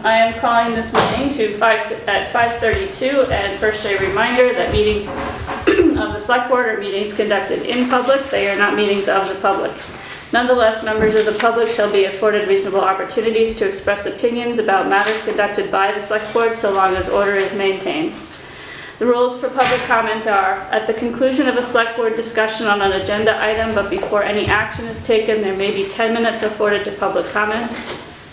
I am calling this meeting at 5:32, and first a reminder that meetings of the Select Board are meetings conducted in public. They are not meetings of the public. Nonetheless, members of the public shall be afforded reasonable opportunities to express opinions about matters conducted by the Select Board so long as order is maintained. The rules for public comment are, at the conclusion of a Select Board discussion on an agenda item, but before any action is taken, there may be 10 minutes afforded to public comment.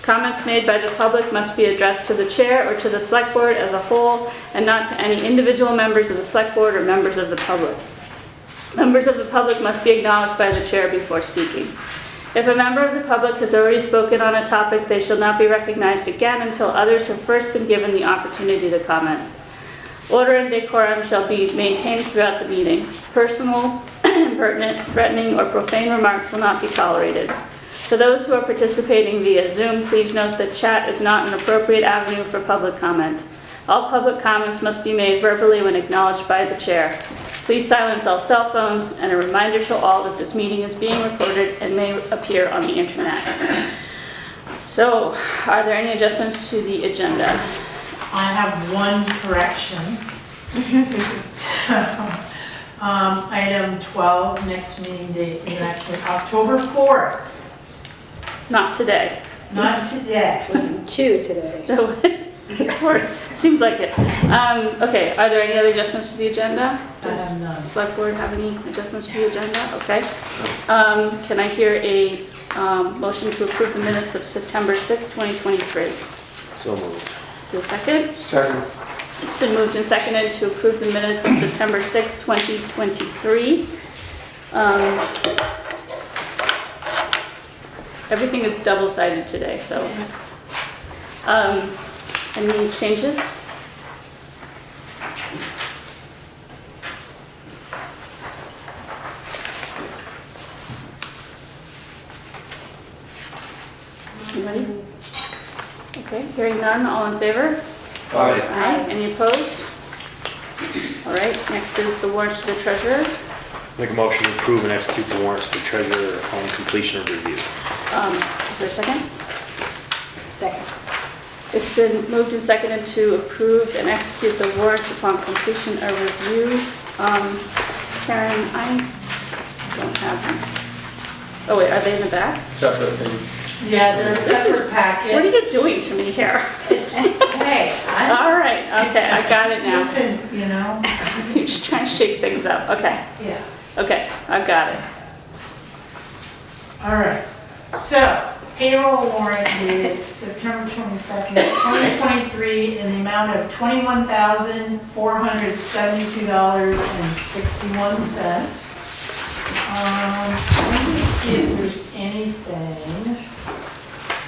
Comments made by the public must be addressed to the chair or to the Select Board as a whole, and not to any individual members of the Select Board or members of the public. Members of the public must be acknowledged by the chair before speaking. If a member of the public has already spoken on a topic, they shall not be recognized again until others have first been given the opportunity to comment. Order and decorum shall be maintained throughout the meeting. Personal, impertinent, threatening, or profane remarks will not be tolerated. For those who are participating via Zoom, please note that chat is not an appropriate avenue for public comment. All public comments must be made verbally when acknowledged by the chair. Please silence all cell phones, and a reminder to all that this meeting is being recorded and may appear on the internet. So, are there any adjustments to the agenda? I have one correction. Item 12, next meeting date is actually October 4th. Not today. Not today. Chute today. No, seems like it. Okay, are there any other adjustments to the agenda? I have none. Select Board have any adjustments to the agenda? Okay. Can I hear a motion to approve the minutes of September 6, 2023? So moved. Is there a second? Second. It's been moved and seconded to approve the minutes of September 6, 2023. Everything is double-sided today, so. Any changes? Anybody? Okay, hearing none, all in favor? Aye. Aye. Any opposed? All right, next is the warrants to the treasurer. Make a motion to approve and execute the warrants to the treasurer on completion of review. Is there a second? Second. It's been moved and seconded to approve and execute the warrants upon completion of review. Karen, I don't have them. Oh wait, are they in the back? Separate thing. Yeah, there's a separate packet. What are you doing to me here? It's, hey, All right, okay, I got it now. listen, you know, You're just trying to shake things up. Okay, yeah. okay, I've got it. All right, so payroll warrant dated September 22nd, 2023 in the amount of $21,472.61. Let me see if there's anything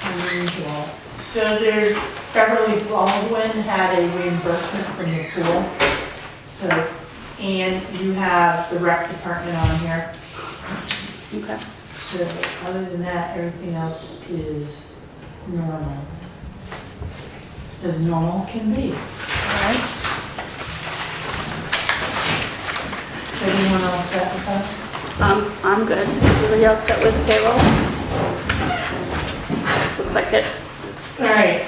unusual. So there's Beverly Baldwin had a reimbursement from the pool. So, and you have the rec department on here. Okay. So other than that, everything else is normal. As normal can be. All right. Is anyone else set with that? I'm good. Everybody else set with payroll? Looks like it. All right.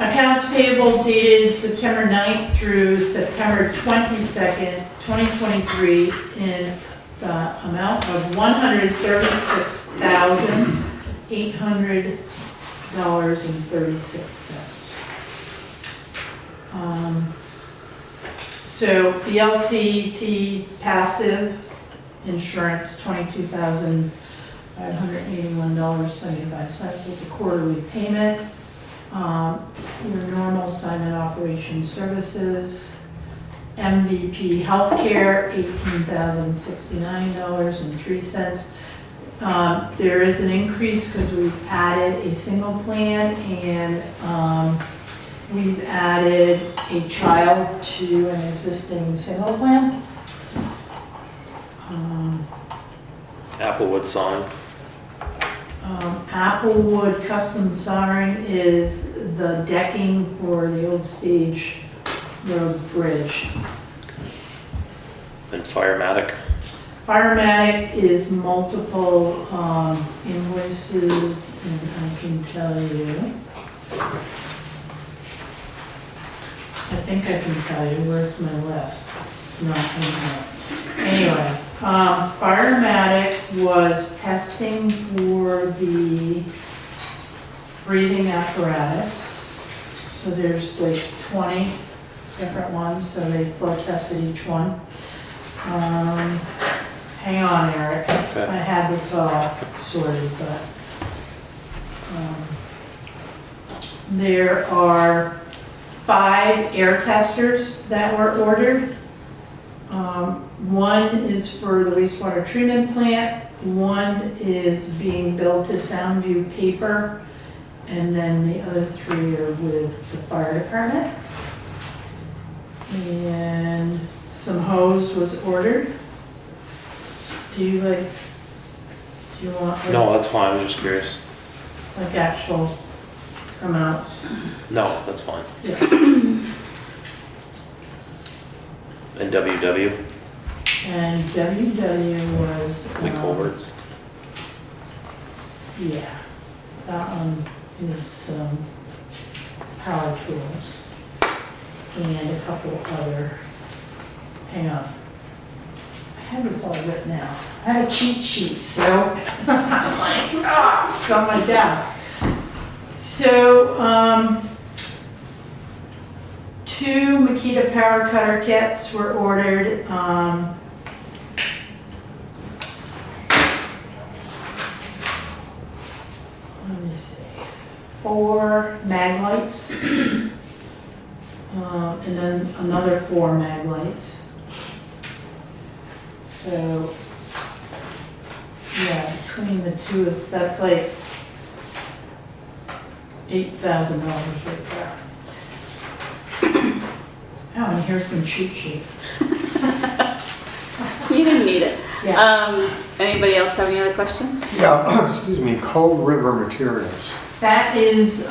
Accounts payable dated September 9th through September 22nd, 2023 in the amount of $136,800.36. So the LCT passive insurance, $22,581.75. It's a quarterly payment. Your normal assignment operation services. MVP healthcare, $18,069.03. There is an increase because we've added a single plan and we've added a child to an existing single plan. Applewood sign. Applewood custom soldering is the decking for the Old Stage Road Bridge. And Firematic. Firematic is multiple invoices, and I can tell you. I think I can tell you, where's my list? It's not in here. Anyway, Firematic was testing for the breathing apparatus. So there's like 20 different ones, so they floor tested each one. Hang on, Eric, Okay. I had this all sorted, but there are 5 air testers that were ordered. One is for the wastewater treatment plant, one is being billed to Soundview Paper, and then the other 3 are with the fire department. And some hose was ordered. Do you want like, No, that's fine, I'm just curious. like actual amounts? No, that's fine. Yeah. And WW, And WW was. the culverts. Yeah, that one is power tools and a couple other, hang on. I had this all written out. I had a cheat sheet, so I'm like, it's on my desk. So, 2 Makita power cutter kits were ordered. Let me see, 4 mag lights, and then another 4 mag lights. So, yeah, between the 2, that's like $8,000 right there. Oh, and here's some cheat sheet. You didn't need it. Yeah. Anybody else have any other questions? Yeah, excuse me, Cold River Materials. That is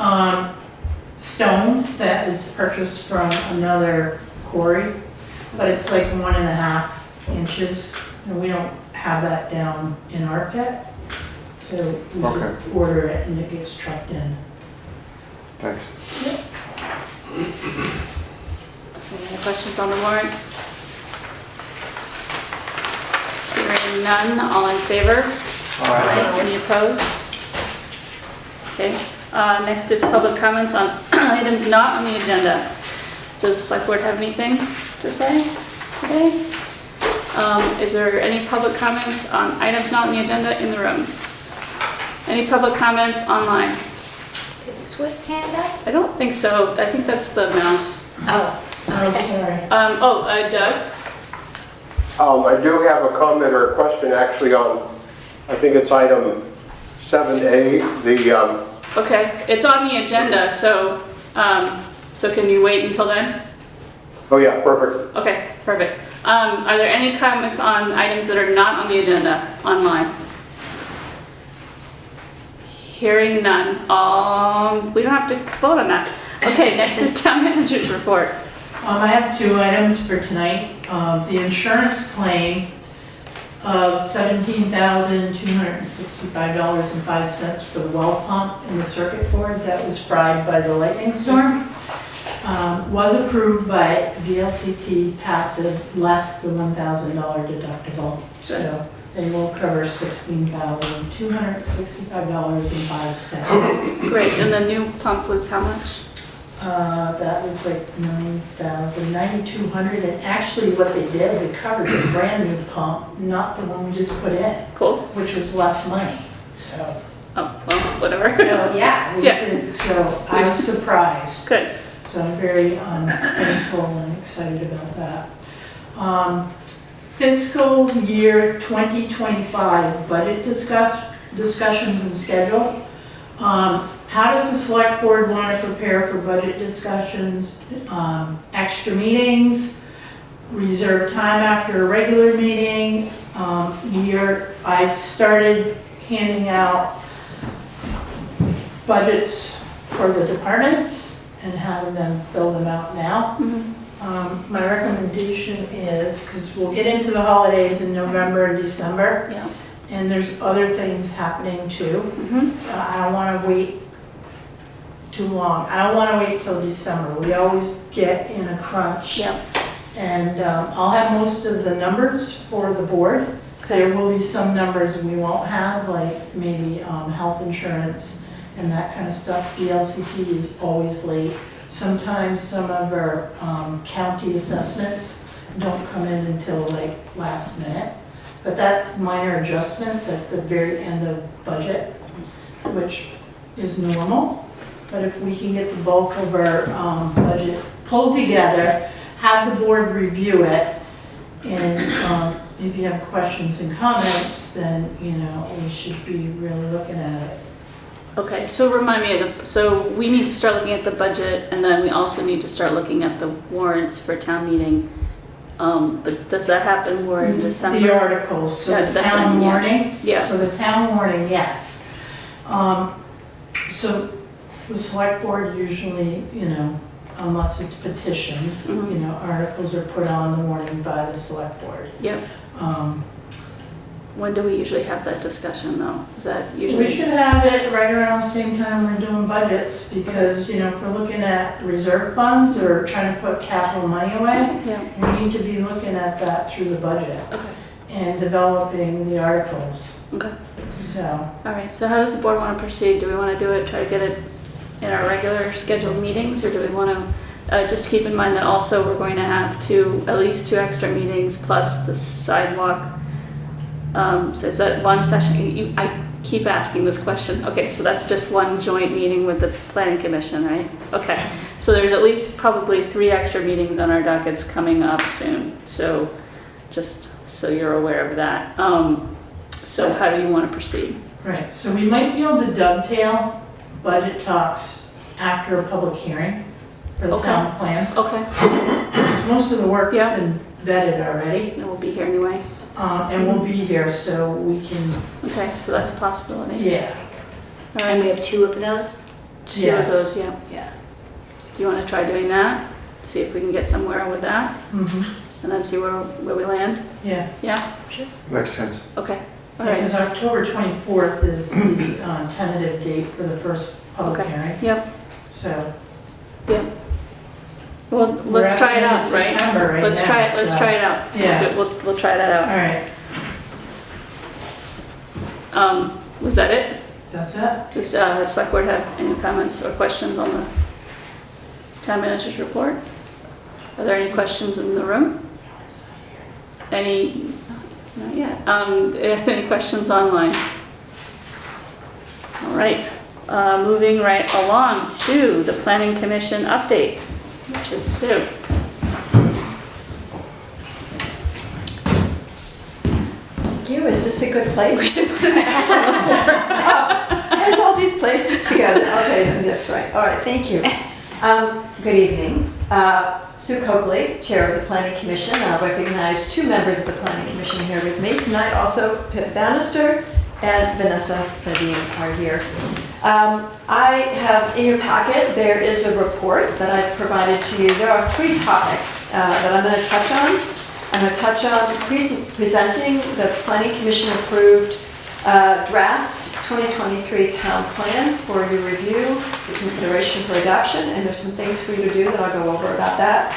stone that is purchased from another quarry, but it's like 1.5 inches, and we don't have that down in our pit. So we just order it and it gets trucked in. Thanks. Any other questions on the warrants? Hearing none, all in favor? Aye. Any opposed? Okay, next is public comments on items not on the agenda. Does the select board have anything to say today? Is there any public comments on items not on the agenda in the room? Any public comments online? Is Swift's hand up? I don't think so. I think that's the mouse. Oh, Oh, sorry. Doug? I do have a comment or a question actually on, I think it's item 7A, Okay, it's on the agenda, so can you wait until then? oh yeah, perfect. Okay, perfect. Are there any comments on items that are not on the agenda online? Hearing none. We don't have to vote on that. Okay, next is town manager's report. I have 2 items for tonight. The insurance claim of $17,265.05 for the well pump in the circuit board that was fried by the lightning storm was approved by V.S.A passive, less the $1,000 deductible. So they will cover $16,265.05. Great, and the new pump was how much? That was like $9,200, and actually what they did, they covered the brand new pump, not the one we just put in, Cool. which was less money, so. Oh, well, whatever. So, yeah, we Yeah. did, so I was surprised. Good. So I'm very thankful and excited about that. Fiscal year 2025 budget discussions and schedule. How does the select board want to prepare for budget discussions, extra meetings, reserve time after a regular meeting? I've started handing out budgets for the departments and having them fill them out now. My recommendation is, because we'll get into the holidays in November and December, Yeah. and there's other things happening too. I don't want to wait too long. I don't wanna wait till December. We always get in a crunch. Yep. And I'll have most of the numbers for the board. There will be some numbers we won't have, like maybe health insurance and that kind of stuff. The LCP is always late. Sometimes some of our county assessments don't come in until like last minute. But that's minor adjustments at the very end of budget, which is normal. But if we can get the bulk of our budget pulled together, have the board review it, and if you have questions and comments, then, you know, we should be really looking at it. Okay, so remind me of so we need to start looking at the budget, and then we also need to start looking at the warrants for town meeting. But does that happen more in December? The articles, so Yeah, the that's town what- yeah. warning. Yeah. So the town warning, yes. So the select board usually, you know, unless it's petitioned, Mhm. you know, articles are put on the warning by the select board. Yep. Um, When do we usually have that discussion, though? Is that usually? We should have it right around the same time we're doing budgets, because, you know, if we're looking at reserve funds or trying to put capital money away, Yeah. we need to be looking at that through the budget Okay. and developing the articles, Okay. so. All right, so how does the board want to proceed? Do we want to do it, try to get it in our regular scheduled meetings, or do we want to, just keep in mind that also we're going to have at least two extra meetings plus the sidewalk. So is that one session? I keep asking this question. Okay, so that's just one joint meeting with the planning commission, right? Okay, so there's at least probably 3 extra meetings on our dockets coming up soon. So just so you're aware of that. So how do you want to proceed? Right, so we might be able to dovetail budget talks after a public hearing for the Okay. town plan. Okay, Because most of the work's Yeah. been vetted already, and we'll be here anyway. and we'll be here, so we can, Okay, so that's a possibility. yeah. All And right, we have 2 of those? 2 of Yes. those, yeah. Yeah. Do you want to try doing that? See if we can get somewhere with that, Mhm. and then see where we land? Yeah. Yeah? Makes sense. Okay, all right. Because October 24th is the tentative date for the first public Okay. hearing, Yep, so. yep. Well, we're let's at try the it end of out, right? September right Let's now, try it, let's so- try it out. Yeah. We'll try that All out. right, Was that it? that's it? Does the select board have any comments or questions on the town manager's report? Are there any questions in the room? Any, not yet. Any questions online? All right, moving right along to the planning commission update, which is Sue. Thank you. Is this a good place? There's all these places together. Okay, that's right. All right, thank you. Good evening. Sue Coakley, Chair of the Planning Commission. I recognize 2 members of the Planning Commission here with me tonight. Also, Pip Bannister and Vanessa Fedine are here. I have in your packet, there is a report that I've provided to you. There are 3 topics that I'm going to touch on. I'm going to touch on presenting the Planning Commission approved draft 2023 town plan for your review, for consideration for adoption, and there's some things for you to do that I'll go over about that.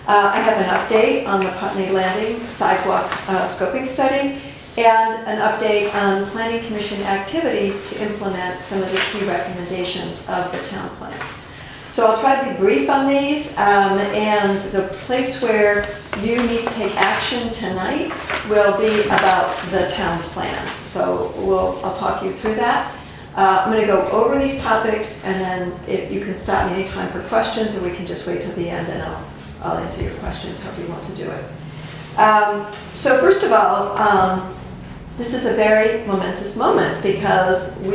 I have an update on the Putney Landing sidewalk scoping study, and an update on Planning Commission activities to implement some of the key recommendations of the town plan. So I'll try to be brief on these, and the place where you need to take action tonight will be about the town plan. So I'll talk you through that. I'm going to go over these topics, and then if you can stop me anytime for questions, or we can just wait till the end and I'll answer your questions however you want to do it. So first of all, this is a very momentous moment because the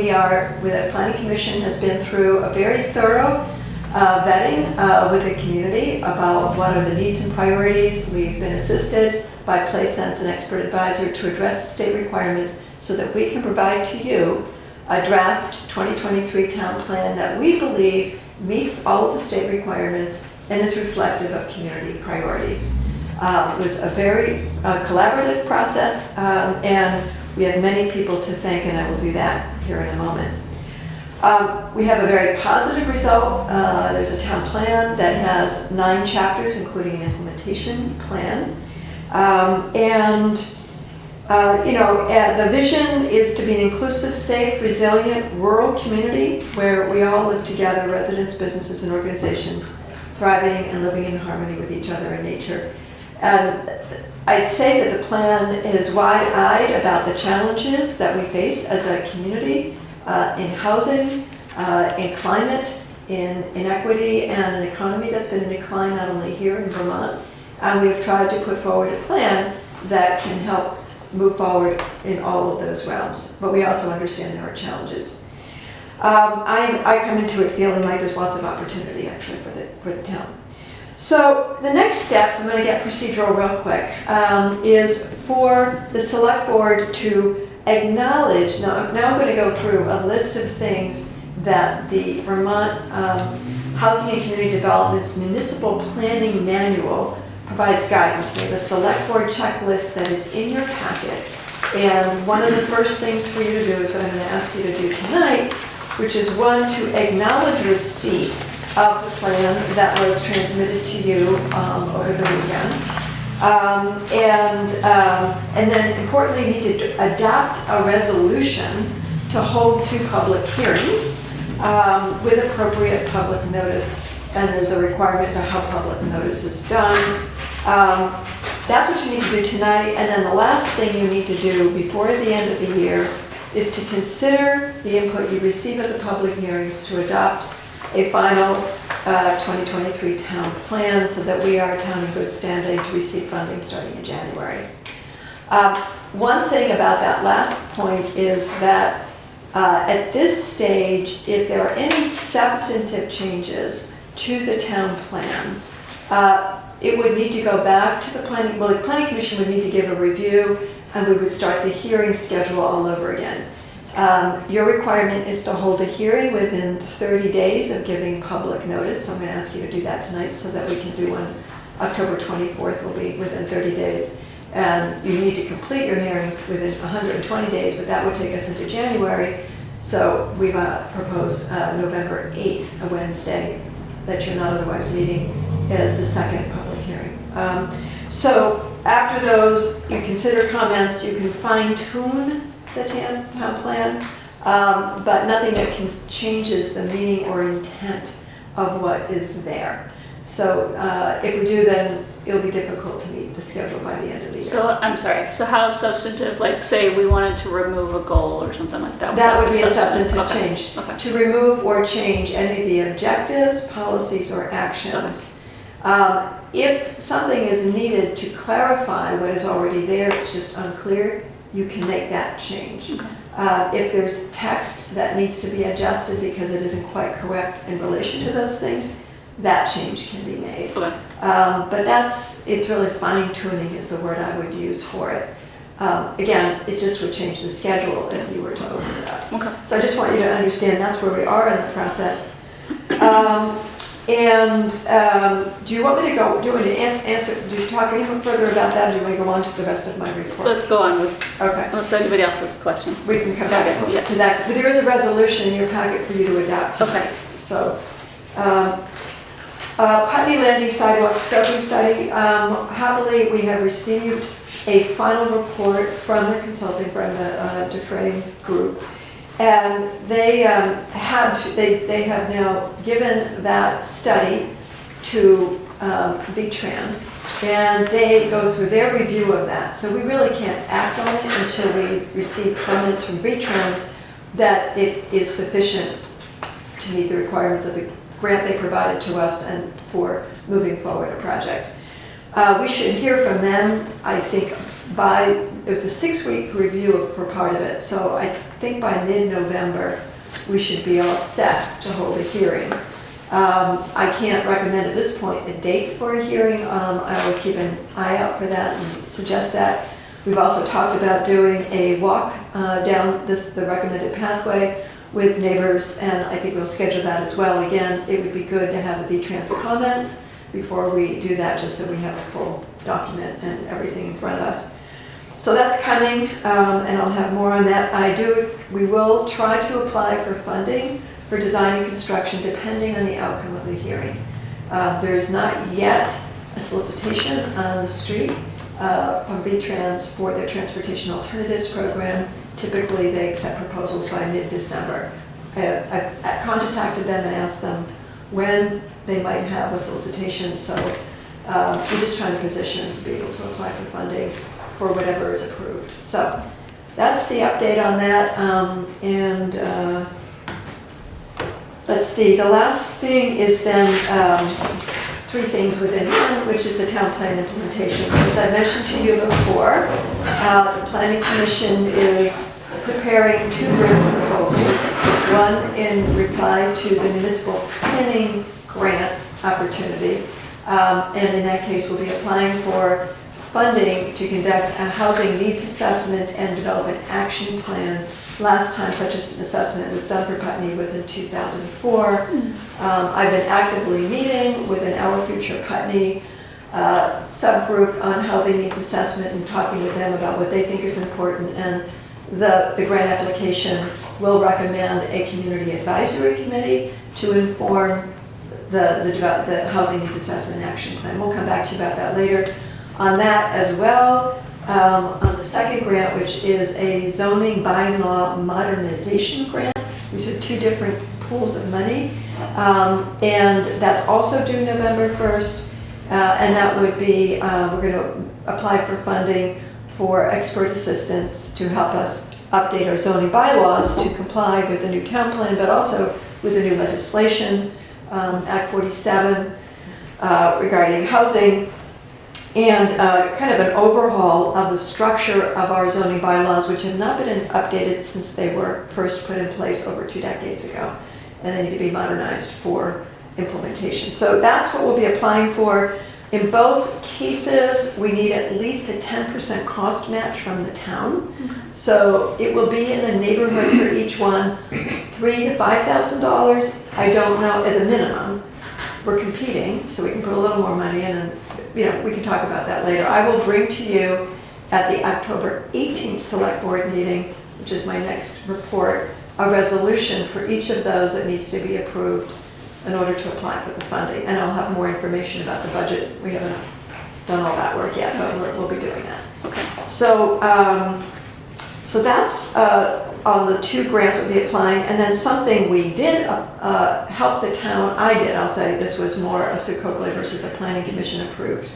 Planning Commission has been through a very thorough vetting with the community about what are the needs and priorities. We've been assisted by PlaySense, an expert advisor, to address the state requirements so that we can provide to you a draft 2023 town plan that we believe meets all of the state requirements and is reflective of community priorities. It was a very collaborative process, and we have many people to thank, and I will do that here in a moment. We have a very positive result. There's a town plan that has 9 chapters, including an implementation plan. The vision is to be an inclusive, safe, resilient, rural community where we all live together, residents, businesses, and organizations, thriving and living in harmony with each other and nature. And I'd say that the plan is wide-eyed about the challenges that we face as a community in housing, in climate, in inequity, and an economy that's been in decline not only here in Vermont. And we have tried to put forward a plan that can help move forward in all of those realms. But we also understand there are challenges. I come into it feeling like there's lots of opportunity actually for the town. So the next steps, I'm going to get procedural real quick, is for the select board to acknowledge, now I'm going to go through a list of things that the Vermont Housing and Community Development's Municipal Planning Manual provides guidance. They have a select board checklist that is in your packet. And one of the first things for you to do is what I'm going to ask you to do tonight, which is one, to acknowledge receipt of the plan that was transmitted to you over the weekend. And then importantly, you need to adopt a resolution to hold 2 public hearings with appropriate public notice. And there's a requirement for how public notice is done. That's what you need to do tonight. And then the last thing you need to do before the end of the year is to consider the input you receive at the public hearings to adopt a final 2023 town plan so that we are a town in good standing to receive funding starting in January. One thing about that last point is that at this stage, if there are any substantive changes to the town plan, it would need to go back to the planning commission would need to give a review, and we would start the hearing schedule all over again. Your requirement is to hold a hearing within 30 days of giving public notice, so I'm going to ask you to do that tonight so that we can do one. October 24th will be within 30 days. And you need to complete your hearings within 120 days, but that would take us into January. So we've proposed November 8th, a Wednesday, that you're not otherwise meeting, as the second public hearing. So after those, you consider comments, you can fine tune the town plan, but nothing that changes the meaning or intent of what is there. So if we do, then it'll be difficult to meet the schedule by the end of the year. So, I'm sorry, so how substantive, like say we wanted to remove a goal or something like that? That would be a substantive Okay. change. Okay. To remove or change any of the objectives, policies, or actions. If something is needed to clarify what is already there, it's just unclear, you can make that change. Okay. If there's text that needs to be adjusted because it isn't quite correct in relation to those things, that change can be made. Okay. But it's really fine tuning is the word I would use for it. Again, it just would change the schedule if you were to open it up. Okay. So I just want you to understand that's where we are in the process. Do you want me to go, do you want me to answer, do you talk any further about that, or do you want to go on to the rest of my report? Let's go on with, Okay. unless anybody else has questions. We can come back Okay, yeah. to that, but there is a resolution in your packet for you to adopt tonight. Okay. So, Putney Landing Sidewalk Scoping Study, happily we have received a final report from the consulting firm, the DeFrame Group, and they have now given that study to V.S.A, and they go through their review of that. So we really can't act on it until we receive comments from V.S.A that it is sufficient to meet the requirements of the grant they provided to us and for moving forward a project. We should hear from them, I think, it's a 6-week review for part of it, so I think by mid-November we should be all set to hold a hearing. I can't recommend at this point a date for a hearing. I will keep an eye out for that and suggest that. We've also talked about doing a walk down the recommended pathway with neighbors, and I think we'll schedule that as well. Again, it would be good to have the V-Trans comments before we do that, just so we have a full document and everything in front of us. So that's coming, and I'll have more on that. We will try to apply for funding for design and construction depending on the outcome of the hearing. There is not yet a solicitation on the street from V-Trans for their Transportation Alternatives Program. Typically, they accept proposals by mid-December. I've contacted them and asked them when they might have a solicitation, so we're just trying to position to be able to apply for funding for whatever is approved. So that's the update on that. Let's see, the last thing is then three things within one, which is the town plan implementation. So as I mentioned to you before, the Planning Commission is preparing two grant proposals, one in reply to the municipal planning grant opportunity, and in that case we'll be applying for funding to conduct a housing needs assessment and develop an action plan. Last time such an assessment was done for Putney was in 2004. I've been actively meeting with an Our Future Putney subgroup on housing needs assessment and talking with them about what they think is important, and the grant application will recommend a community advisory committee to inform the housing needs assessment action plan. We'll come back to you about that later. On that as well, on the second grant, which is a zoning bylaw modernization grant. These are two different pools of money, and that's also due November 1st, and that would be, we're going to apply for funding for expert assistance to help us update our zoning bylaws to comply with the new town plan, but also with the new legislation, Act 47, regarding housing, and kind of an overhaul of the structure of our zoning bylaws, which have not been updated since they were first put in place over 2 decades ago, and they need to be modernized for implementation. So that's what we'll be applying for. In both cases, we need at least a 10% cost match from the town. So it will be in the neighborhood for each one, $3,000 to $5,000. I don't know, as a minimum. We're competing, so we can put a little more money in, and we can talk about that later. I will bring to you at the October 18th Select Board meeting, which is my next report, a resolution for each of those that needs to be approved in order to apply for the funding. And I'll have more information about the budget. We haven't done all that work yet, but we'll be doing that. Okay. So, so that's on the two grants we'll be applying. And then something we did help the town, I'll say this was more a Sue Coakley versus a planning commission approved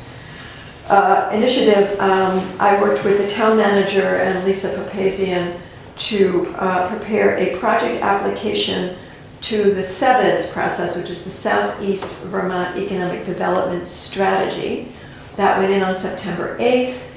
initiative. I worked with the town manager and Lisa Papazian to prepare a project application to the SEVEDS process, which is the Southeast Vermont Economic Development Strategy. That went in on September 8th.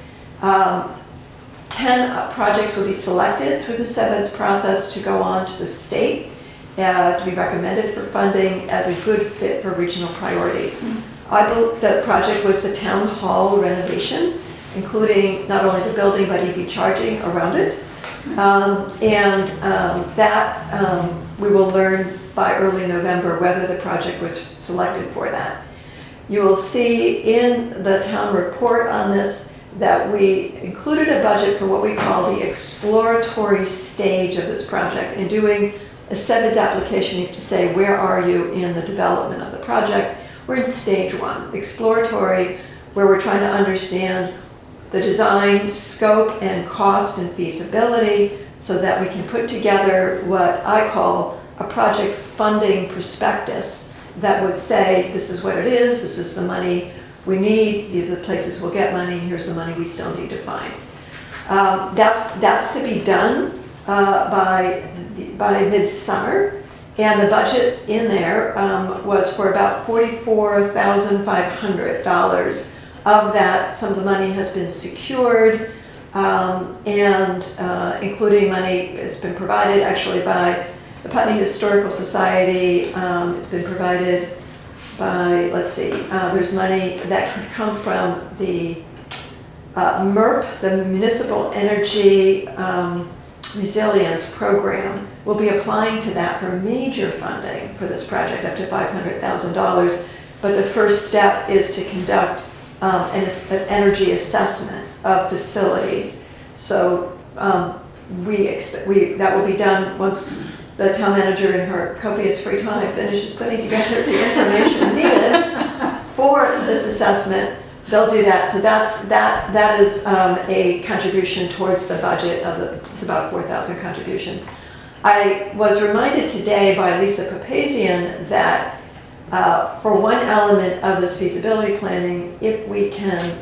10 projects will be selected through the SEVEDS process to go on to the state to be recommended for funding as a good fit for regional priorities. The project was the town hall renovation, including not only the building but EV charging around it. We will learn by early November whether the project was selected for that. You will see in the town report on this that we included a budget for what we call the exploratory stage of this project. In doing a SEVEDS application, you have to say, where are you in the development of the project? We're in stage 1, exploratory, where we're trying to understand the design, scope, and cost and feasibility so that we can put together what I call a project funding prospectus that would say, this is what it is, this is the money we need, these are the places we'll get money, and here's the money we still need to find. That's to be done by midsummer, and the budget in there was for about $44,500. Of that, some of the money has been secured, and including money that's been provided actually by the Putney Historical Society. It's been provided by, there's money that could come from the MERP, the Municipal Energy Resilience Program. We'll be applying to that for major funding for this project, up to $500,000. But the first step is to conduct an energy assessment of facilities. So that will be done once the town manager in her copious free time finishes putting together the information needed for this assessment. They'll do that. So that is a contribution towards the budget it's about a 4,000 contribution. I was reminded today by Lisa Papazian that for one element of this feasibility planning, if we can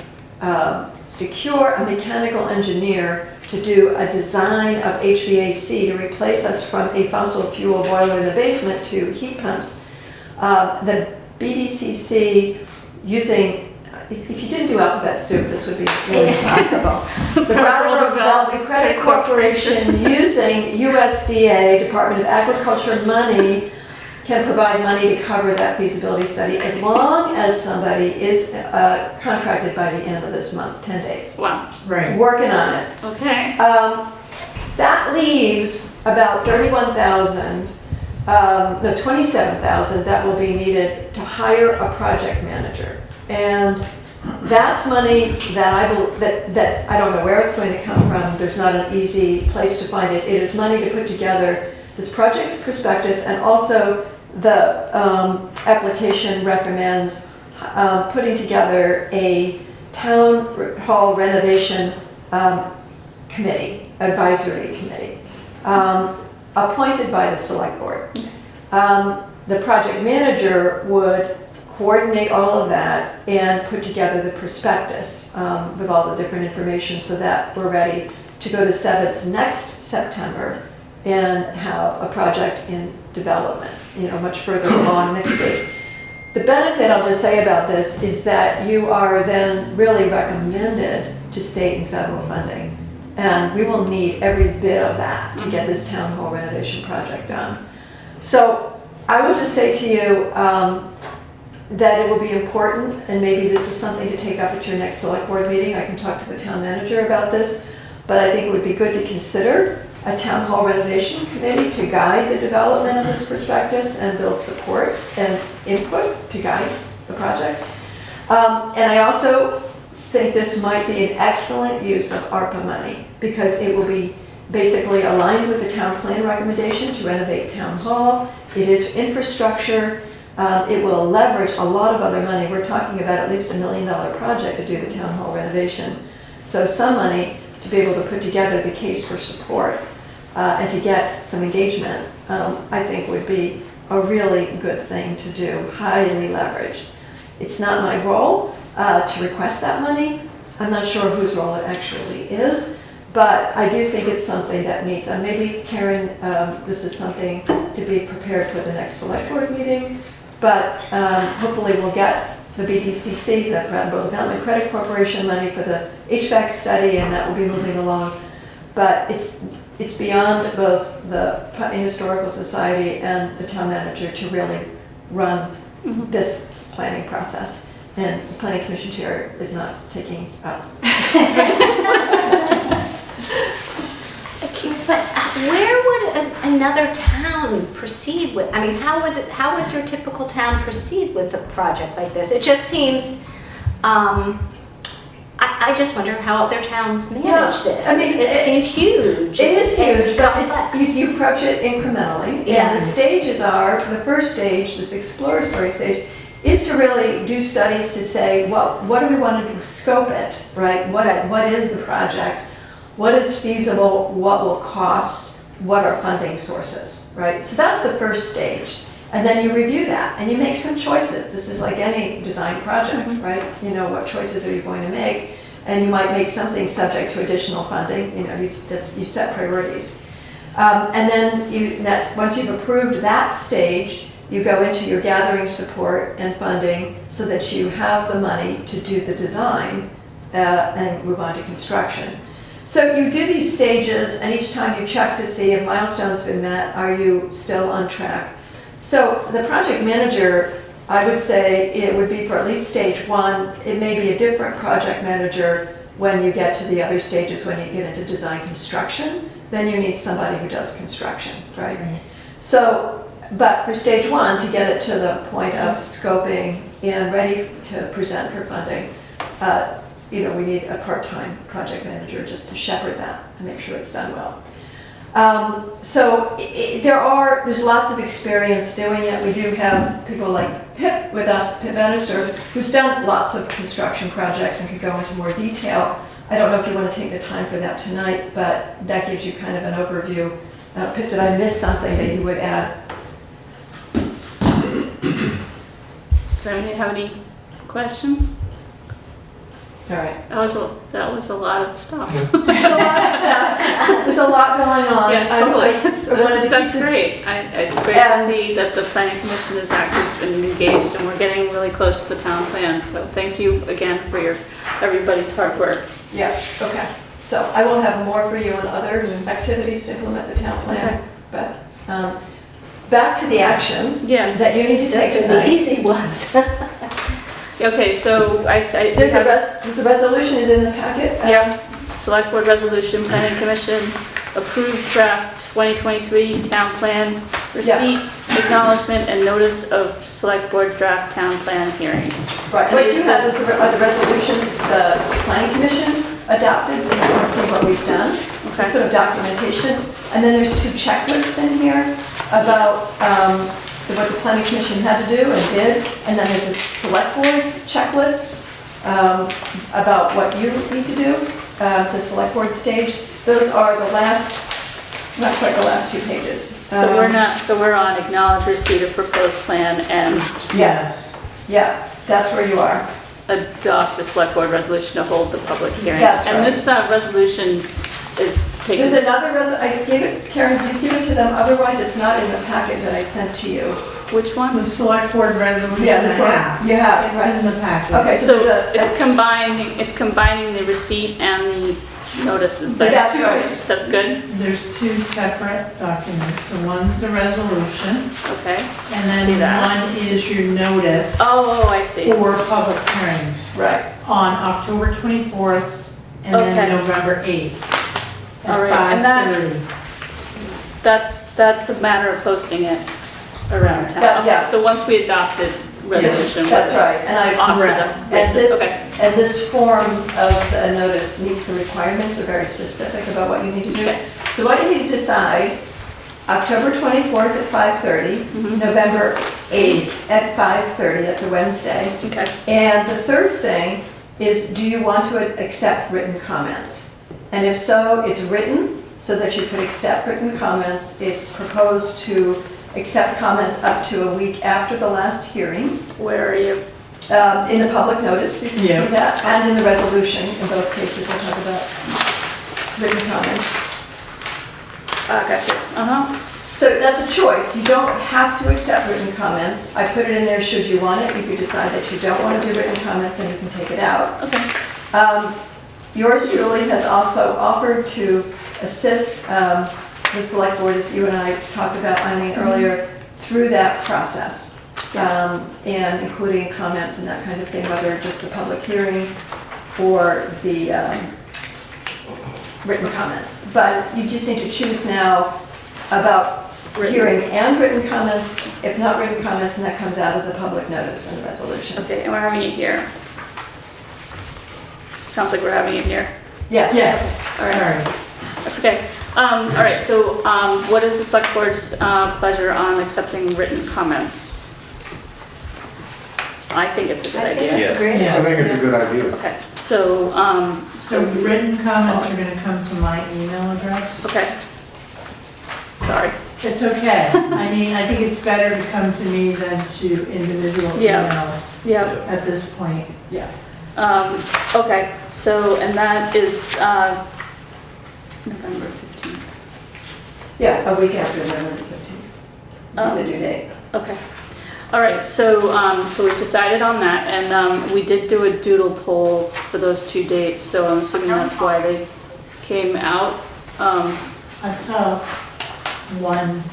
secure a mechanical engineer to do a design of HVAC to replace us from a fossil fuel boiler in the basement to heat pumps, the BDCC using, if you didn't do alphabet soup, this would be really impossible. The Brattleboro Development Credit Corporation using USDA, Department of Agriculture money, can provide money to cover that feasibility study as long as somebody is contracted by the end of this month, 10 days. Wow. Right. Working on it. Okay. That leaves about 31,000, no, 27,000 that will be needed to hire a project manager. And that's money that I don't know where it's going to come from. There's not an easy place to find it. It is money to put together this project prospectus, and also the application recommends putting together a town hall renovation committee, advisory committee, appointed by the select board. The project manager would coordinate all of that and put together the prospectus with all the different information so that we're ready to go to Sevitz next September and have a project in development, much further along next stage. The benefit, I'll just say about this, is that you are then really recommended to state and federal funding. And we will need every bit of that to get this town hall renovation project done. So I would just say to you that it will be important, and maybe this is something to take up at your next select board meeting. I can talk to the town manager about this, but I think it would be good to consider a town hall renovation committee to guide the development of this prospectus and build support and input to guide the project. And I also think this might be an excellent use of ARPA money because it will be basically aligned with the town plan recommendation to renovate town hall. It is infrastructure. It will leverage a lot of other money. We're talking about at least $1 million project to do the town hall renovation. So some money to be able to put together the case for support and to get some engagement, I think would be a really good thing to do, highly leveraged. It's not my role to request that money. I'm not sure whose role it actually is, but I do think it's something that needs, and maybe Karen, this is something to be prepared for the next select board meeting, but hopefully we'll get the BDCC, the Brattleboro Development Credit Corporation money for the HVAC study, and that will be moving along. But it's beyond both the Putney Historical Society and the town manager to really run this planning process. And the planning commission chair is not taking up. But where would another town proceed with? I mean, how would your typical town proceed with a project like this? It just seems. I just wonder how other towns manage this. I mean, it seems huge. It is huge, but you approach it incrementally. Yeah. And the stages are, the first stage, this exploratory stage, is to really do studies to say, well, what do we want to scope it, right? What is the project? What is feasible? What will cost? What are funding sources, right? So that's the first stage. And then you review that and you make some choices. This is like any design project, right? What choices are you going to make? And you might make something subject to additional funding. You set priorities. And then once you've approved that stage, you go into your gathering support and funding so that you have the money to do the design and move on to construction. So you do these stages, and each time you check to see if milestones been met, are you still on track? So the project manager, I would say it would be for at least stage one. It may be a different project manager when you get to the other stages, when you get into design construction. Then you need somebody who does construction, right? So, but for stage one, to get it to the point of scoping and ready to present for funding, we need a part-time project manager just to shepherd that and make sure it's done well. So there's lots of experience doing it. We do have people like Pip with us, Pip Bannister, who's done lots of construction projects and could go into more detail. I don't know if you want to take the time for that tonight, but that gives you kind of an overview. Pip, did I miss something that you would add? Does anyone have any questions? All right. That was a lot of stuff. There's a lot of stuff. There's a lot going on. Yeah, totally. I wanted to That's keep this- great. It's great to see that the planning commission is active and engaged, and we're getting really close to the town plan. So thank you again for everybody's hard work. Yeah, okay. So I will have more for you on other activities to implement the town plan. Okay. But back to the actions Yes. that you need to take Those are the tonight. easy ones. Okay, so There's a resolution is in the packet. Yep, Selectboard Resolution, Planning Commission, approved draft 2023 town plan, receipt, acknowledgement, and notice of Selectboard draft town plan hearings. Right, what you have is are the resolutions the planning commission adopted, so you can see what we've done. Okay. Sort of documentation. And then there's 2 checklists in here about what the planning commission had to do and did. And then there's a select board checklist about what you need to do. It's the select board stage. Those are the last, not quite the last 2 pages. So we're on acknowledge receipt of proposed plan and Yes. Yeah, that's where you are. adopt a Selectboard resolution to hold the public hearing. That's right. And this resolution is taken. There's another I gave it, Karen, did you give it to them? Otherwise, it's not in the packet that I sent to you. Which one? The select board resolution Yeah, I have. you have, It's right. in the packet. Okay, So there's it's combining the receipt and the notices there. That's right. That's good? There's 2 separate documents. So one's the resolution, Okay. and See then that. one is your notice Oh, I see. for public hearings right. on October 24th and Okay. then November 8th All right, at and that- 5:30. That's a matter of posting it around town. Yeah, yeah. Okay, so once we adopted resolution. That's right, and Off to Correct. the And races, this, okay. and this form of the notice meets the requirements, are very specific about what you need to do. Okay. So what you need to decide, October 24th at 5:30, Mhm. November 8th at 5:30, that's a Wednesday. Okay, And the third thing is, do you want to accept written comments? And if so, it's written so that you could accept written comments. It's proposed to accept comments up to a week after the last hearing. where are you? In the public notice, you can see Yeah. that, and in the resolution, in both cases, I talk about written comments. Gotcha. Uh-huh. So that's a choice, you don't have to accept written comments. I put it in there should you want it. You could decide that you don't want to do written comments, and you can take it out. Okay. Yours truly has also offered to assist the select board, as you and I talked about, Aileen, earlier, through that process. And including comments and that kind of thing, whether just the public hearing or the written comments. But you just need to choose now about hearing and written comments. If not written comments, then that comes out of the public notice and the resolution. Okay, and we're having it here. Sounds like we're having it here. Yes. Yes, All right. sorry. That's okay. All right, so what is the select board's pleasure on accepting written comments? I think it's a good I think idea. that's a great. Yeah. I think it's a good idea. Okay, so, So written comments are gonna come to my email address. okay. Sorry. It's okay. I mean, I think it's better to come to me than to individual Yeah. emails Yeah. at this point. Yeah. Okay, so, and that is November 15th. Yeah, a week after November 15th, the due date. Okay. All right, so, so we've decided on that, and we did do a doodle poll for those 2 dates, so I'm assuming that's why they came out. I saw one,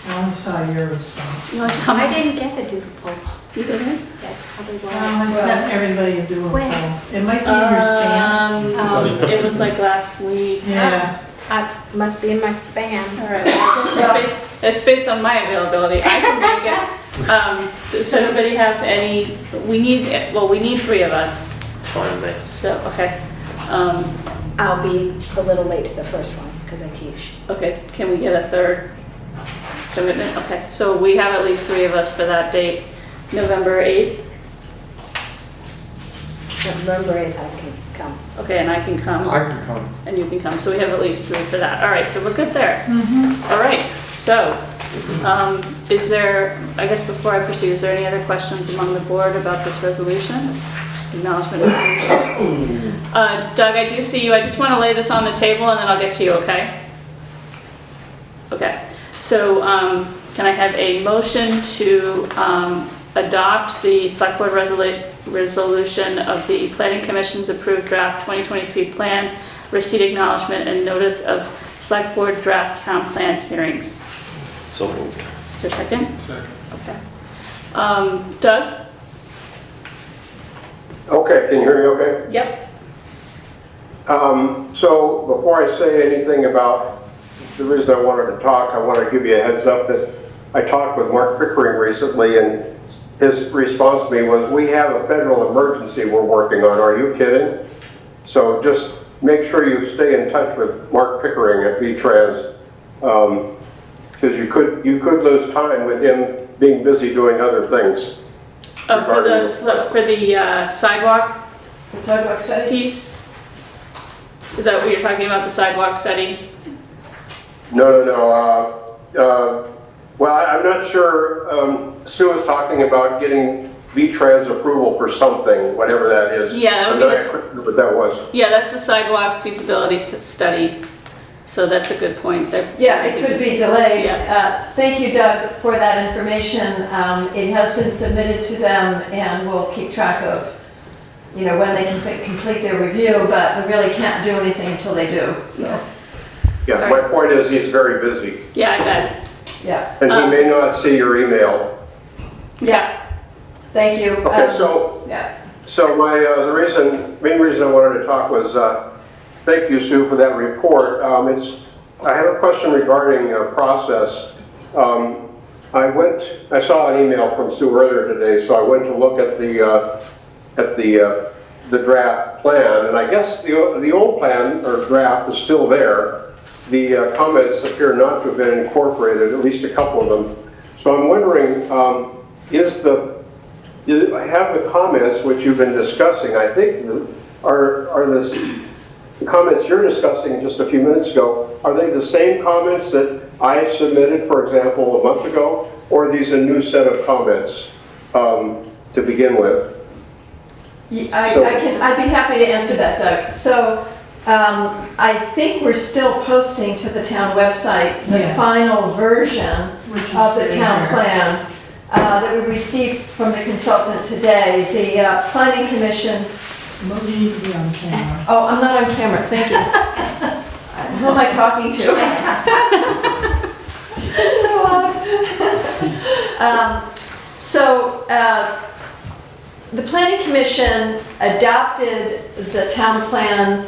I saw your response. You want some? I didn't get a doodle poll. You didn't? That's probably I why. sent everybody a doodle When? poll. It might be in your spam. It was like last week. Yeah. Must be in my spam. All right, well, it's based on my availability. I can make it. Does anybody have any, we need 3 of us. fine with me. So, okay. I'll be a little late to the first one because I teach. Okay, can we get a third commitment? Okay, so we have at least 3 of us for that date, November 8th. November 8th, I can come. Okay, and I can come, I can come. and you can come, so we have at least 3 for that. All right, so we're good there. All right, so, is there, I guess before I proceed, is there any other questions among the board about this resolution? Acknowledgement of resolution. Doug, I do see you, I just want to lay this on the table and then I'll get to you, okay? Okay, so, can I have a motion to, adopt the select board resolution of the planning commission's approved draft 2023 plan, receipt acknowledgement and notice of select board draft town plan hearings? So moved. Is there a second? Second. Okay. Doug? Okay, can you hear me okay? Yep. So before I say anything about the reason I wanted to talk, I want to give you a heads up that I talked with Mark Pickering recently, and his response to me was, we have a federal emergency we're working on. Are you kidding? So just make sure you stay in touch with Mark Pickering at V.S.A, because you could lose time with him being busy doing other things. For the sidewalk The sidewalk study? piece? Is that what you're talking about, the sidewalk study? No. Well, I'm not sure. Sue was talking about getting V-Trans approval for something, whatever that is. Yeah, that would be I'm not the- sure what that was. Yeah, that's the sidewalk feasibility study. So that's a good point. Yeah, it could be delayed. Yeah. Thank you, Doug, for that information. It has been submitted to them and we'll keep track of, when they can complete their review, but we really can't do anything until they do, so, Yeah, my point is he's very busy, Yeah, I bet. yeah. and he may not see your email. Yeah, thank you. Okay, so Yeah, my main reason I wanted to talk was thank you, Sue, for that report. I have a question regarding process. I saw an email from Sue earlier today, so I went to look at the draft plan, and I guess the old plan or draft is still there. The comments appear not to have been incorporated, at least a couple of them. So I'm wondering, have the comments which you've been discussing, I think, are the comments you're discussing just a few minutes ago, are they the same comments that I submitted, for example, a month ago, or are these a new set of comments to begin with? I'd be happy to answer that, Doug. So, I think we're still posting to the town website the Yes. final version Which is of the sitting town there. plan that we received from the consultant today. The planning commission. No need to be on camera. Oh, I'm not on camera, thank you. Who am I talking to? It's so loud. The planning commission adopted the town plan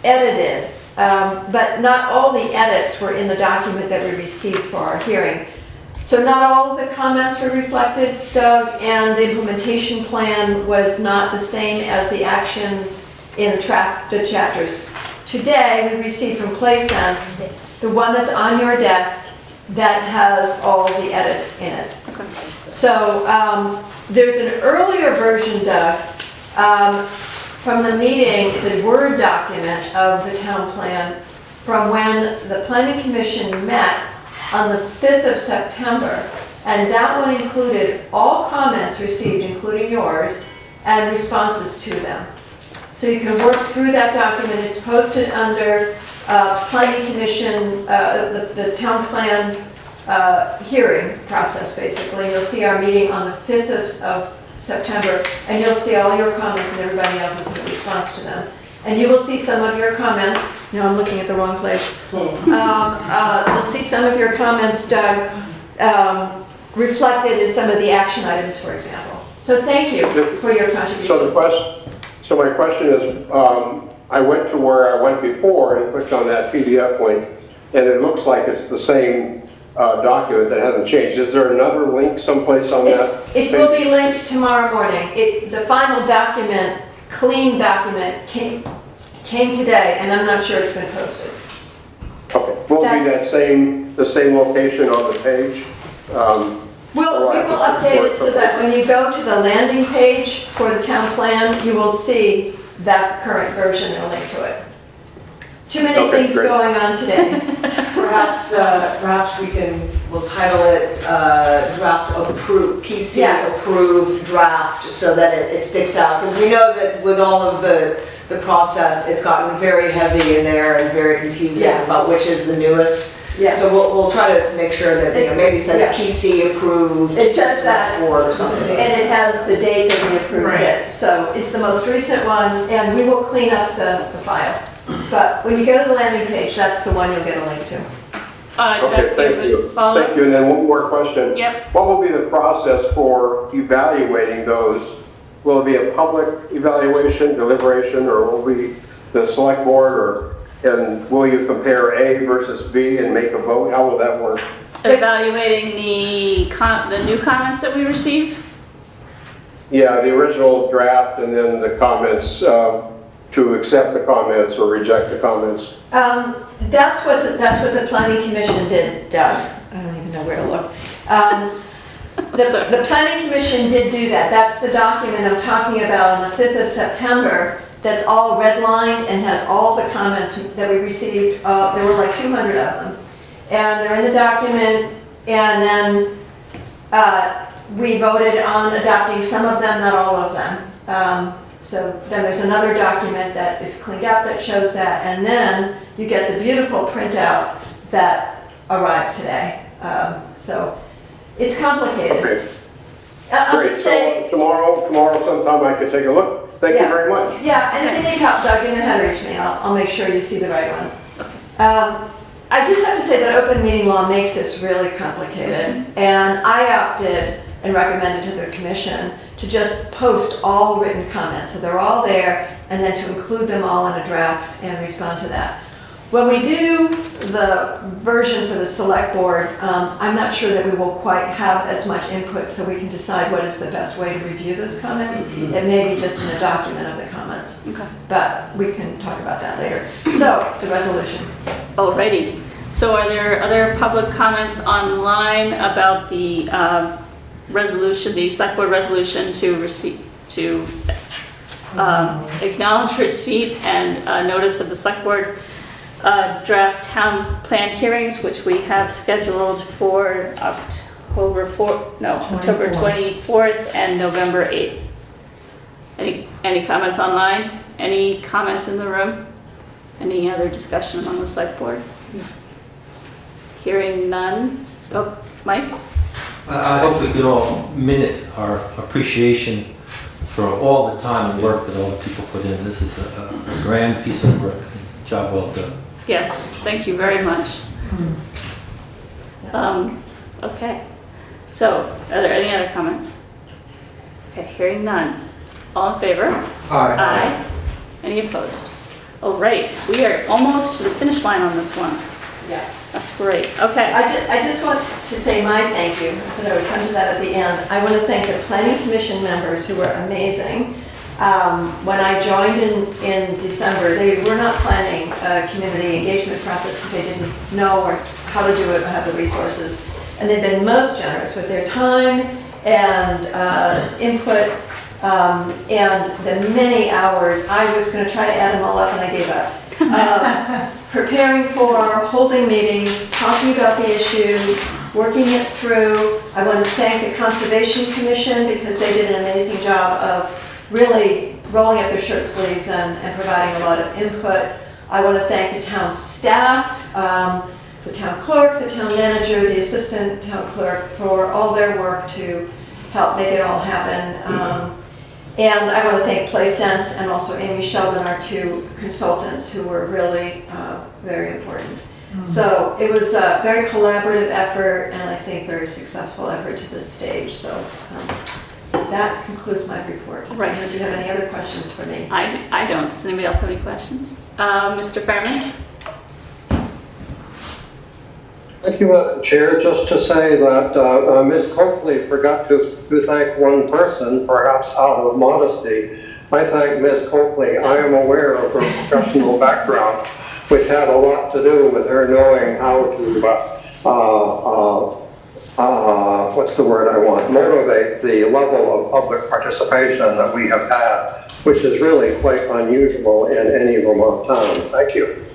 edited, but not all the edits were in the document that we received for our hearing. So not all of the comments were reflected, Doug, and the implementation plan was not the same as the actions in the chapters. Today, we received from PlaySense, the one that's on your desk, that has all the edits in it. Okay. So there's an earlier version, Doug, from the meeting. It's a Word document of the town plan from when the Planning Commission met on the 5th of September. And that one included all comments received, including yours, and responses to them. So you can work through that document. It's posted under Planning Commission, the town plan hearing process, basically. You'll see our meeting on the 5th of September, and you'll see all your comments and everybody else's in response to them. And you will see some of your comments. No, I'm looking at the wrong place. You'll see some of your comments, Doug, reflected in some of the action items, for example. So thank you for your contribution. So my question is, I went to where I went before and clicked on that PDF link, and it looks like it's the same document that hasn't changed. Is there another link someplace on that? It will be linked tomorrow morning. The final document, clean document, came today, and I'm not sure it's been posted. Okay, will it be the same location on the page? We will update it so that when you go to the landing page for the town plan, you will see that current version and a link to it. Too many Okay, things great. going on today. Perhaps we'll title it draft approved, PC Yes. approved draft, so that it sticks out. Because we know that with all of the process, it's gotten very heavy in there and very confusing Yeah. about which is the newest. Yeah. So we'll try to make sure that, maybe it says Yeah. PC approved. It says that. Board or something. And it has the date that we approved it. So it's the most recent one, and we will clean up the file. But when you go to the landing page, that's the one you'll get a link to. Doug, Okay, thank would you. follow? Thank you, and then one more question. Yep. What will be the process for evaluating those? Will it be a public evaluation, deliberation, or will it be the select board, and will you compare A versus B and make a vote? How will that work? Evaluating the new comments that we receive? Yeah, the original draft and then the comments, to accept the comments or reject the comments. That's what the planning commission did, Doug. I don't even know where to look. The planning commission did do that. That's the document I'm talking about on the 5th of September. That's all redlined and has all the comments that we received. There were like 200 of them. And they're in the document, and then we voted on adopting some of them, not all of them. So then there's another document that is cleaned up that shows that, and then you get the beautiful printout that arrived today. So it's complicated. Okay, I'll great. just So say, tomorrow sometime I can take a look. Thank you very much. yeah, and if you need help, Doug, you know how to reach me. I'll make sure you see the right ones. I just have to say that open meeting law makes this really complicated, and I opted and recommended to the commission to just post all written comments, so they're all there, and then to include them all in a draft and respond to that. When we do the version for the select board, I'm not sure that we will quite have as much input, so we can decide what is the best way to review those comments. It may be just in a document of the comments, Okay. but we can talk about that later. So, the resolution. Alrighty. So are there other public comments online about the resolution, the select board resolution to acknowledge receipt and notice of the select board draft town plan hearings, which we have scheduled for October 24th and November 8th. Any comments online? Any comments in the room? Any other discussion among the select board? Hearing none. Oh, Mike? I hope we could all minute our appreciation for all the time and work that all the people put in. This is a grand piece of work. Job well done. Yes, thank you very much. Okay, so are there any other comments? Okay, hearing none. All in favor? Aye. Aye. Any opposed? All right, we are almost to the finish line on this one. Yeah. That's great, okay. I just want to say my thank you. I said I would come to that at the end. I want to thank the planning commission members who were amazing. When I joined in December, they were not planning a community engagement process because they didn't know how to do it or have the resources. And they've been most generous with their time and input and the many hours. I was going to try to add them all up and I gave up. Preparing for, holding meetings, talking about the issues, working it through. I want to thank the Conservation Commission because they did an amazing job of really rolling up their shirt sleeves and providing a lot of input. I want to thank the town staff, the town clerk, the town manager, the assistant town clerk for all their work to help make it all happen. And I want to thank PlaySense and also Amy Sheldon, our two consultants who were really very important. So it was a very collaborative effort and I think very successful effort to this stage. So that concludes my report. Right. Unless you have any other questions for me. I don't. Does anybody else have any questions? Mr. Fairman? Thank you, Madam Chair. Just to say that Ms. Coakley forgot to thank one person, perhaps out of modesty. I thank Ms. Coakley. I am aware of her professional background, which had a lot to do with her knowing how to, what's the word I want, motivate the level of public participation that we have had, which is really quite unusual in any Vermont town. Thank you.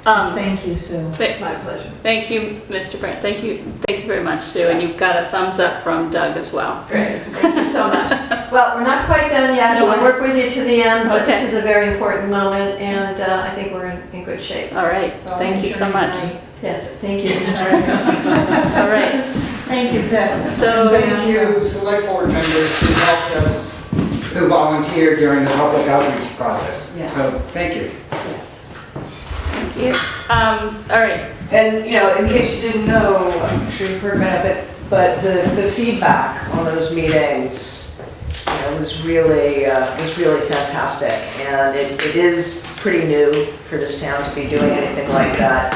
Thank you, Sue. It's my pleasure. Thank you, Mr. Brandt. Thank you very much, Sue. And you've got a thumbs up from Doug as well. Great, thank you so much. Well, we're not quite done yet. We'll work with you to the end, but Okay. this is a very important moment, and I think we're in good shape. All right, thank you so much. Yes, thank you. All right, Thank you, Beth. so, Thank you, select board members who helped us, who volunteered during the public outreach process. Yeah. So, thank you. thank you. All right, And, you know, in case you didn't know, I'm sure you've heard about it, but the feedback on those meetings, you know, was really fantastic. And it is pretty new for this town to be doing anything like that.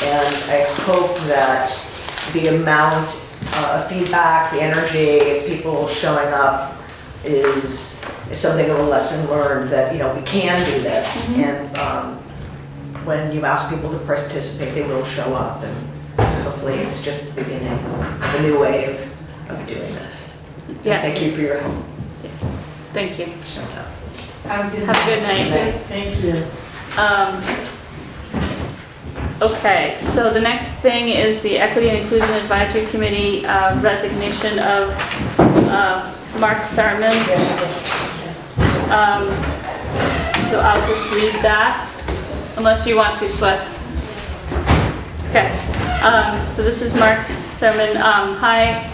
And I hope that the amount of feedback, the energy of people showing up is something of a lesson learned that, you know, we can do this. And when you ask people to participate, they will show up. And so hopefully it's just the beginning of a new way of doing this. And yes, thank you for your help. thank you. Showing up. Have a good Have a good night. Thank you. Okay, so the next thing is the Equity and Inclusion Advisory Committee resignation of Mark Thurman. So I'll just read that, unless you want to, Swift. Okay, so this is Mark Thurman. Hi,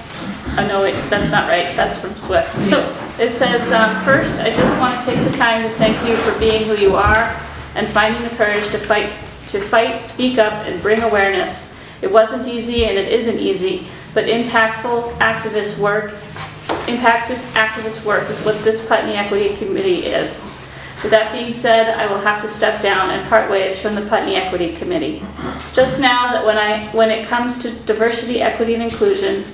oh no, that's not right, that's from Swift. So it says, first, I just want to take the time to thank you for being who you are and finding the courage to fight, speak up, and bring awareness. It wasn't easy and it isn't easy, but impactful activist work is what this Putney Equity Committee is. With that being said, I will have to step down and part ways from the Putney Equity Committee. Just now that when it comes to diversity, equity, and inclusion,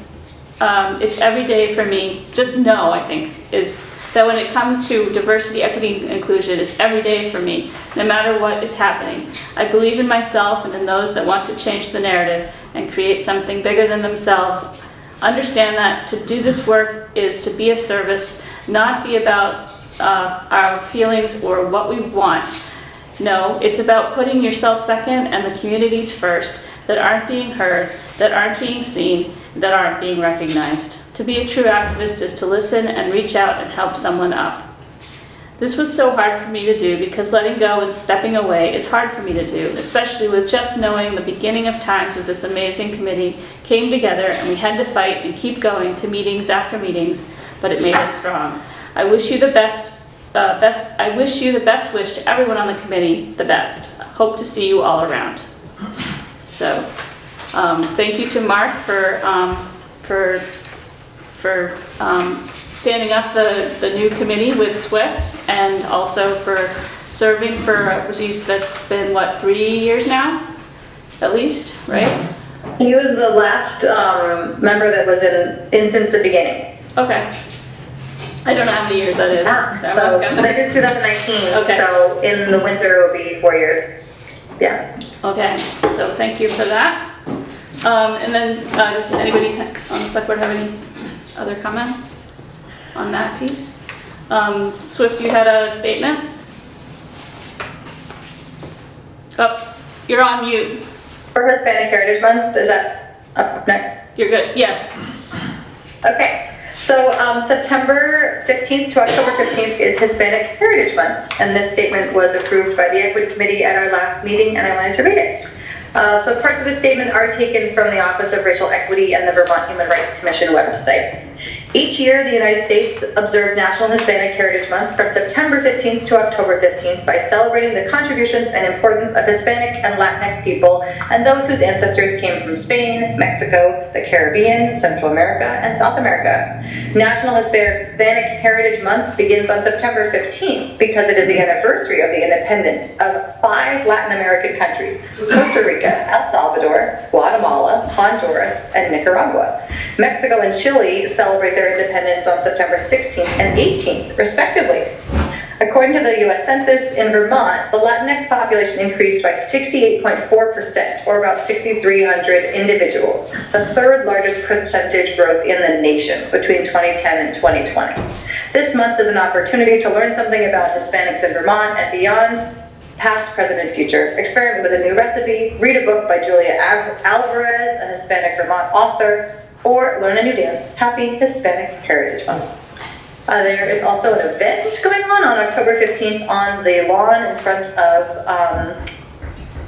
it's every day for me. Just know, I think, is that when it comes to diversity, equity, and inclusion, it's every day for me, no matter what is happening. I believe in myself and in those that want to change the narrative and create something bigger than themselves. Understand that to do this work is to be of service, not be about our feelings or what we want. No, it's about putting yourself second and the communities first that aren't being heard, that aren't being seen, that aren't being recognized. To be a true activist is to listen and reach out and help someone up. This was so hard for me to do because letting go and stepping away is hard for me to do, especially with just knowing the beginning of times with this amazing committee came together and we had to fight and keep going to meetings after meetings, but it made us strong. I wish you the best wish to everyone on the committee, the best. Hope to see you all around. So, thank you to Mark for standing up the new committee with Swift, and also for serving for, geez, that's been what, 3 years now, at least, right? He was the last member that was in since the beginning. Okay. I don't know how many years that is. So that is 2019. Okay. So in the winter it will be 4 years. Yeah. Okay, so thank you for that. And then, does anybody on the select board have any other comments on that piece? Swift, you had a statement? Oh, you're on mute. For Hispanic Heritage Month, is that up next? You're good, yes. Okay. So September 15th to October 15th is Hispanic Heritage Month, and this statement was approved by the Equity Committee at our last meeting, and I wanted to read it. So parts of the statement are taken from the Office of Racial Equity and the Vermont Human Rights Commission website. Each year, the United States observes National Hispanic Heritage Month from September 15th to October 15th by celebrating the contributions and importance of Hispanic and Latinx people and those whose ancestors came from Spain, Mexico, the Caribbean, Central America, and South America. National Hispanic Heritage Month begins on September 15th because it is the anniversary of the independence of 5 Latin American countries: Costa Rica, El Salvador, Guatemala, Honduras, and Nicaragua. Mexico and Chile celebrate their independence on September 16th and 18th, respectively. According to the U.S. Census, in Vermont, the Latinx population increased by 68.4%, or about 6,300 individuals, the third largest percentage growth in the nation between 2010 and 2020. This month is an opportunity to learn something about Hispanics in Vermont and beyond, past, present, and future. Experiment with a new recipe, read a book by Julia Alvarez, a Hispanic Vermont author, or learn a new dance. Happy Hispanic Heritage Month. There is also an event going on October 15th on the lawn in front of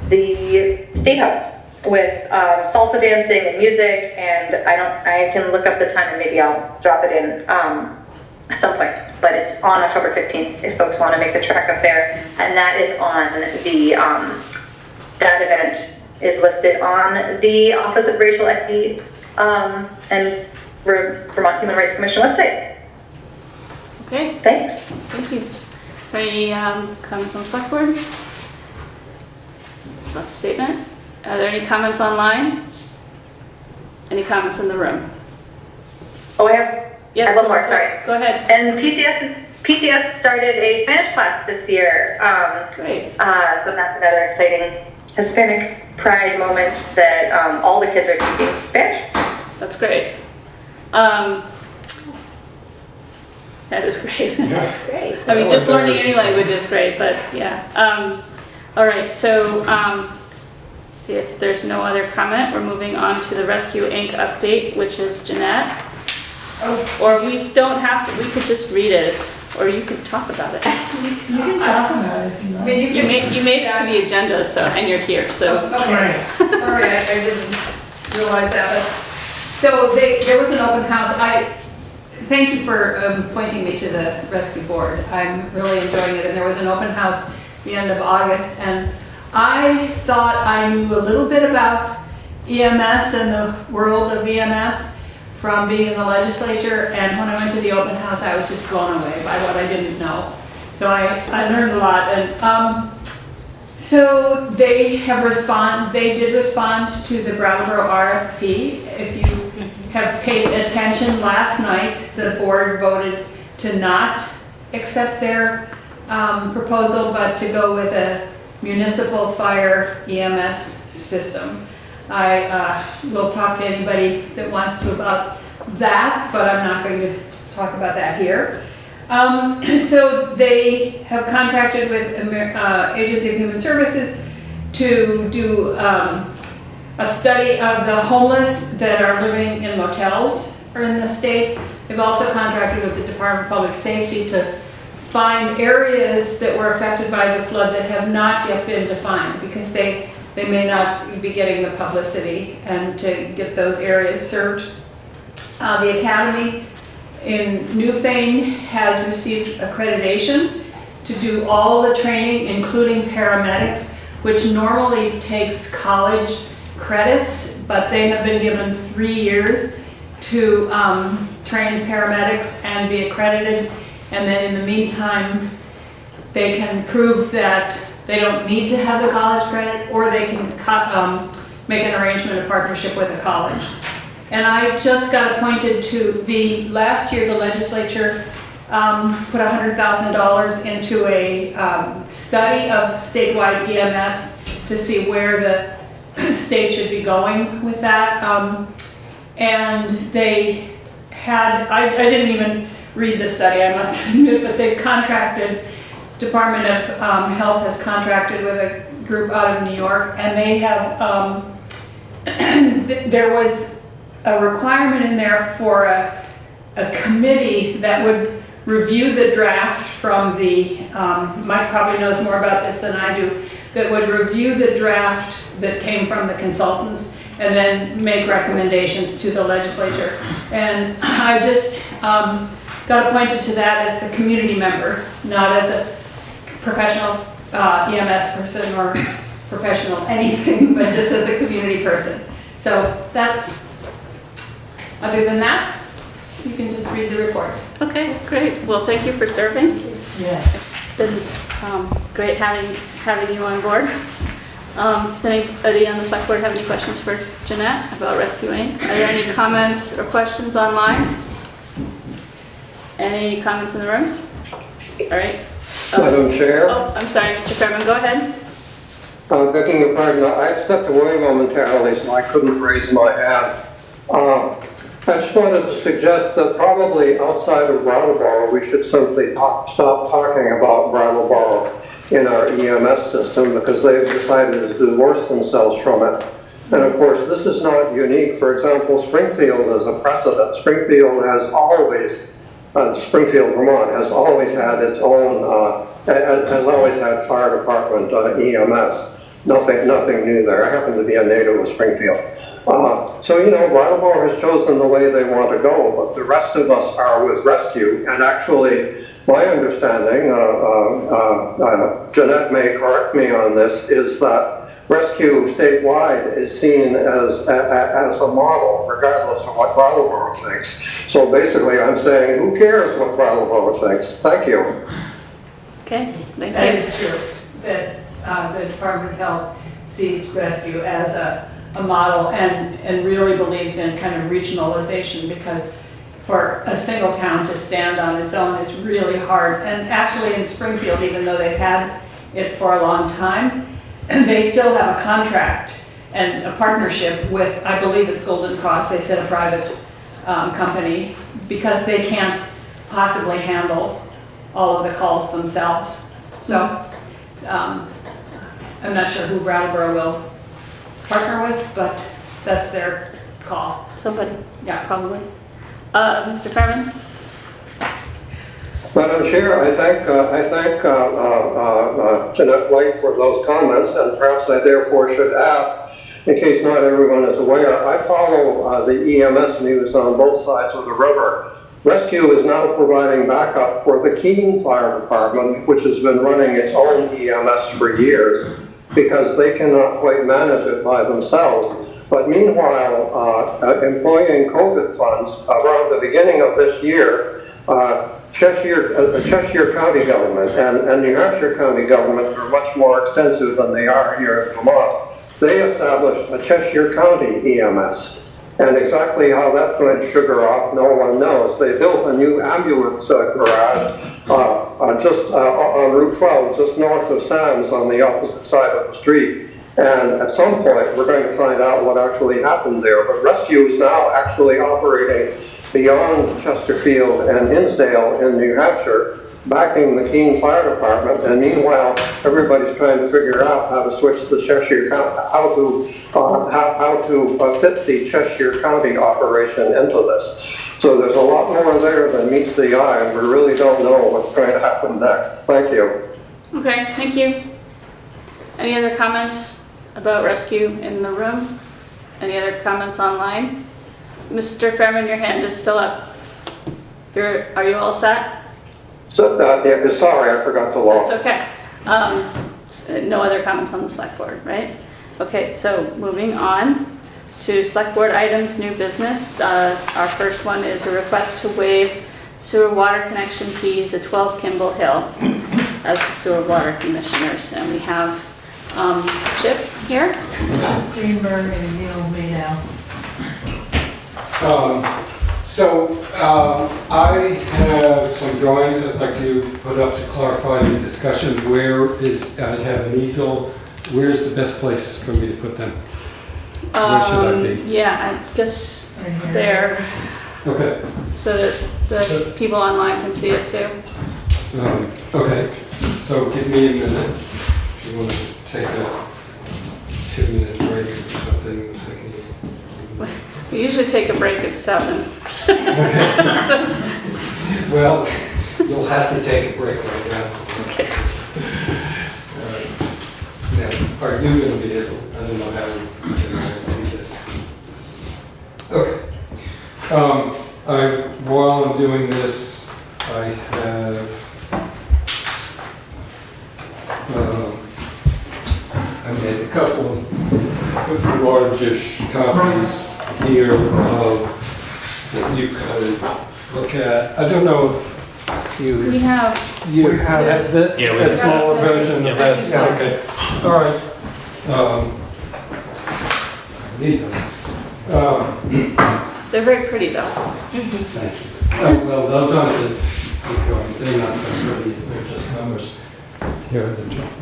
the State House with salsa dancing and music, and I can look up the time and maybe I'll drop it in at some point, but it's on October 15th if folks want to make the trek up there, and that is on the, that event is listed on the Office of Racial Equity and Vermont Human Rights Commission website. Okay, Thanks. thank you. Any comments on the select board? About the statement? Are there any comments online? Any comments in the room? Oh, I have Yes. one more, sorry. Go ahead. And PCS started a Spanish class this year. Great. So that's another exciting Hispanic pride moment that all the kids are taking Spanish. That's great. That is great. That's great. I mean, just learning any language is great, but yeah. All right, so if there's no other comment, we're moving on to the Rescue Inc. update, which is Jeannette. Oh. Or we don't have to, we could just read it, or you could talk about it. You can talk about it if you I like. mean, You made it to the agenda, so, and you're here, so. Okay, sorry, I didn't realize that, but, so there was an open house. Thank you for pointing me to the rescue board. I'm really enjoying it, and there was an open house the end of August, and I thought I knew a little bit about EMS and the world of EMS from being in the legislature, and when I went to the open house, I was just blown away by what I didn't know. So I learned a lot, and so they did respond to the Brattleboro RFP. If you have paid attention, last night the board voted to not accept their proposal, but to go with a municipal fire EMS system. I will talk to anybody that wants to about that, but I'm not going to talk about that here. So they have contracted with Agency of Human Services to do a study of the homeless that are living in motels in the state. They've also contracted with the Department of Public Safety to find areas that were affected by the flood that have not yet been defined, because they may not be getting the publicity, and to get those areas served. The Academy in Newfane has received accreditation to do all the training, including paramedics, which normally takes college credits, but they have been given 3 years to train paramedics and be accredited, and then in the meantime they can prove that they don't need to have the college credit, or they can make an arrangement, a partnership with a college. And I just got appointed to last year the legislature put $100,000 into a study of statewide EMS to see where the state should be going with that. And they had, I didn't even read the study, I must admit, but they've contracted, Department of Health has contracted with a group out of New York, and they have, there was a requirement in there for a committee that would review the draft from the, Mike probably knows more about this than I do, that would review the draft that came from the consultants and then make recommendations to the legislature. And I just got appointed to that as the community member, not as a professional EMS person or professional anything, but just as a community person. So that's, other than that, you can just read the report. Okay, great. Well, thank you for serving. Yes. It's been great having you on board. Does anybody on the select board have any questions for Jeannette about rescuing? Are there any comments or questions online? Any comments in the room? All right. Madam Chair, Oh, I'm sorry, Mr. Fairman, go ahead. begging your pardon, I stepped away momentarily, so I couldn't raise my hand. I just wanted to suggest that probably outside of Brattleboro, we should simply stop talking about Brattleboro in our EMS system because they've decided to divorce themselves from it. And of course, this is not unique. For example, Springfield is a precedent. Springfield, Vermont has always had its own, has always had fire department EMS. Nothing new there. I happen to be a native of Springfield. So, you know, Brattleboro has chosen the way they want to go, but the rest of us are with rescue. And actually, my understanding, Jeannette may correct me on this, is that rescue statewide is seen as a model, regardless of what Brattleboro thinks. So basically, I'm saying, who cares what Brattleboro thinks? Thank you. Okay, thank That you. is true, that the Department of Health sees rescue as a model and really believes in kind of regionalization, because for a single town to stand on its own is really hard. And actually in Springfield, even though they've had it for a long time, they still have a contract and a partnership with, I believe it's Golden Cross, they said a private company, because they can't possibly handle all of the calls themselves. So I'm not sure who Brattleboro will partner with, but that's their call. Somebody, Yeah. probably. Mr. Fairman? Madam Chair, I thank Jeannette White for those comments, and perhaps I therefore should add, in case not everyone is aware, I follow the EMS news on both sides of the river. Rescue is now providing backup for the Keene Fire Department, which has been running its own EMS for years, because they cannot quite manage it by themselves. But meanwhile, employing COVID funds around the beginning of this year, Cheshire County government and New Hampshire County government are much more extensive than they are here in Vermont. They established a Cheshire County EMS. And exactly how that went sugar off, no one knows. They built a new ambulance garage just on Route 12, just north of Sam's on the opposite side of the street. And at some point, we're going to find out what actually happened there. But rescue is now actually operating beyond Chesterfield and Hinsdale in New Hampshire, backing the Keene Fire Department. And meanwhile, everybody's trying to figure out how to switch the Cheshire County, how to fit the Cheshire County operation into this. So there's a lot more there than meets the eye, and we really don't know what's going to happen next. Thank you. Okay, thank you. Any other comments about rescue in the room? Any other comments online? Mr. Fairman, your hand is still up. Are you all set? So, yeah, sorry, I forgot to log. That's okay. No other comments on the select board, right? Okay, so moving on to select board items, new business. Our first one is a request to waive sewer water connection fees at 12 Kimball Hill as the sewer water commissioners. And we have Chip here. Greenberg and Neil May now. I have some drawings I'd like to put up to clarify the discussion. I have an easel. Where's the best place for me to put them? Where should I be? Yeah, I guess there, Okay. so that the people online can see it too. Okay, so give me a minute. If you want to take a 2-minute break or something. We usually take a break at 7. So, Well, you'll have to take a break right now. okay. Now, are you going to be able, I don't know how you can see this. Okay. While I'm doing this, I have, I made a couple of largish copies here that you could look at. I don't know if We have, you have Yeah, we a have- smaller version of this. Yeah. Okay. All right. I need them. They're very pretty though. Thank you. Well, those aren't the drawings, they're not so pretty, they're just numbers. Here are the drawings.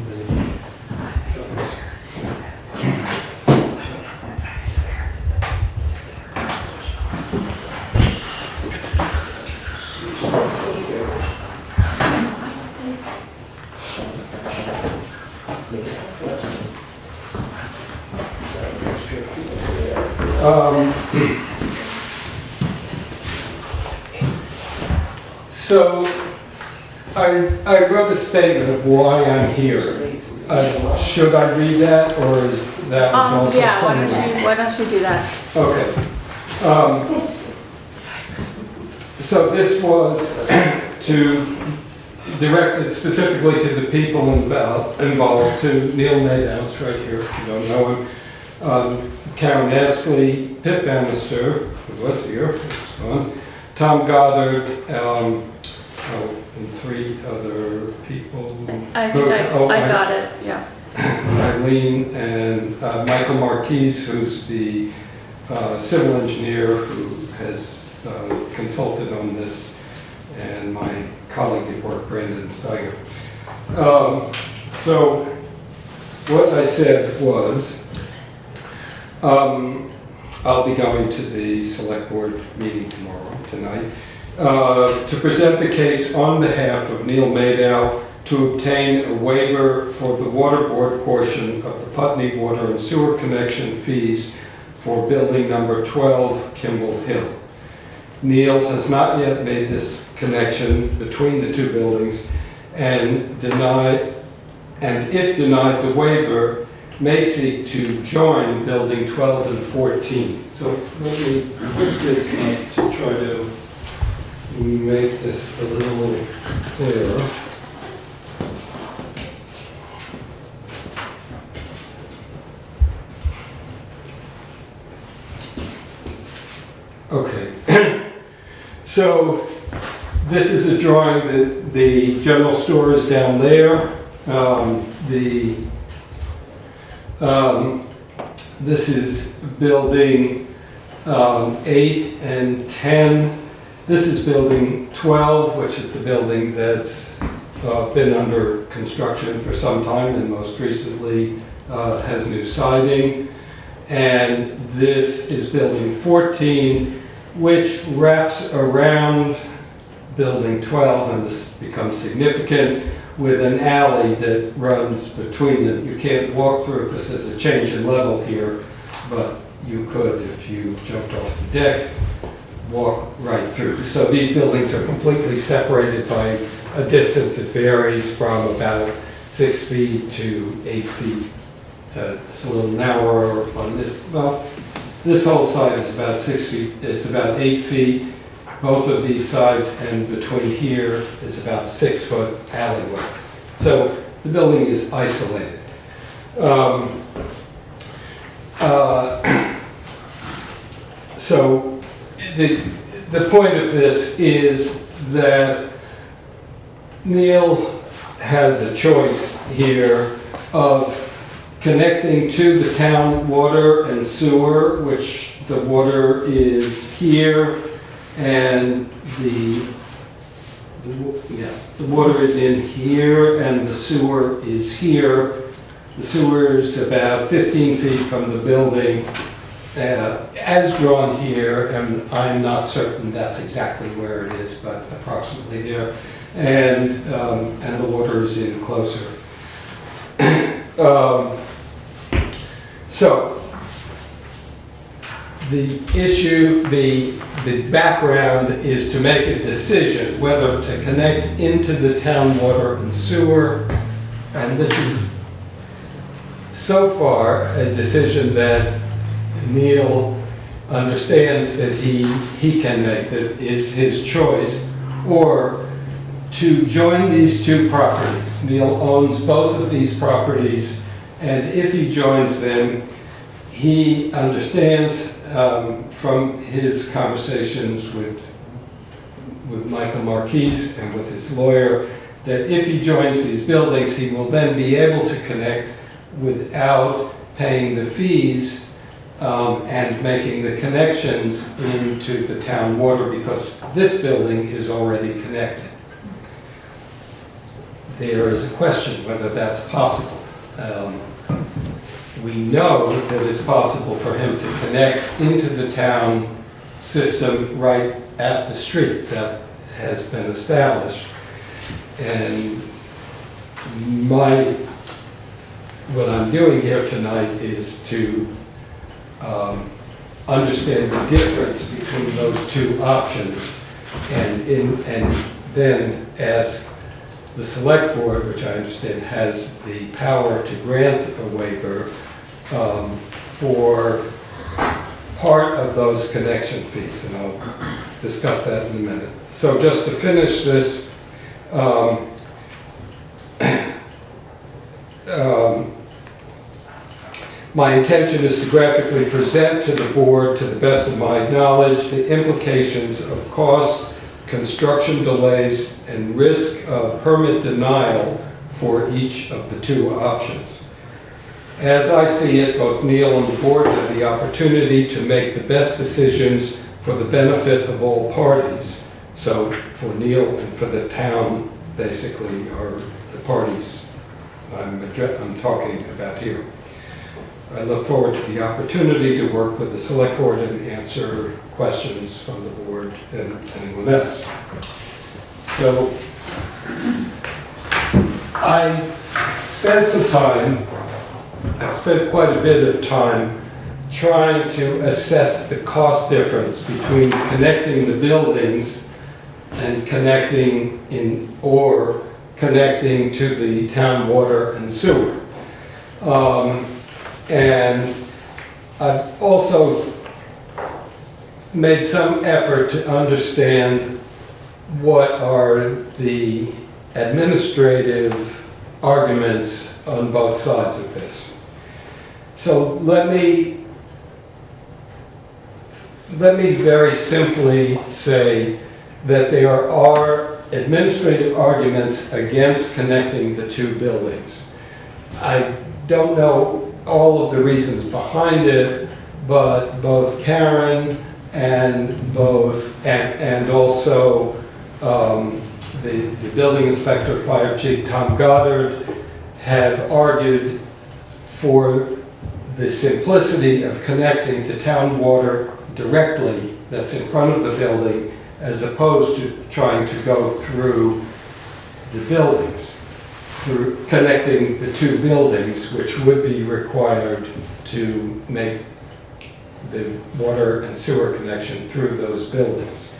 So, I wrote a statement of why I'm here. Should I read that, or is that was also Yeah, something? why don't you do that? Okay. So this was directed specifically to the people involved, to Neil Mayhouse, right here, if you don't know him. Karen Astley, Pip Bannister, who was here, who's gone, Tom Goddard, and 3 other people. I think I got it, yeah. Aileen and Michael Marquise, who's the civil engineer who has consulted on this, and my colleague at work, Brandon Steiger. So what I said was, I'll be going to the select board meeting tonight, to present the case on behalf of Neil Maydow to obtain a waiver for the water board portion of the Putney water and sewer connection fees for building number 12 Kimball Hill. Neil has not yet made this connection between the 2 buildings, and if denied the waiver, may seek to join building 12 and 14. So let me put this up to try to make this a little clearer. Okay. So this is a drawing that the general store is down there. This is building 8 and 10. This is building 12, which is the building that's been under construction for some time and most recently has new siding. And this is building 14, which wraps around building 12, and this becomes significant, with an alley that runs between them. You can't walk through because there's a change in level here, but you could, if you jumped off the deck, walk right through. So these buildings are completely separated by a distance that varies from about 6 feet to 8 feet. It's a little narrower on this. Well, this whole side is about 6 feet. It's about 8 feet. Both of these sides, and between here is about a 6-foot alleyway. So the building is isolated. So the point of this is that Neil has a choice here of connecting to the town water and sewer, which the water is here, and the water is in here, and the sewer is here. The sewer is about 15 feet from the building, as drawn here, and I'm not certain that's exactly where it is, but approximately there. And the water is in closer. So the issue, the background is to make a decision whether to connect into the town water and sewer, and this is so far a decision that Neil understands that he can make, that is his choice, or to join these 2 properties. Neil owns both of these properties, and if he joins them, he understands from his conversations with Michael Marquise and with his lawyer that if he joins these buildings, he will then be able to connect without paying the fees and making the connections into the town water, because this building is already connected. There is a question whether that's possible. We know that it's possible for him to connect into the town system right at the street. That has been established. And what I'm doing here tonight is to understand the difference between those two options, and then ask the select board, which I understand has the power to grant a waiver for part of those connection fees, and I'll discuss that in a minute. So just to finish this, my intention is to graphically present to the board, to the best of my knowledge, the implications of cost, construction delays, and risk of permit denial for each of the two options. As I see it, both Neil and the board have the opportunity to make the best decisions for the benefit of all parties. So for Neil and for the town, basically, are the parties I'm talking about here. I look forward to the opportunity to work with the select board and answer questions from the board and anyone else. So I spent some time, I've spent quite a bit of time trying to assess the cost difference between connecting the buildings and connecting to the town water and sewer. And I've also made some effort to understand what are the administrative arguments on both sides of this. So let me very simply say that there are administrative arguments against connecting the two buildings. I don't know all of the reasons behind it, but both Karen and also the building inspector, fire chief Tom Goddard, have argued for the simplicity of connecting to town water directly that's in front of the building, as opposed to trying to go through the buildings, through connecting the two buildings, which would be required to make the water and sewer connection through those buildings.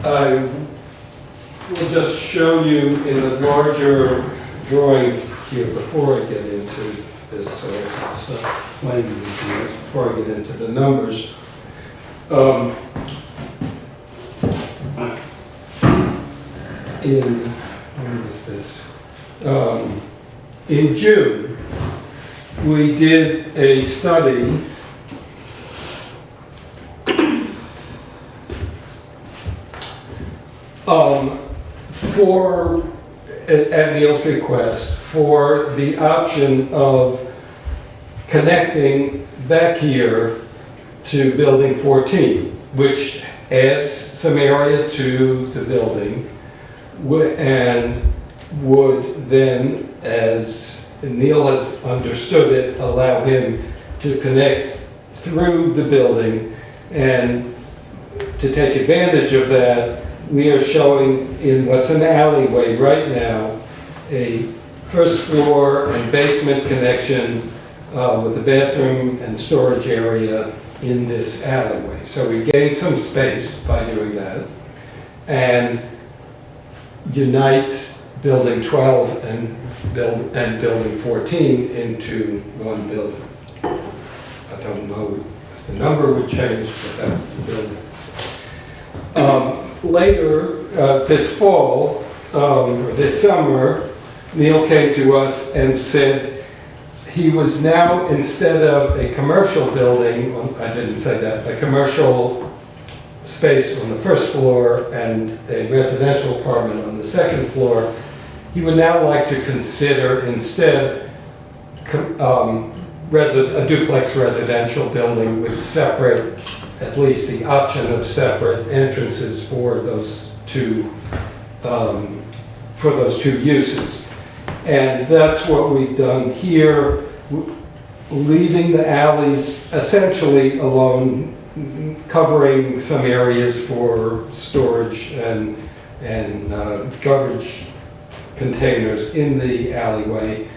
I will just show you in a larger drawing here before I get into this, so I'll stop playing with you before I get into the numbers. When is this? In June, we did a study at Neil's request, for the option of connecting back here to building 14, which adds some area to the building and would then, as Neil has understood it, allow him to connect through the building. And to take advantage of that, we are showing in what's an alleyway right now a first floor and basement connection with the bathroom and storage area in this alleyway. So we gained some space by doing that, and unites building 12 and building 14 into one building. I don't know if the number would change, but that's the building. Later this fall, or this summer, Neil came to us and said he was now, instead of a commercial building, I didn't say that, a commercial space on the first floor and a residential apartment on the second floor, he would now like to consider instead a duplex residential building with separate, at least the option of separate entrances for those two uses. And that's what we've done here, leaving the alleys essentially alone, covering some areas for storage and garbage containers in the alleyway,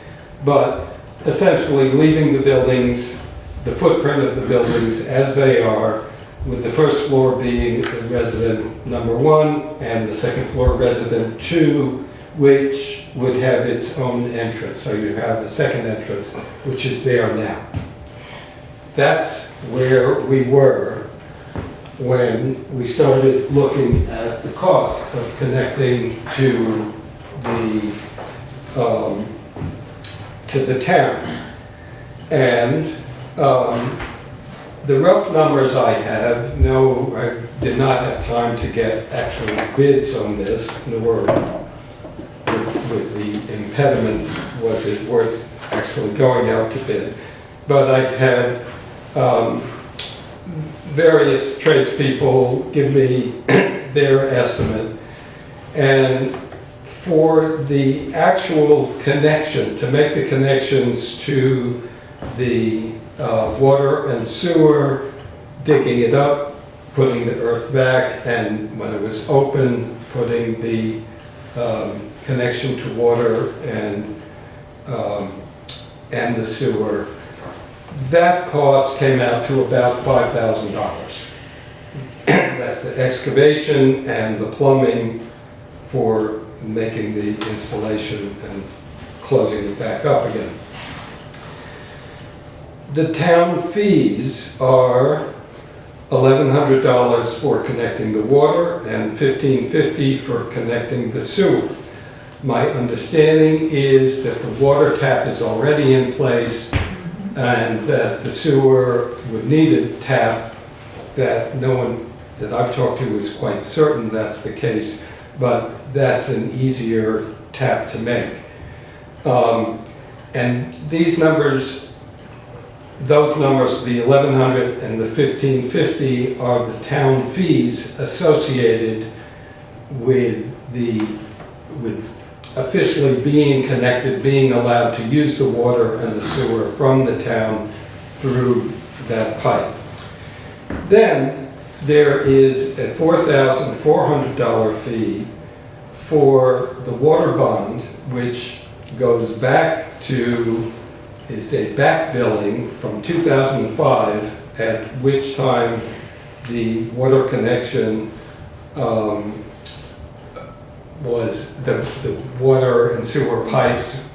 but essentially leaving the buildings, the footprint of the buildings as they are, with the first floor being resident number 1 and the second floor resident 2, which would have its own entrance. So you have a second entrance, which is there now. That's where we were when we started looking at the cost of connecting to the town. And the rough numbers I have, no, I did not have time to get actual bids on this, nor with the impediments was it worth actually going out to bid. But I had various tradespeople give me their estimate, and for the actual connection, to make the connections to the water and sewer, digging it up, putting the earth back, and when it was open, putting the connection to water and the sewer, that cost came out to about $5,000. That's the excavation and the plumbing for making the installation and closing it back up again. The town fees are $1,100 for connecting the water and $1,550 for connecting the sewer. My understanding is that the water tap is already in place and that the sewer would need a tap. That no one that I've talked to is quite certain that's the case, but that's an easier tap to make. And these numbers, those numbers, the $1,100 and the $1,550, are the town fees associated with officially being connected, being allowed to use the water and the sewer from the town through that pipe. Then there is a $4,400 fee for the water bond, which goes back to, is a back billing from 2005, at which time the water connection was, the water and sewer pipes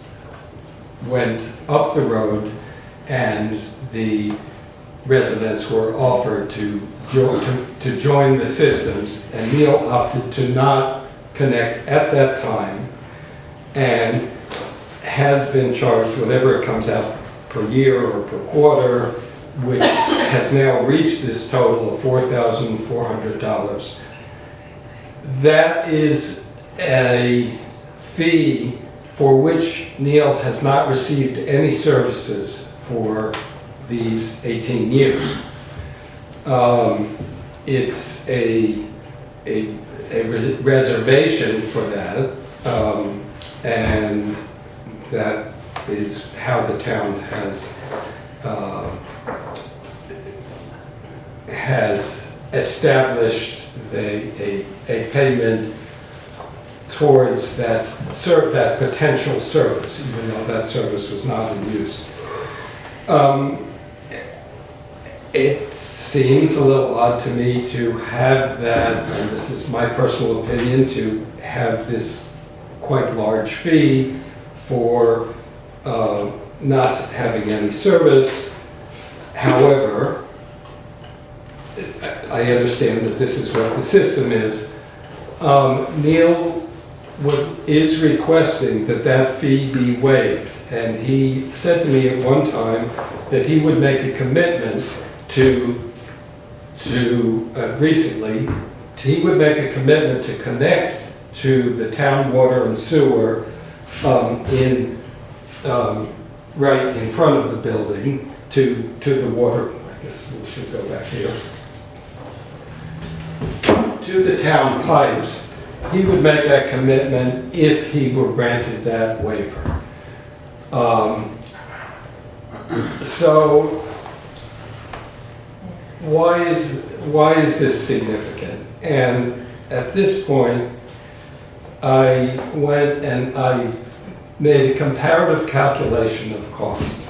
went up the road and the residents were offered to join the systems, and Neil opted to not connect at that time and has been charged whatever it comes out per year or per quarter, which has now reached this total of $4,400. That is a fee for which Neil has not received any services for these 18 years. It's a reservation for that, and that is how the town has established a payment towards that potential service, even though that service was not in use. It seems a little odd to me to have that, and this is my personal opinion, to have this quite large fee for not having any service. However, I understand that this is what the system is. Neil is requesting that that fee be waived, and he said to me at one time that he would make a commitment recently, he would make a commitment to connect to the town water and sewer in right in front of the building to the water, I guess we should go back here, to the town pipes, he would make that commitment if he were granted that waiver. So why is this significant? And at this point, I went and I made a comparative calculation of cost.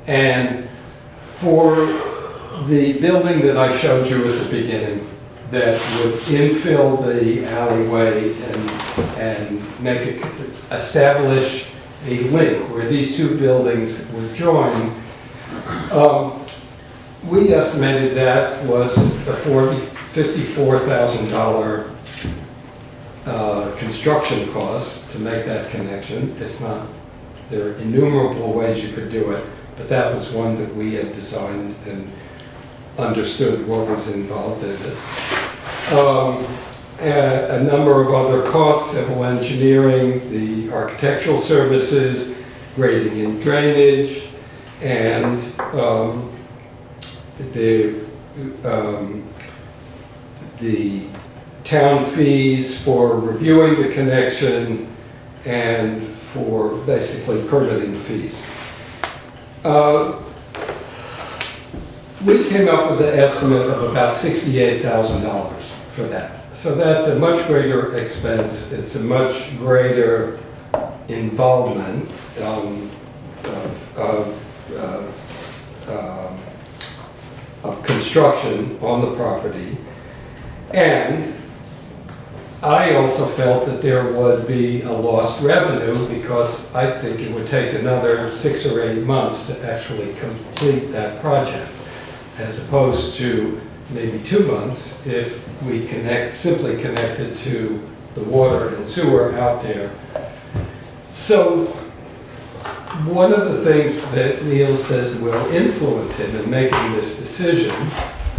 And for the building that I showed you at the beginning, that would infill the alleyway and establish a link where these two buildings would join, we estimated that was a $54,000 construction cost to make that connection. It's not, there are innumerable ways you could do it, but that was one that we had designed and understood what was involved in it. A number of other costs, civil engineering, the architectural services, grading and drainage, and the town fees for reviewing the connection and for basically permitting fees. We came up with an estimate of about $68,000 for that. So that's a much greater expense. It's a much greater involvement of construction on the property. And I also felt that there would be a lost revenue because I think it would take another 6 or 8 months to actually complete that project, as opposed to maybe 2 months if we simply connected to the water and sewer out there. So one of the things that Neil says will influence him in making this decision,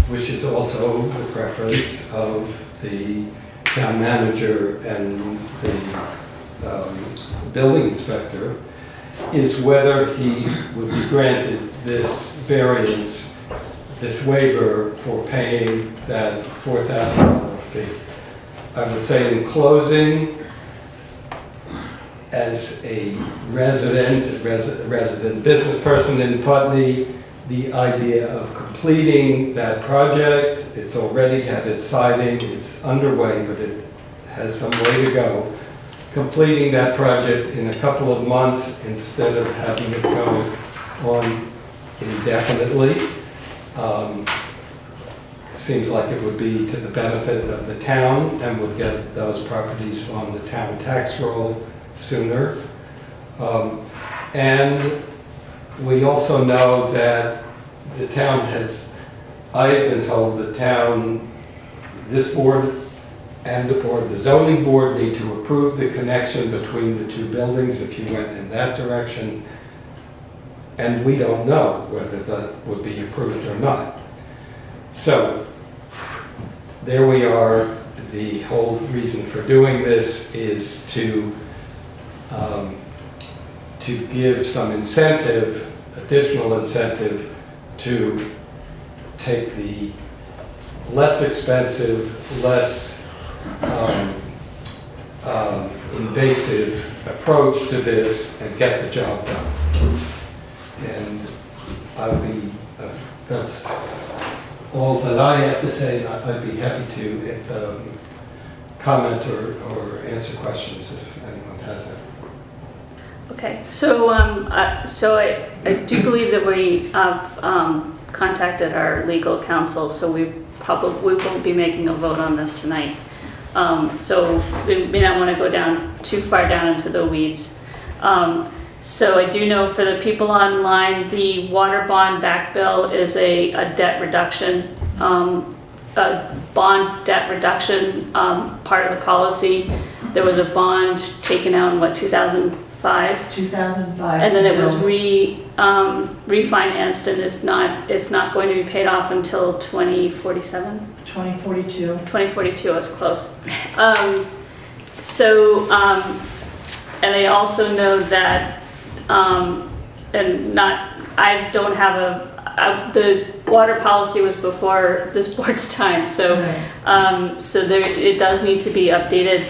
which is also the preference of the town manager and the building inspector, is whether he would be granted this variance, this waiver for paying that $4,000 fee. I would say in closing, as a resident business person in Putney, the idea of completing that project, it's already had its siding, it's underway, but it has some way to go. Completing that project in a couple of months instead of having it go on indefinitely, seems like it would be to the benefit of the town and would get those properties on the town tax roll sooner. And we also know that the town has, I have been told the town, this board and the zoning board need to approve the connection between the two buildings if you went in that direction. And we don't know whether that would be approved or not. So there we are. The whole reason for doing this is to give some incentive, additional incentive, to take the less expensive, less invasive approach to this and get the job done. And I would be, that's all that I have to say. I'd be happy to comment or answer questions if anyone has them. Okay, so I do believe that we have contacted our legal counsel, so we won't be making a vote on this tonight. So we may not want to go down too far down into the weeds. So I do know for the people online, the water bond back bill is a debt reduction, a bond debt reduction part of the policy. There was a bond taken out in 2005? 2005. And then it was refinanced, and it's not going to be paid off until 2047? 2042. 2042, I was close. And I also know that and I don't have the water policy was before this board's time, so, it does need to be updated.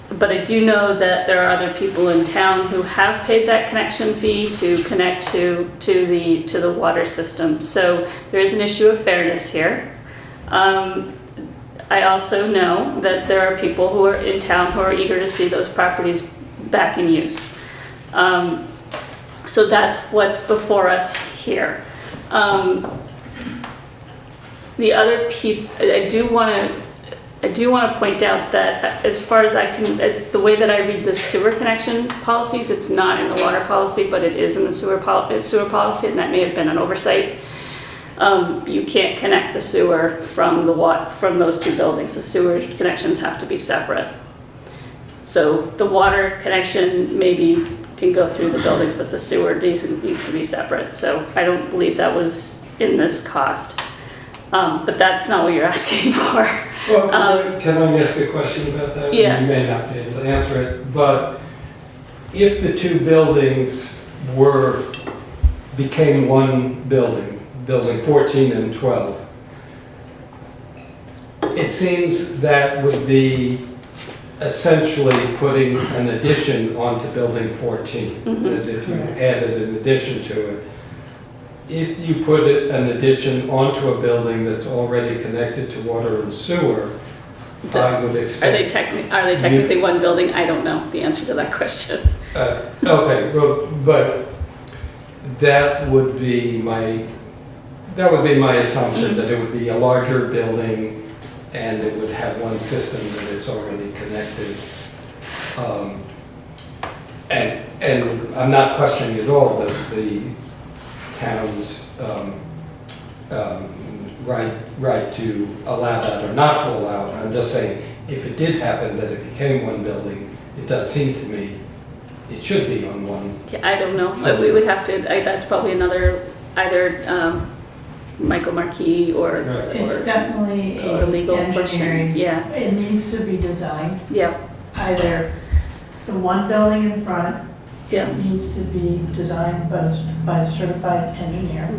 But I do know that there are other people in town who have paid that connection fee to connect to the water system. So there is an issue of fairness here. I also know that there are people who are in town who are eager to see those properties back in use. So that's what's before us here. The other piece, I do want to point out that as far as as the way that I read the sewer connection policies, it's not in the water policy, but it is in the sewer policy, and that may have been an oversight. You can't connect the sewer from those two buildings. The sewer connections have to be separate. So the water connection maybe can go through the buildings, but the sewer needs to be separate. So I don't believe that was in this cost. But that's not what you're asking for. Well, can I ask a question about that? Yeah. You may not be able to answer it, but if the two buildings became one building 14 and 12, it seems that would be essentially putting an addition onto building 14, as if you added an addition to it. If you put an addition onto a building that's already connected to water and sewer, I would expect... Are they technically one building? I don't know the answer to that question. Okay, well, but that would be my assumption, that it would be a larger building and it would have one system that is already connected. And I'm not questioning at all the town's right to allow that or not to allow it. I'm just saying, if it did happen that it became one building, it does seem to me it should be on one. Yeah, I don't know. We would have to, that's probably either Michael Marquis or... Right. It's definitely or a legal engineering. question. Yeah. It needs to be designed. Yeah. Either the one building in front Yeah. needs to be designed by a certified engineer.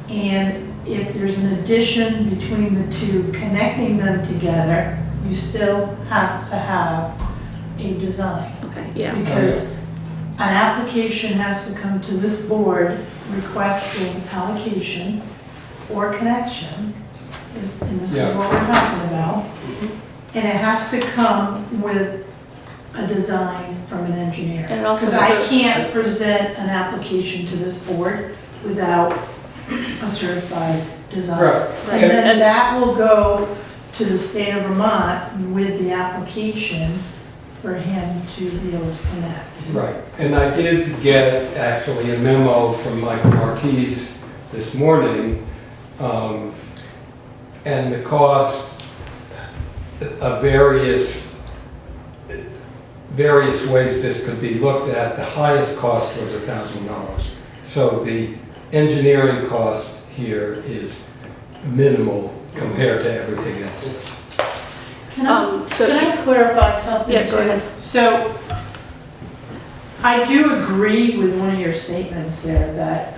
And if there's an addition between the two, connecting them together, you still have to have a design. Okay, yeah. Because an application has to come to this board requesting allocation or connection, and this is what we're talking about. And it has to come with a design from an engineer. And it also Because I can't present an application to this board without a certified design. Right. And then that will go to the state of Vermont with the application for him to be able to connect. Right, and I did get actually a memo from Michael Marquis this morning, and the cost of various ways this could be looked at. The highest cost was $1,000. So the engineering cost here is minimal compared to everything else. Can I clarify something? Yeah, go ahead. So, I do agree with one of your statements there that,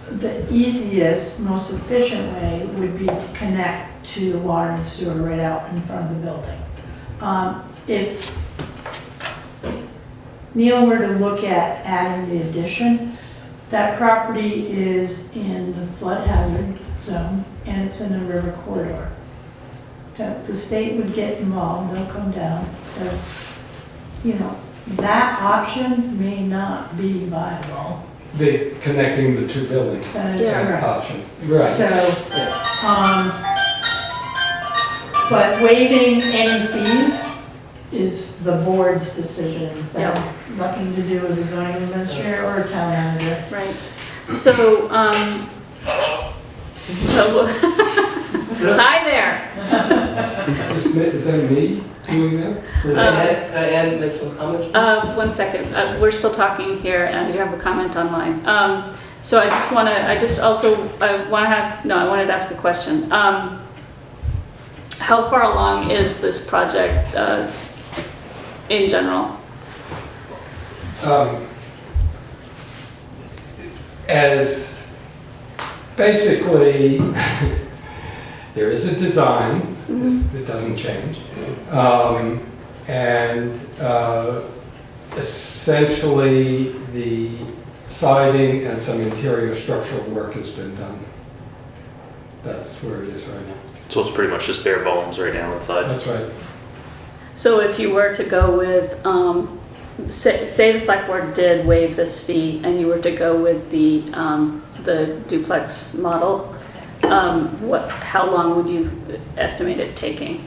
the easiest, most efficient way would be to connect to the water and sewer right out in front of the building. If Neil were to look at adding the addition, that property is in the flood hazard zone and it's in a river corridor. The state would get involved, they'll come down. So, that option may not be viable. Connecting the two buildings. That is correct. Option. Right. So, but waiving any fees is the board's decision. That has nothing to do with the zoning administrator or town manager. Right. So, hi there. Is that me doing that? Can I make some comments? 1 second. We're still talking here, and you have a comment online. So I wanted to ask a question. How far along is this project in general? as basically, there is a design that doesn't change. And essentially the siding and some interior structural work has been done. That's where it is right now. So it's pretty much just bare bones right now inside. That's right. So if you were to go with, say the select board did waive this fee and you were to go with the duplex model, how long would you estimate it taking?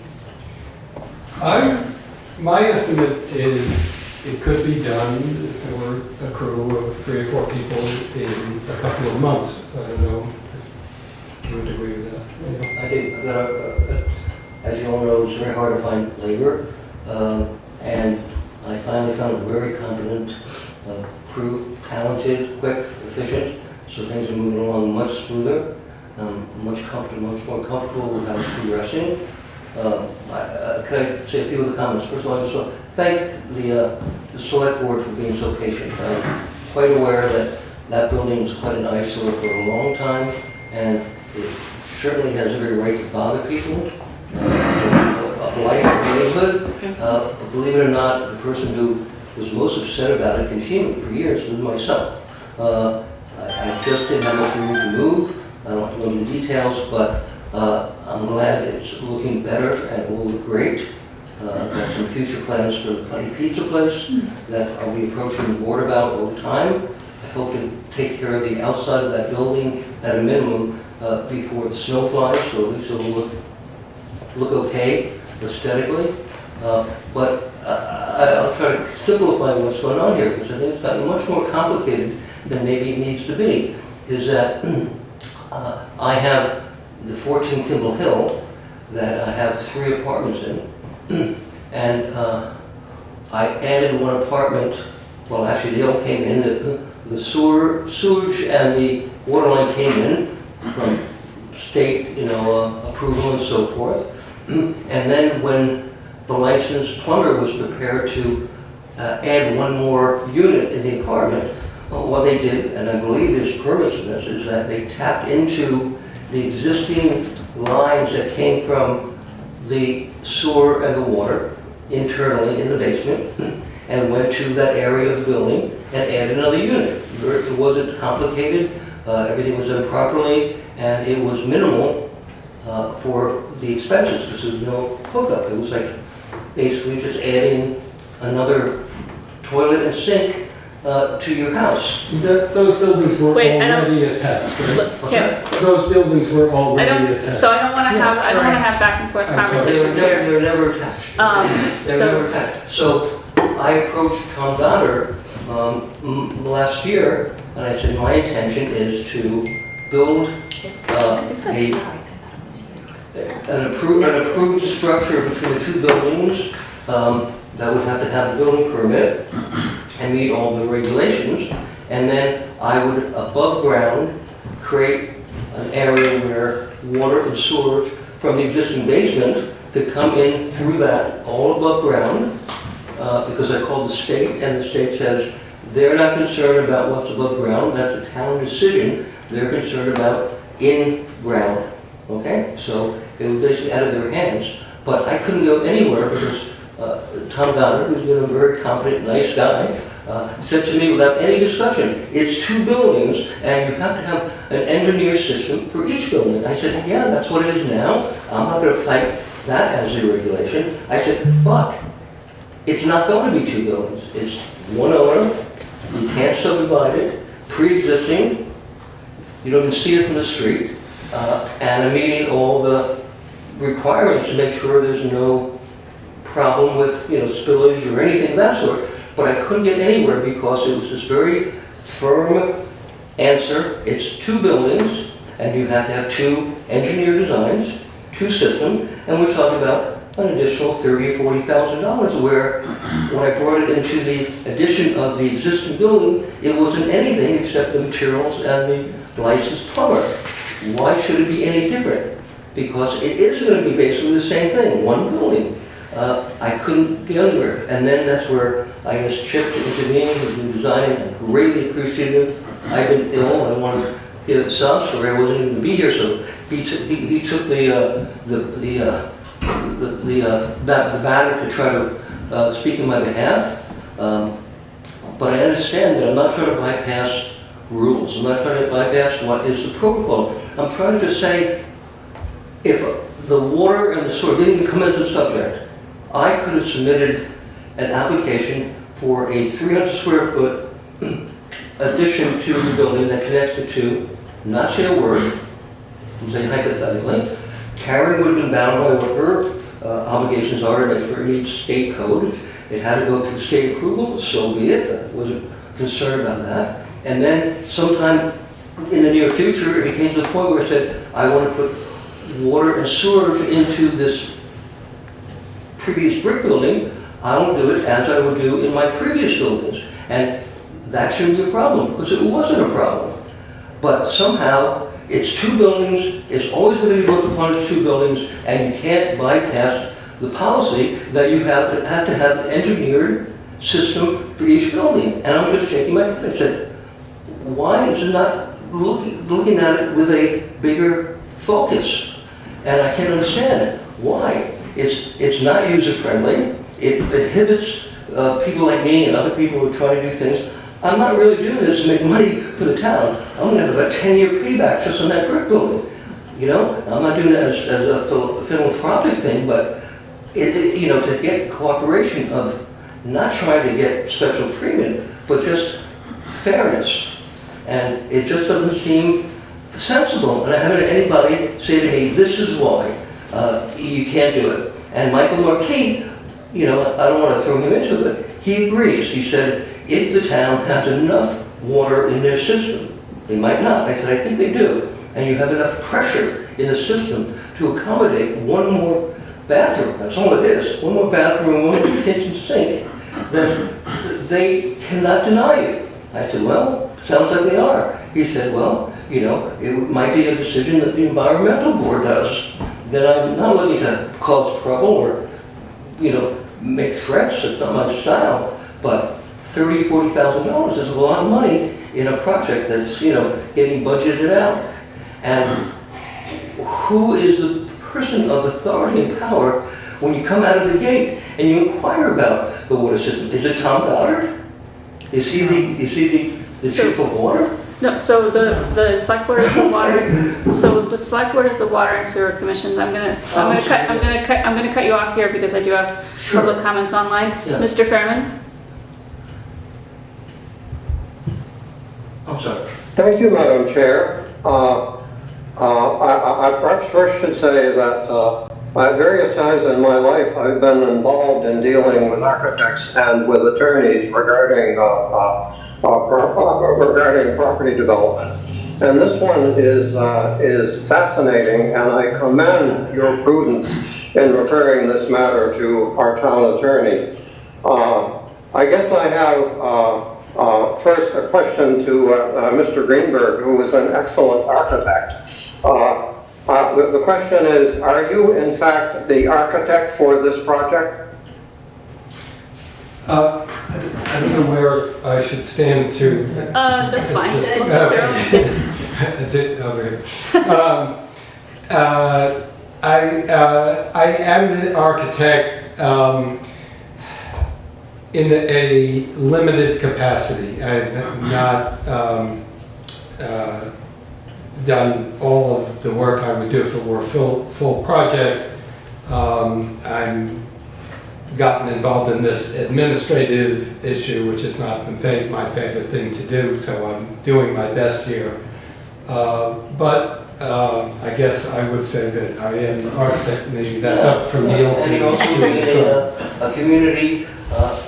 My estimate is it could be done if there were a crew of 3 or 4 people in a couple of months. I don't know if you would agree with that. I think, as you all know, it's very hard to find labor, and I finally found a very competent crew, talented, quick, efficient, so things are moving along much smoother, much more comfortable with how it's progressing. Can I say a few of the comments? First of all, I just want to thank the select board for being so patient. I'm quite aware that that building was quite an eyesore for a long time, and it certainly has every right to bother people. A life neighborhood. But believe it or not, the person who was most upset about it continued for years was myself. I just didn't have much room to move. I don't have to go into details, but I'm glad it's looking better and it will look great. I've got some future plans for the Putney Pizza Place that I'll be approaching the board about over time. I hope to take care of the outside of that building at a minimum before the snow flies, so at least it will look okay aesthetically. But I'll try to simplify what's going on here, because I think it's gotten much more complicated than maybe it needs to be. Is that I have the 14 Kimball Hill that I have 3 apartments in, and I added 1 apartment. Well, actually, they all came in. The sewage and the water line came in from state, approval and so forth. And then when the licensed plumber was prepared to add 1 more unit in the apartment, what they did, and I believe there's permits in this, is that they tapped into the existing lines that came from the sewer and the water internally in the basement and went to that area of the building and added another unit. It wasn't complicated, everything was done properly, and it was minimal for the expenses because there was no hookup. It was like basically just adding another toilet and sink to your house. Those buildings were already attached, right? Those buildings were already attached. So I don't want to have back and forth conversations here. They were never attached. They were never attached. So I approached Tom Goddard last year, and I said my intention is to build an approved structure between the 2 buildings that would have to have a building permit and meet all the regulations, and then I would, above ground, create an area where water and sewage from the existing basement could come in through that, all above ground, because I called the state, and the state says they're not concerned about what's above ground, that's a town decision, they're concerned about in ground, okay? So it was basically out of their hands, but I couldn't go anywhere because Tom Goddard, who's been a very competent, nice guy, said to me without any discussion, it's 2 buildings and you have to have an engineer system for each building. I said, yeah, that's what it is now. I'm not going to fight that as a regulation. I said, but it's not going to be 2 buildings. It's 1 owner. You can't subdivide it. Pre-existing. You don't even see it from the street. And I'm meeting all the requirements to make sure there's no problem with spillage or anything of that sort. But I couldn't get anywhere because it was this very firm answer. It's 2 buildings, and you have to have 2 engineer designs, 2 systems, and we're talking about an additional $30,000 or $40,000. Where when I brought it into the addition of the existing building, it wasn't anything except the materials and the licensed plumber. Why should it be any different? Because it is going to be basically the same thing, 1 building. I couldn't get anywhere, and then that's where I guess Chute intervened with the design. I'm greatly appreciative I've been ill, I wanted to give a sob story, I wasn't even going to be here, so he took the batter to try to speak in my behalf. But I understand that I'm not trying to bypass rules. I'm not trying to bypass what is the protocol. I'm trying to say, if the water and the sewer didn't even come into the subject, I could have submitted an application for a 300 square foot addition to the building that connects the two, not say a word, I'm saying hypothetically. Karen would have been bound by what her obligations are to make sure it meets state code. If it had to go through state approval, so be it. I wasn't concerned about that. And then sometime in the near future, it came to the point where I said, I want to put water and sewer into this previous brick building. I will do it as I would do in my previous buildings. And that shouldn't be a problem, because it wasn't a problem. But somehow, it's two buildings, it's always going to be looked upon as two buildings, and you can't bypass the policy that you have to have an engineered system for each building. And I'm just shaking my head. I said, why is it not looking at it with a bigger focus? And I can't understand it. Why? It's not user-friendly. It inhibits people like me and other people who are trying to do things. I'm not really doing this to make money for the town. I'm going to have about 10-year payback just on that brick building. You know, I'm not doing it as a philanthropic thing, but you know, to get cooperation of not trying to get special treatment, but just fairness. And it just doesn't seem sensible. And I haven't had anybody say to me, this is why you can't do it. And Michael Marquis, you know, I don't want to throw him into it, but he agrees. He said, if the town has enough water in their system, they might not. I said, I think they do. And you have enough pressure in the system to accommodate one more bathroom, that's all it is, one more bathroom, one more kitchen sink, then they cannot deny you. I said, well, sounds like they are. He said, well, you know, it might be a decision that the environmental board does, that I'm not looking to cause trouble or, you know, make threats. It's not my style, but $30,000, $40,000 is a lot of money in a project that's, you know, getting budgeted out. And who is the person of authority and power when you come out of the gate and you inquire about the water system? Is it Tom Goddard? Is he the chief of water? No, so the select board is the water, so the select board is the water and sewer commissions. I'm gonna cut you off here because I do have public comments online. Yeah. Mr. Fairman? I'm sorry. Thank you, Madam Chair. I perhaps first should say that at various times in my life I've been involved in dealing with architects and with attorneys regarding property development. And this one is fascinating, and I commend your prudence in referring this matter to our town attorney. I guess I have first a question to Mr. Greenberg, who is an excellent architect. The question is, are you in fact the architect for this project? I don't know where I should stand to. That's fine. I am the architect in a limited capacity. I have not done all of the work I would do if it were a full project. I'm gotten involved in this administrative issue, which is not my favorite thing to do, so I'm doing my best here. But I guess I would say that I am an architect. Maybe that's up for Neil to. And you're also being a community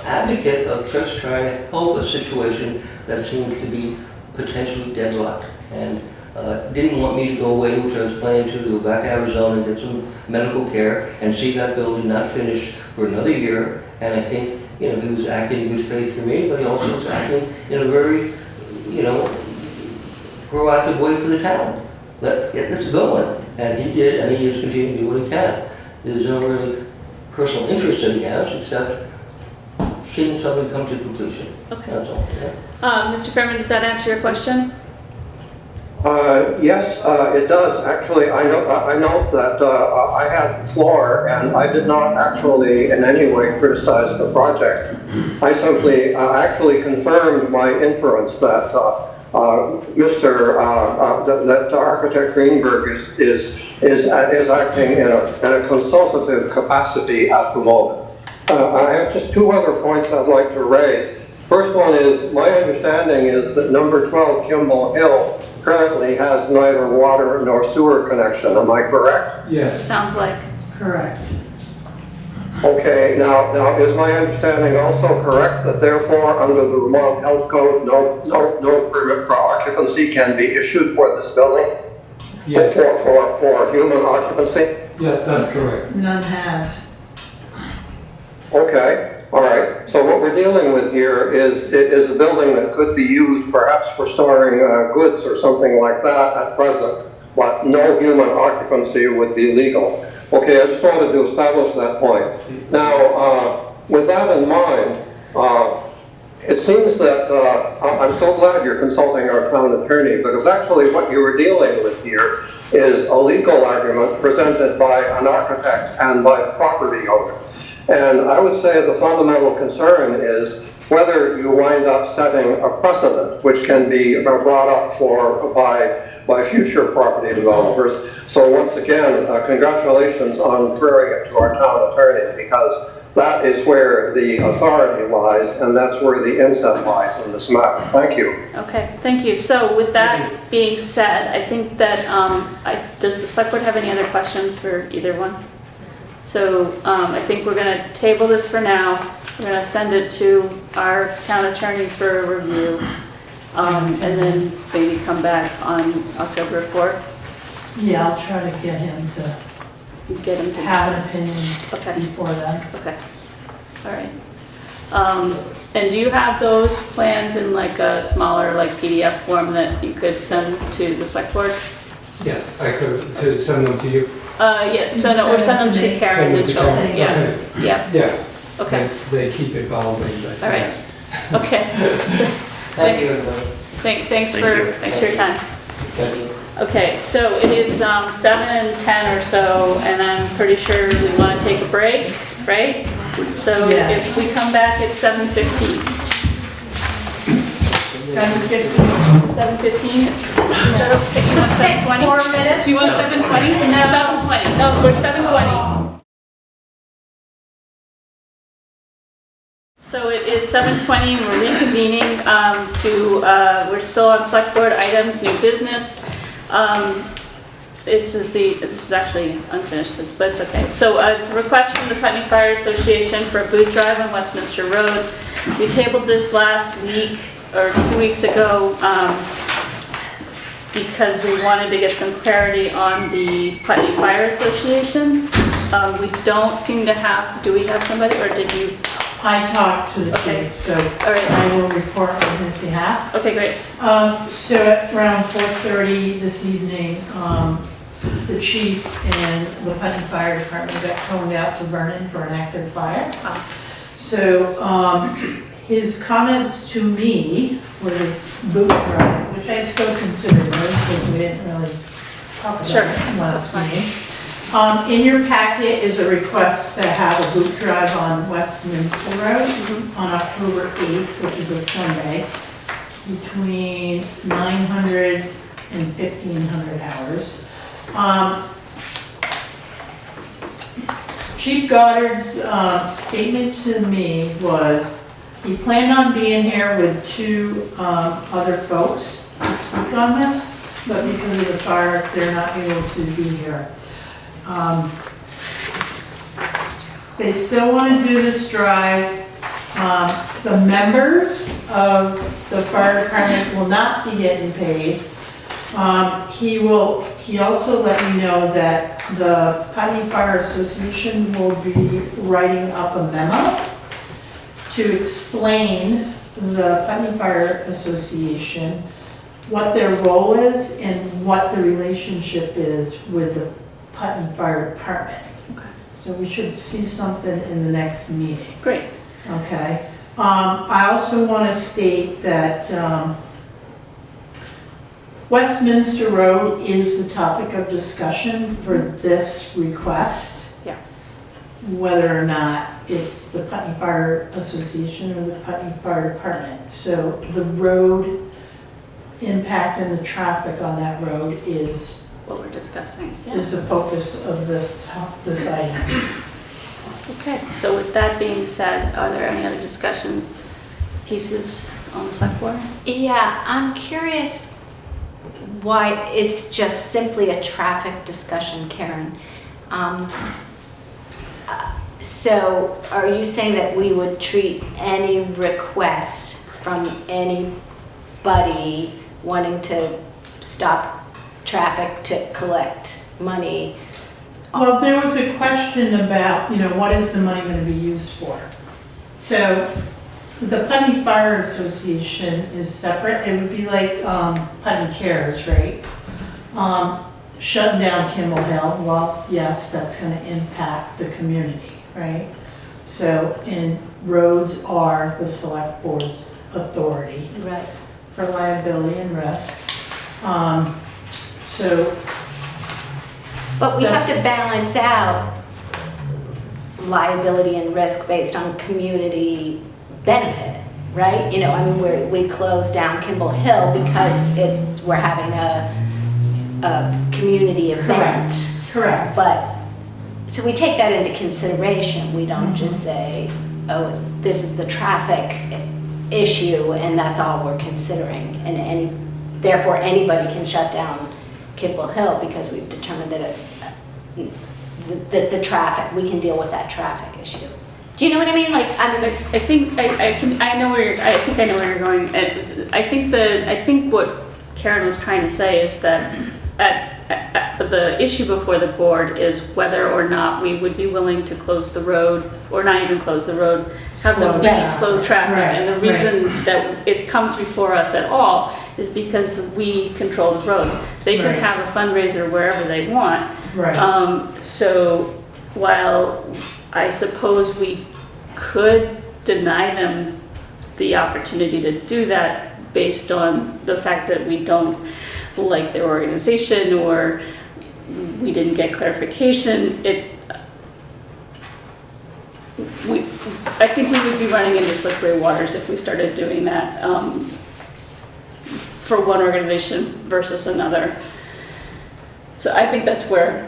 advocate of just trying to help a situation that seems to be potentially deadlocked. And didn't want me to go away, which I was planning to go back to Arizona and get some medical care and see that building not finished for another year. And I think, you know, he was acting in good faith for me, but he also was acting in a very, you know, proactive way for the town. Let this going. And he did, and he is continuing to do what he can. There's no really personal interest that he has, except Shouldn't something come to completion? Okay. That's all, yeah. Mr. Fairman, did that answer your question? Yes, it does. Actually, I note that I had the floor and I did not actually in any way criticize the project. I simply actually confirmed my inference that that Architect Greenberg is acting in a consultative capacity at the moment. I have just two other points I'd like to raise. First one is, my understanding is that number 12 Kimball Hill currently has neither water nor sewer connection. Am I correct? Yes. Sounds like. Correct. Okay, now is my understanding also correct that therefore under the Vermont Health Code, no permit for occupancy can be issued for this building? Yes. For human occupancy? Yeah, that's correct. None has. Okay, all right. So what we're dealing with here is a building that could be used perhaps for storing goods or something like that at present, but no human occupancy would be legal. Okay, I just wanted to establish that point. Now, with that in mind, it seems that I'm so glad you're consulting our town attorney, because actually what you were dealing with here is a legal argument presented by an architect and by the property owner. And I would say the fundamental concern is whether you wind up setting a precedent which can be brought up by future property developers. So once again, congratulations on referring it to our town attorney, because that is where the authority lies and that's where the inset lies in this matter. Thank you. Okay, thank you. So with that being said, I think that, does the select board have any other questions for either one? So I think we're going to table this for now. We're going to send it to our town attorney for a review, and then maybe come back on October 4th. Yeah, I'll try to get him to have an opinion before then. Okay. All right. And do you have those plans in like a smaller like PDF form that you could send to the select board? Yes, I could to send them to you. Yeah, send them to Karen Mitchell. Yeah. Okay. Yeah. Yeah. Okay. They keep evolving. But All right. yes. Okay. Thank you, everybody. Thanks for your time. Thank you. Okay, so it is 7:10 or so, and I'm pretty sure we want to take a break, right? So Yes. if we come back at 7:15. 7:15, is that okay? You want 7:20? 4 minutes? Do you want 7:20? No. 7:20, no, we're 7:20. So it is 7:20, and we're reconvening we're still on select board items, new business. This is actually unfinished, but it's okay. So it's a request from the Putney Fire Association for a boot drive on Westminster Road. We tabled this last week or 2 weeks ago because we wanted to get some clarity on the Putney Fire Association. We don't seem to have, do we have somebody, or did you? I talked to the Okay. chief, so All right. I will report on his behalf. Okay, great. So at around 4:30 this evening, the chief and the Putney Fire Department got toned out to Vernon for an active fire. So his comments to me for this boot drive, which I still consider good because we didn't really talk about Sure, it last that's fine. meeting. In your packet is a request to have a boot drive on Westminster Road on October 8th, which is a Sunday, between 900 and 1500 hours. Chief Goddard's statement to me was he planned on being here with two other folks to speak on this, but because of the fire, they're not able to be here. They still want to do this drive. The members of the fire department will not be getting paid. He also let me know that the Putney Fire Association will be writing up a memo to explain the Putney Fire Association, what their role is and what the relationship is with the Putney Fire Department. Okay. So we should see something in the next meeting. Great. Okay. I also want to state that Westminster Road is the topic of discussion for this request. Yeah. Whether or not it's the Putney Fire Association or the Putney Fire Department. So the road impact and the traffic on that road is What we're discussing. is the focus of this item. Okay, so with that being said, are there any other discussion pieces on the select board? Yeah, I'm curious why it's just simply a traffic discussion, Karen. So are you saying that we would treat any request from anybody wanting to stop traffic to collect money? Well, there was a question about, what is the money going to be used for? So the Putney Fire Association is separate. It would be like Putney Cares, right? Shutting down Kimball Hill, well, yes, that's going to impact the community, right? So, and roads are the select board's authority Right. for liability and risk. So But we have to That's- balance out liability and risk based on community benefit, right? We closed down Kimball Hill because we're having a community event. correct. But, so we take that into consideration. We don't just say, oh, this is the traffic issue and that's all we're considering. And therefore anybody can shut down Kimball Hill because we've determined that it's the traffic, we can deal with that traffic issue. Do you know what I mean? I think I know where you're going. And I think what Karen was trying to say is that the issue before the board is whether or not we would be willing to close the road, or not even close the road, have Slow them down. slow traffic. Right, And the reason that it comes before us at all is because we control the roads. They can Right. have a fundraiser wherever they want. Right. So while I suppose we could deny them the opportunity to do that based on the fact that we don't like their organization or we didn't get clarification, I think we would be running into slippery waters if we started doing that for one organization versus another. So I think that's where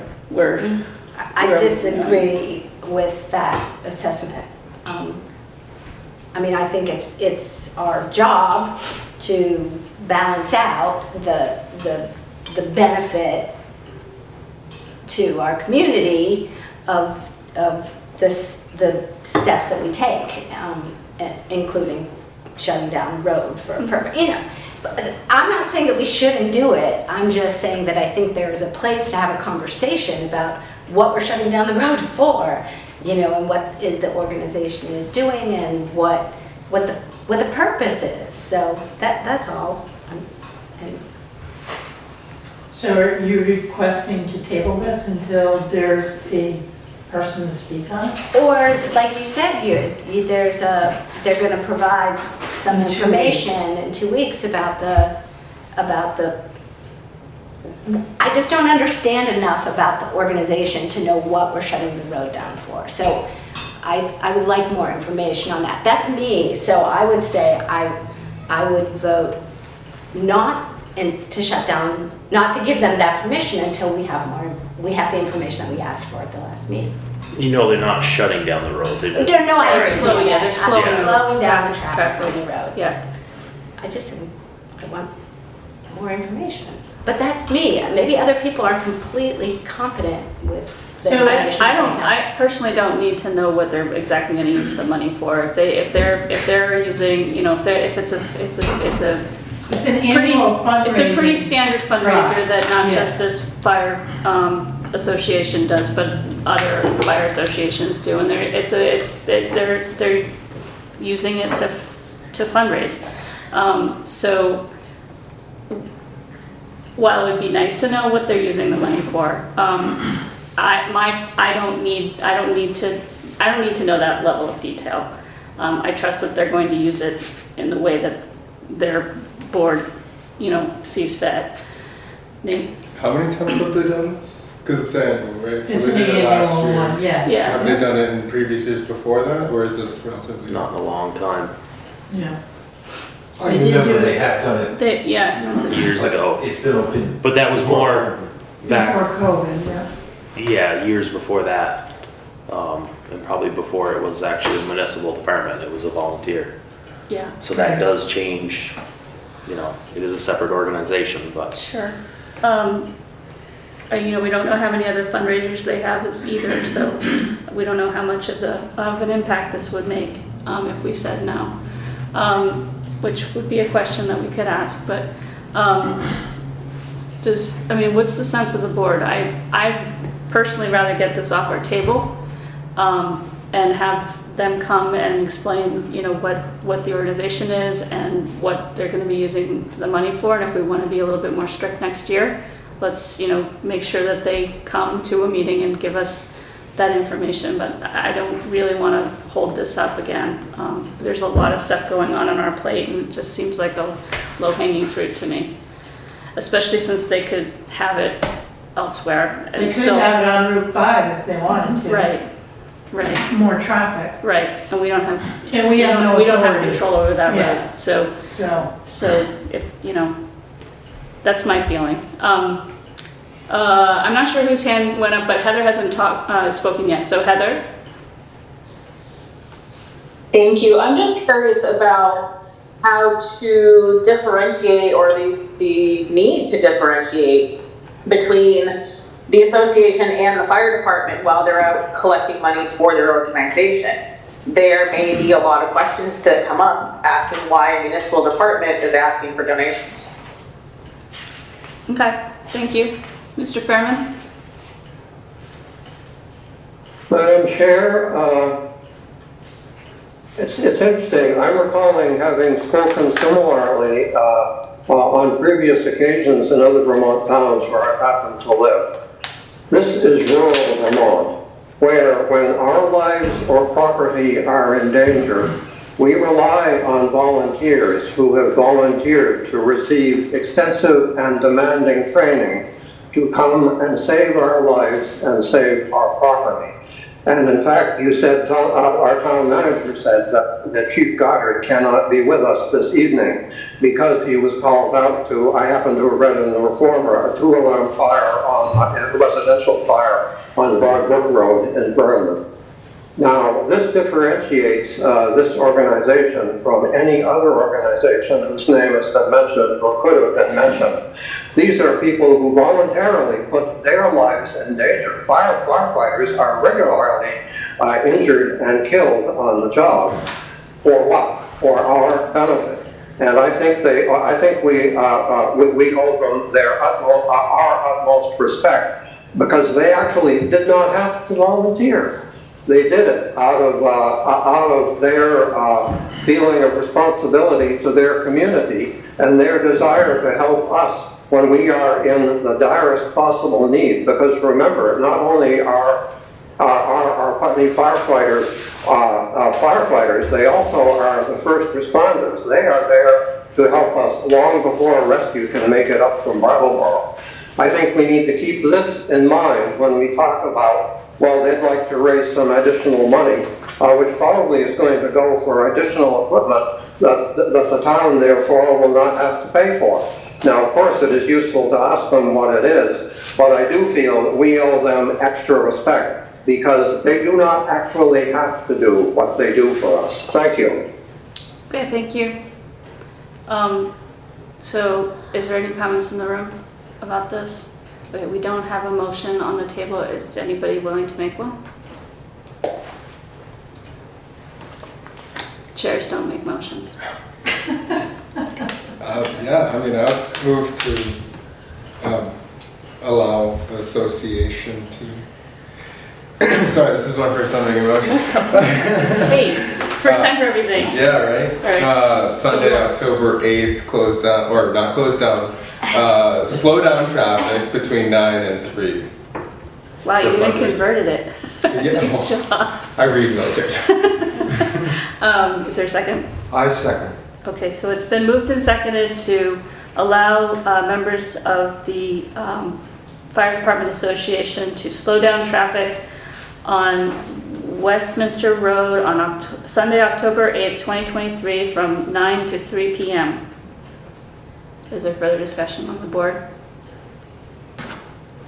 I disagree with that assessment. I think it's our job to balance out the benefit to our community of the steps that we take, including shutting down road for a purpose. But I'm not saying that we shouldn't do it. I'm just saying that I think there is a place to have a conversation about what we're shutting down the road for, and what the organization is doing and what the purpose is. So that's all. So are you requesting to table this until there's a person to speak on it? Or, like you said, they're going to provide some In 2 information in 2 weeks about the. I just don't understand enough about the organization to know what we're shutting the road down for. So I would like more information on that. That's me. So I would say I would vote not to shut down, not to give them that permission until we have the information that we asked for at the last meeting. They're not shutting down the road. They're No, I They're understand slowing- that. they're I'm slowing slowing down the traffic. traffic on the road. Yeah. I want more information. But that's me. Maybe other people are completely confident with the So information. I personally don't need to know what they're exactly going to use the money for. If they're using, if it's a It's an annual fundraiser. It's a pretty standard fundraiser Right. that not Yes. just this fire association does, but other fire associations do, and they're using it to fundraise. So while it would be nice to know what they're using the money for, I don't need to know that level of detail. I trust that they're going to use it in the way that their board, sees fit. Nate? How many times have they done this? Because it's annual, right? So It's they an did it last annual year. one, yes. Yeah. Have they done it in previous years before that, or is this relatively? Not in a long time, Yeah. I They did remember do they it. have done it. Yeah. years ago. It's been open. But that was more back, Before COVID, yeah. yeah, years before that. And probably before it was actually a municipal department, it was a volunteer. Yeah. So that does change, it is a separate organization, but Sure. We don't know how many other fundraisers they have either, so we don't know how much of an impact this would make if we said no. Which would be a question that we could ask, but what's the sense of the board? I personally rather get this off our table and have them come and explain, what the organization is and what they're going to be using the money for, and if we want to be a little bit more strict next year, let's, make sure that they come to a meeting and give us that information, but I don't really want to hold this up again. There's a lot of stuff going on our plate, and it just seems like a low-hanging fruit to me, especially since they could have it elsewhere. And They could have it on Route 5 if they wanted to. Right. More traffic. Right, and we don't have. And we have no We don't have authority. control over that Yeah. road, so if, that's my feeling. I'm not sure whose hand went up, but Heather hasn't spoken yet, so Heather? Thank you. I'm just curious about how to differentiate, or the need to differentiate between the association and the fire department while they're out collecting money for their organization. There may be a lot of questions to come up asking why a municipal department is asking for donations. Okay, thank you. Mr. Fairman? Madam Chair, it's interesting. I'm recalling having spoken similarly on previous occasions in other Vermont towns where I happen to live. This is rural Vermont, where when our lives or property are in danger, we rely on volunteers who have volunteered to receive extensive and demanding training to come and save our lives and save our property. And in fact, you said, our town manager said that Chief Goddard cannot be with us this evening because he was called out to, I happen to have read in the Reformer, a 2-alarm fire a residential fire on Broad Brook Road in Burnham. Now, this differentiates this organization from any other organization whose name has been mentioned or could have been mentioned. These are people who voluntarily put their lives in danger. Firefighters are regularly injured and killed on the job. For what? For our benefit. And I think we owe them our utmost respect, because they actually did not have to volunteer. They did it out of their feeling of responsibility to their community and their desire to help us when we are in the direst possible need. Because remember, not only are our Putney firefighters firefighters, they also are the first responders. They are there to help us long before rescue can make it up from Brattleboro. I think we need to keep this in mind when we talk about, well, they'd like to raise some additional money, which probably is going to go for additional equipment that the town therefore will not have to pay for. Now, of course, it is useful to ask them what it is, but I do feel that we owe them extra respect because they do not actually have to do what they do for us. Thank you. Okay, thank you. So is there any comments in the room about this? Okay, we don't have a motion on the table. Is anybody willing to make one? Chairs don't make motions. Yeah, I mean, I've moved to allow the association to. Sorry, this is my first time making a motion. Hey, first time for everything. Yeah, right? Right. Sunday, October 8th, close down, or not close down, slow down traffic between 9 and 3. Wow, you For even fundraising. converted it. Yeah, Good job. I read military. Is there a second? I second. Okay, so it's been moved and seconded to allow members of the Fire Department Association to slow down traffic on Westminster Road on Sunday, October 8th, 2023 from 9 to 3 p.m. Is there further discussion on the board?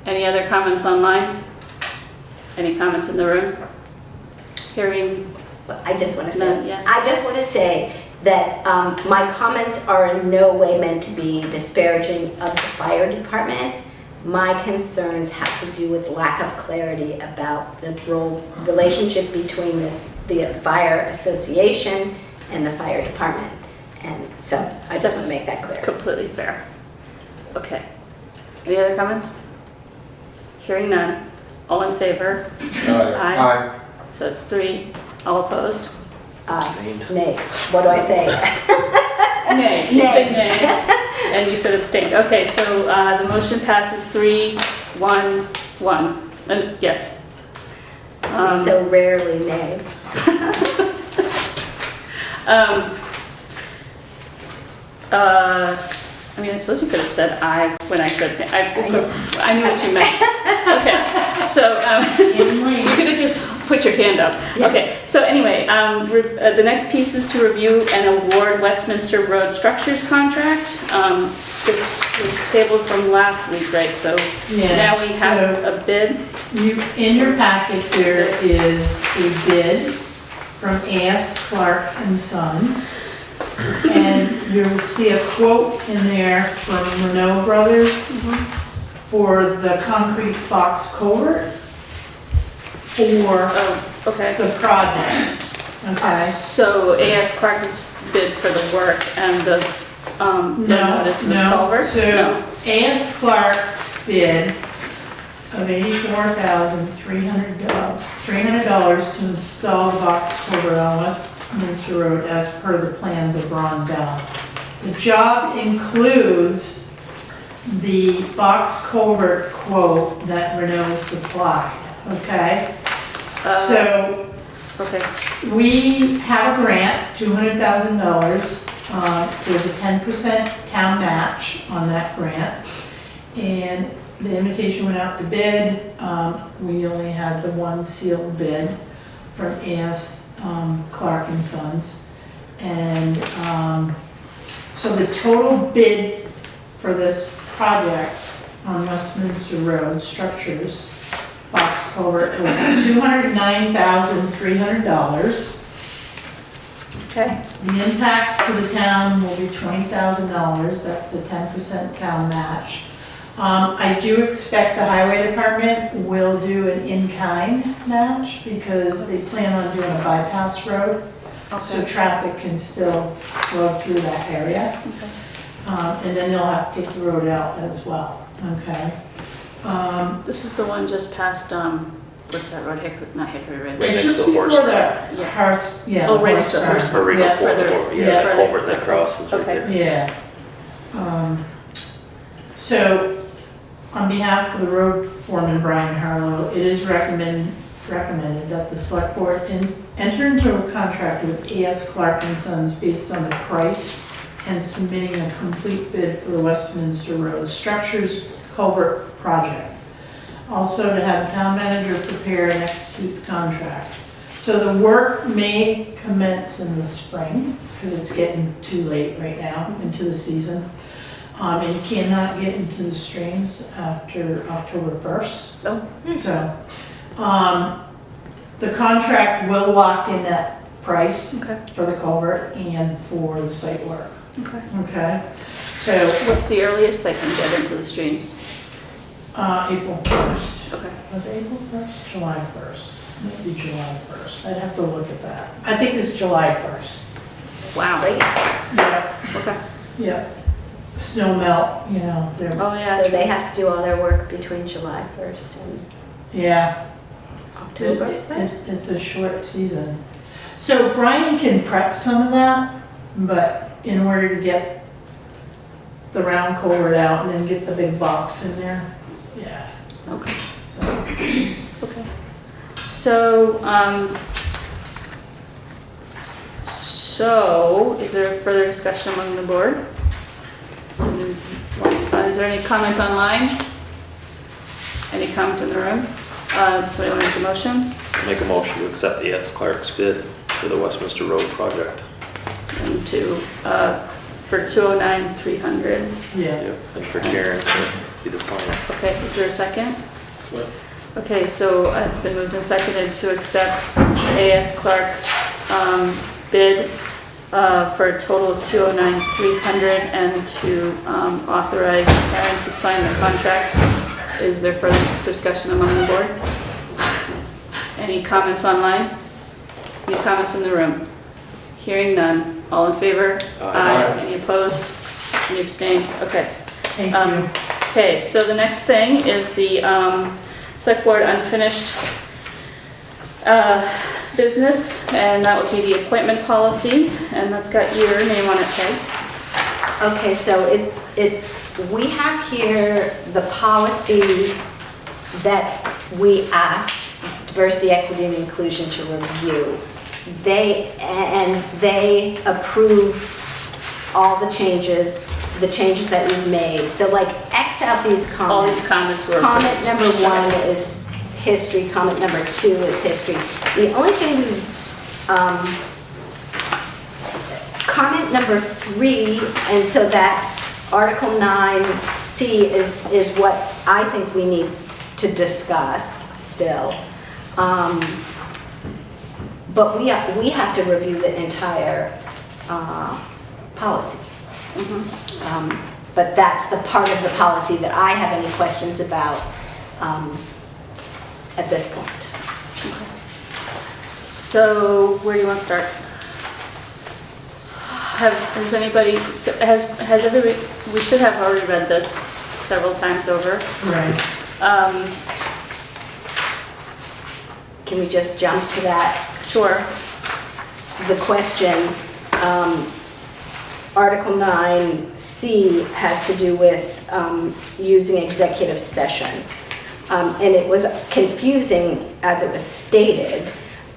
Any other comments online? Any comments in the room? Hearing I just want to none, say, yes. I just want to say that my comments are in no way meant to be disparaging of the fire department. My concerns have to do with lack of clarity about the relationship between the fire association and the fire department. And so I just want to make that clear. Completely fair. Okay. Any other comments? Hearing none. All in favor? Aye. So it's 3. All opposed? Nay. What do I say? Nay. She said nay. And you said abstain. Okay, so the motion passes 3-1-1. Yes. So rarely nay. I mean, I suppose you could have said aye when I said nay. I knew what you meant. Okay, so you could have just put your hand up. Yeah. Okay, so anyway, the next piece is to review and award Westminster Road Structures contract. This was tabled from last week, right? So now we have a bid. In your packet, there is a bid from A.S. Clark and Sons. And you'll see a quote in there from Renault Brothers for the concrete box culvert for the project. Okay. So A.S. Clark has bid for the work and the notice of the culvert? So A.S. Clark's bid of $84,300 to install the box culvert on Westminster Road as per the plans of Ron Bell. The job includes the box culvert quote that Renault supplied, okay? We have a grant, $200,000. There's a 10% town match on that grant. And the invitation went out to bid. We only had the one sealed bid from A.S. Clark and Sons. And so the total bid for this project on Westminster Road structures box culvert was $209,300. Okay. The impact to the town will be $20,000. That's the 10% town match. I do expect the highway department will do an in-kind match because they plan on doing a bypass road. So traffic can still flow through that area. And then they'll have to take the road out as well, okay? This is the one just past, what's that road, not Hickory Ridge? Right next to the horse barn. Oh, right next to the horse barn. Yeah, culvert that crosses right there. Yeah. So, on behalf of the road foreman, Brian Harlow, it is recommended that the select board enter into a contract with A.S. Clark and Sons based on the price and submitting a complete bid for the Westminster Road Structures Culvert Project. Also to have town manager prepare and execute the contract. So the work may commence in the spring, because it's getting too late right now into the season. And you cannot get into the streams after October 1st. Oh. So, the contract will lock in that price for the culvert and for the site work. Okay. So what's the earliest they can get into the streams? April 1st. Okay. Was it April 1st? July 1st. Maybe July 1st. I'd have to look at that. I think it's July 1st. Wow. Yeah. Okay. Yeah. Snow melt, you know. Oh, yeah. So they have to do all their work between July 1st and October 1st? It's a short season. So Brian can prep some of that, but in order to get the round culvert out and then get the big box in there, Okay. So, So, is there further discussion among the board? Is there any comment online? Any comment in the room? Does somebody want to make a motion? Make a motion to accept the S. Clark's bid for the Westminster Road project. And for 209,300. Yeah. And for Karen to be the signer. Okay, is there a second? Okay, so it's been moved and seconded to accept A.S. Clark's bid for a total of 209,300 and to authorize Karen to sign the contract. Is there further discussion among the board? Any comments online? Any comments in the room? Hearing none. All in favor? Aye. Any opposed? Any abstained? Okay. Thank you. Okay, so the next thing is the Select Board unfinished business, and that would be the appointment policy, and that's got your name on it, Peg. Okay, so we have here the policy that we asked Diversity, Equity, and Inclusion to review. They approve all the changes that we've made. So like X out these comments. All these comments were Comment approved. number 1 is history, comment number 2 is history. The only thing comment number 3, and so that Article 9C is what I think we need to discuss still. But we have to review the entire policy. But that's the part of the policy that I have any questions about at this point. So where do you want to start? Has everybody, we should have already read this several times over. Right. Can we just jump to that? Sure. The question, Article 9C has to do with using executive session. And it was confusing as it was stated.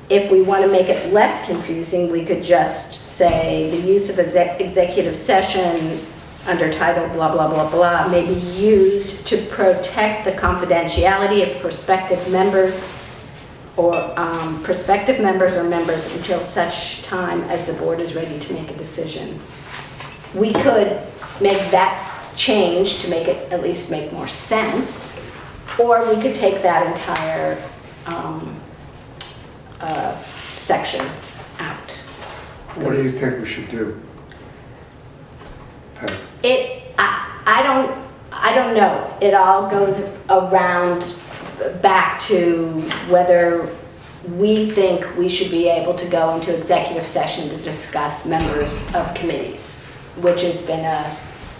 If we want to make it less confusing, we could just say the use of executive session under title blah, blah, blah, blah may be used to protect the confidentiality of prospective members or members until such time as the board is ready to make a decision. We could make that change to make it at least make more sense, or we could take that entire section out. What do you think we should do? I don't know. It all goes around back to whether we think we should be able to go into executive session to discuss members of committees, which has been a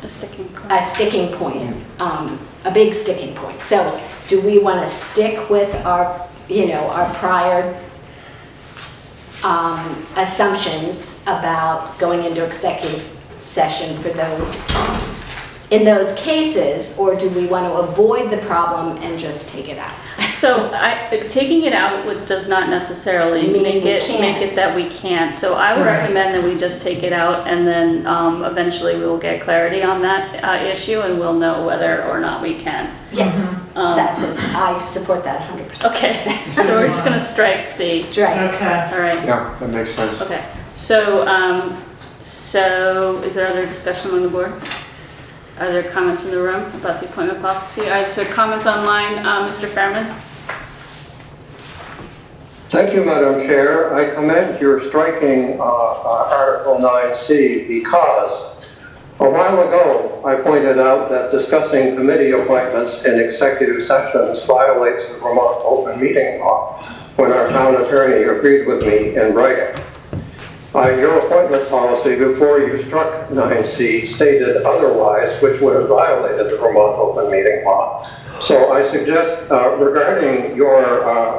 sticking point, a big sticking point. So do we want to stick with our prior assumptions about going into executive session for in those cases, or do we want to avoid the problem and just take it out? So taking it out does not necessarily make it that we can't. So I would recommend that we just take it out, and then eventually we will get clarity on that issue, and we'll know whether or not we can. Yes, that's it. I support that 100%. Okay, so we're just going to strike C. Strike. Okay. All right. Yeah, that makes sense. Okay. So is there other discussion on the board? Are there comments in the room about the appointment policy? All right, so comments online, Mr. Fairman? Thank you, Madam Chair. I commend your striking Article 9C because a while ago I pointed out that discussing committee appointments in executive sessions violates the Vermont open meeting law when our town attorney agreed with me in writing. Your appointment policy before you struck 9C stated otherwise, which would have violated the Vermont open meeting law. So I suggest, regarding your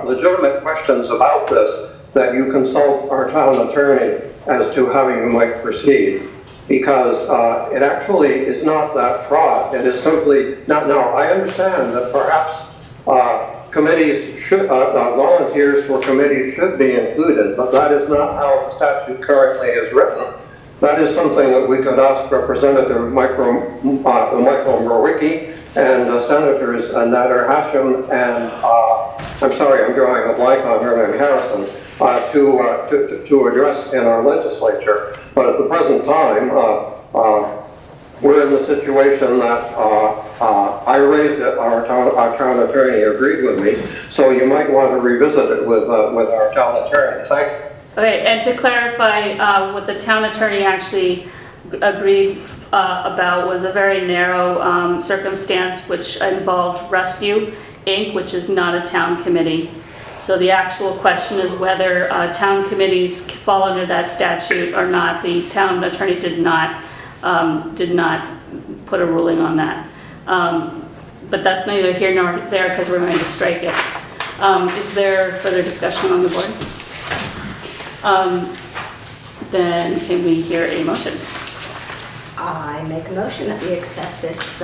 legitimate questions about this, that you consult our town attorney as to how you might proceed, because it actually is not that fraught. It is simply not. Now, I understand that perhaps committees should, volunteers for committees should be included, but that is not how the statute currently is written. That is something that we could ask Representative Michael Mrowicki and Senators Nader Hashem and, I'm sorry, I'm drawing a blank on her name, Harrison, to address in our legislature. But at the present time, we're in the situation that I raised it, our town attorney agreed with me, so you might want to revisit it with our town attorney. Thank you. Okay, and to clarify, what the town attorney actually agreed about was a very narrow circumstance which involved Rescue, Inc., which is not a town committee. So the actual question is whether town committees fall under that statute or not. The town attorney did not put a ruling on that. But that's neither here nor there because we're going to strike it. Is there further discussion on the board? Then can we hear a motion? I make a motion that we accept this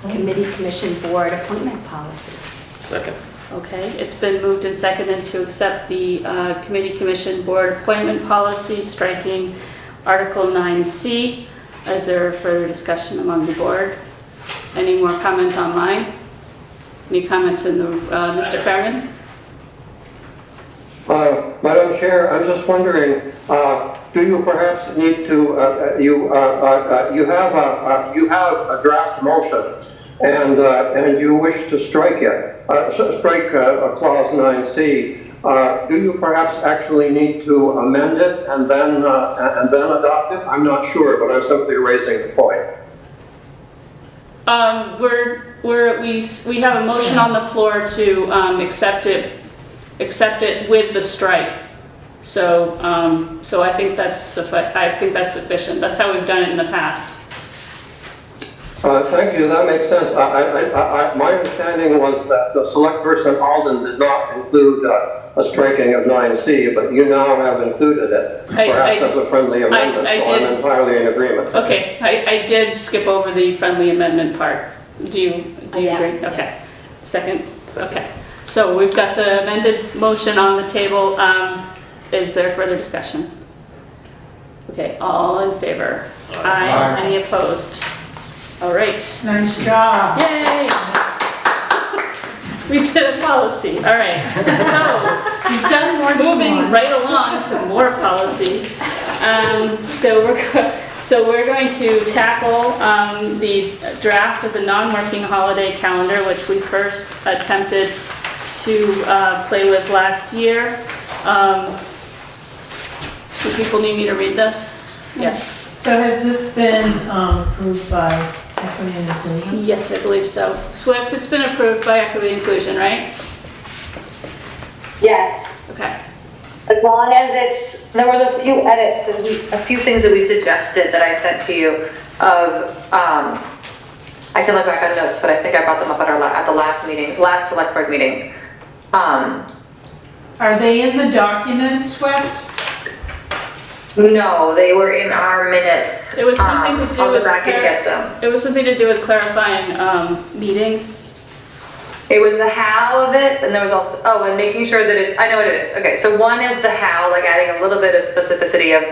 committee, commission, board appointment policy. Second. Okay, it's been moved and seconded to accept the committee, commission, board appointment policy, striking Article 9C. Is there further discussion among the board? Any more comment online? Any comments in the, Mr. Fairman? Madam Chair, I'm just wondering, do you perhaps need to, you have a draft motion and you wish to strike it, strike clause 9C. Do you perhaps actually need to amend it and then adopt it? I'm not sure, but I'm simply raising the point. We have a motion on the floor to accept it with the strike. So I think that's sufficient. That's how we've done it in the past. Thank you, that makes sense. My understanding was that the select person Alden did not include a striking of 9C, but you now have included it, perhaps as a friendly amendment, so I'm entirely in agreement. Okay, I did skip over the friendly amendment part. Do you agree? Okay. Second? Okay. So we've got the amended motion on the table. Is there further discussion? Okay, all in favor? Aye. Any opposed? All right. Nice job. Yay! We did a policy. All right. So we've done more. Moving right along to more policies. So we're going to tackle the draft of the non-working holiday calendar, which we first attempted to play with last year. Do people need me to read this? Yes. So has this been approved by Equity and Inclusion? Yes, I believe so. Swift, it's been approved by Equity and Inclusion, right? Yes. Okay. As long as there was a few edits, a few things that we suggested that I sent to you of, I can look back on notes, but I think I brought them up at the last select board meeting. Are they in the document, Swift? No, they were in our minutes. It was something to do I'll with go back and get them. It was something to do with clarifying meetings. It was the how of it, and there was also, and making sure that it's, I know what it is. Okay, so one is the how, like adding a little bit of specificity of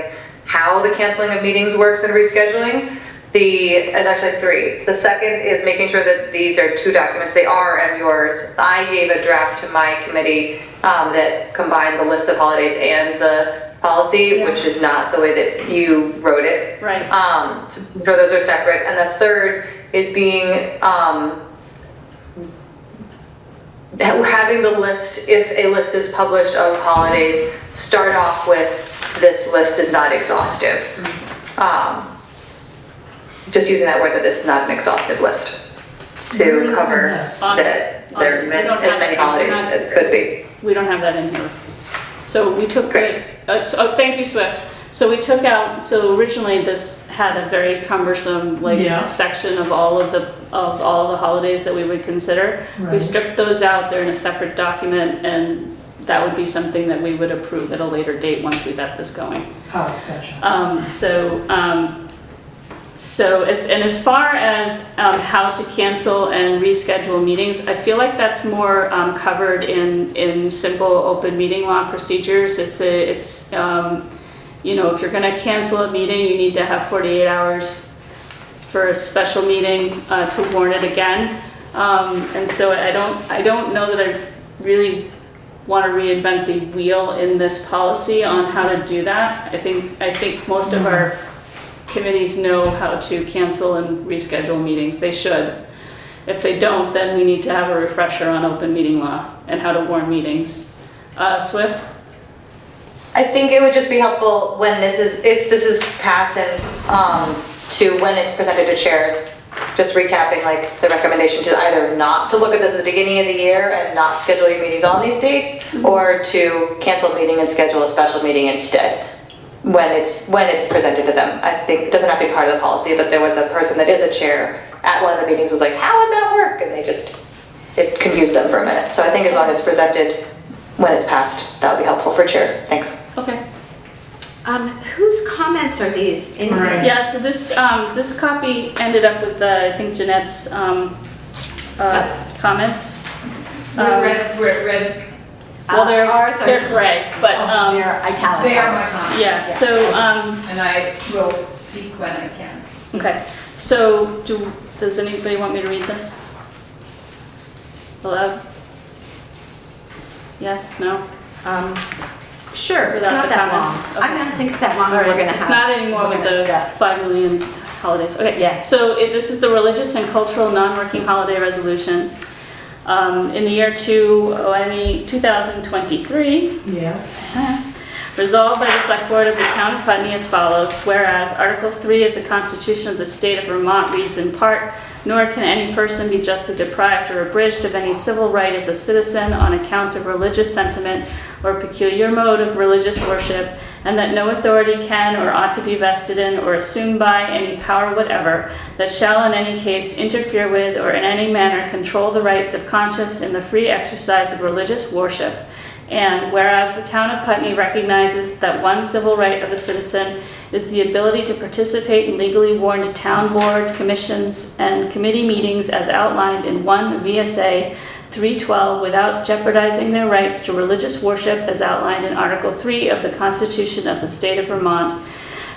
how the canceling of meetings works and rescheduling. It's actually three. The second is making sure that these are two documents. They are yours. I gave a draft to my committee that combined the list of holidays and the policy, which is not the way that you wrote it. Right. So those are separate. And the third is being, having the list, if a list is published of holidays, start off with this list is not exhaustive. Just using that word that this is not an exhaustive list to cover that there are as many holidays as could be. We don't have that in here. So we took thank you, Swift. So we took out, so originally this had a very cumbersome section of all of the holidays that we would consider. Right. We stripped those out, they're in a separate document, and that would be something that we would approve at a later date once we got this going. Oh, gotcha. So, as far as how to cancel and reschedule meetings, I feel like that's more covered in simple open meeting law procedures. It's you know, if you're going to cancel a meeting, you need to have 48 hours for a special meeting to warn it again. And so I don't know that I really want to reinvent the wheel in this policy on how to do that. I think most of our committees know how to cancel and reschedule meetings. They should. If they don't, then we need to have a refresher on open meeting law and how to warn meetings. Swift? I think it would just be helpful when if this is passed and to when it's presented to chairs, just recapping like the recommendation to either not to look at this at the beginning of the year and not schedule your meetings on these dates, or to cancel meeting and schedule a special meeting instead when it's presented to them. I think it doesn't have to be part of the policy, but there was a person that is a chair at one of the meetings was like, how would that work? And it confused them for a minute. So I think as long as it's presented when it's passed, that would be helpful for chairs. Thanks. Okay. Whose comments are these in here? Yeah, so this copy ended up with I think Jeanette's comments. Red. Well, ours are- they're gray, but They're italicized. They are my comments. yeah. So And I will speak when I can. okay. So does anybody want me to read this aloud? Yes. No. Sure, it's Without not the that comments. long. I don't think it's that long. All right, We're gonna it's have. not anymore we're with gonna the set. 5 million holidays. Okay, Yeah. so this is the religious and cultural non-working holiday resolution. In the year 2023, Yeah. resolved by the Select Board of the Town of Putney as follows, whereas Article 3 of the Constitution of the State of Vermont reads in part, nor can any person be justly deprived or abridged of any civil right as a citizen on account of religious sentiment or peculiar mode of religious worship, and that no authority can or ought to be vested in or assumed by any power whatever that shall in any case interfere with or in any manner control the rights of conscience in the free exercise of religious worship. And whereas the Town of Putney recognizes that one civil right of a citizen is the ability to participate in legally warned town board, commissions, and committee meetings as outlined in 1 V.S.A. 312 without jeopardizing their rights to religious worship as outlined in Article 3 of the Constitution of the State of Vermont.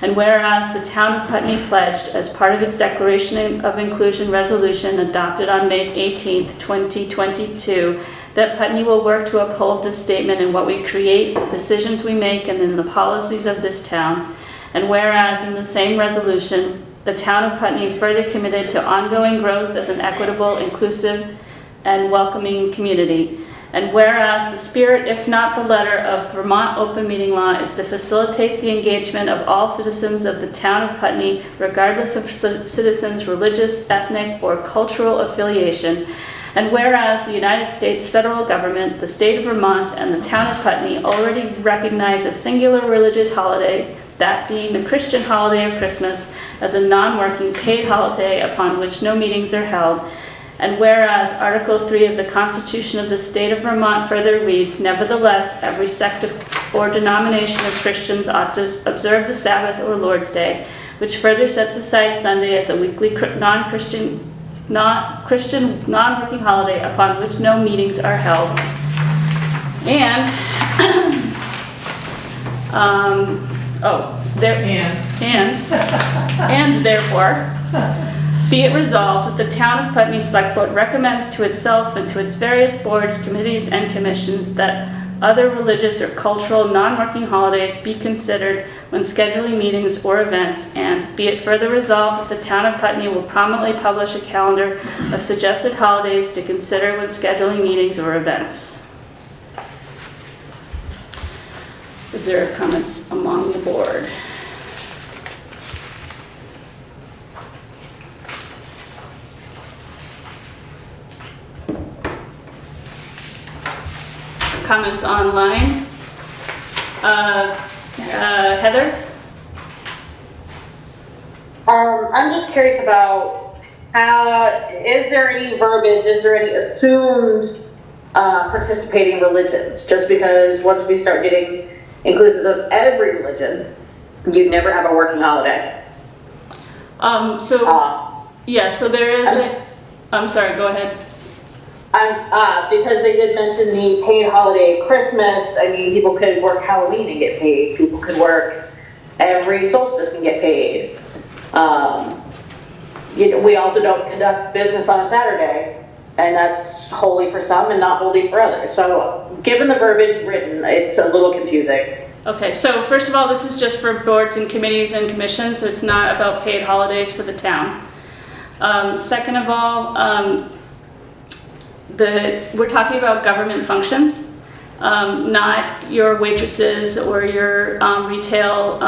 And whereas the Town of Putney pledged, as part of its Declaration of Inclusion resolution adopted on May 18, 2022, that Putney will work to uphold this statement in what we create, decisions we make, and in the policies of this town. And whereas in the same resolution, the Town of Putney further committed to ongoing growth as an equitable, inclusive, and welcoming community. And whereas the spirit, if not the letter, of Vermont open meeting law is to facilitate the engagement of all citizens of the Town of Putney, regardless of citizens' religious, ethnic, or cultural affiliation. And whereas the United States federal government, the state of Vermont, and the Town of Putney already recognize a singular religious holiday, that being the Christian holiday of Christmas, as a non-working paid holiday upon which no meetings are held. And whereas Article 3 of the Constitution of the State of Vermont further reads, nevertheless, every sect or denomination of Christians ought to observe the Sabbath or Lord's Day, which further sets aside Sunday as a weekly non-Christian non-working holiday upon which no meetings are held. And and therefore, be it resolved that the Town of Putney Select Board recommends to itself and to its various boards, committees, and commissions that other religious or cultural non-working holidays be considered when scheduling meetings or events, and be it further resolved that the Town of Putney will prominently publish a calendar of suggested holidays to consider when scheduling meetings or events. Is there comments among the board? Comments online? Heather? I'm just curious about is there any verbiage, is there any assumed participating religions? Just because once we start getting inclusive of every religion, you'd never have a working holiday. Yeah, so there is I'm sorry, go ahead. Because they did mention the paid holiday Christmas, I mean, people could work Halloween and get paid, people could work every solstice and get paid. We also don't conduct business on a Saturday, and that's holy for some and not holy for others. So given the verbiage written, it's a little confusing. Okay, so first of all, this is just for boards and committees and commissions. It's not about paid holidays for the town. Second of all, we're talking about government functions, not your waitresses or your retail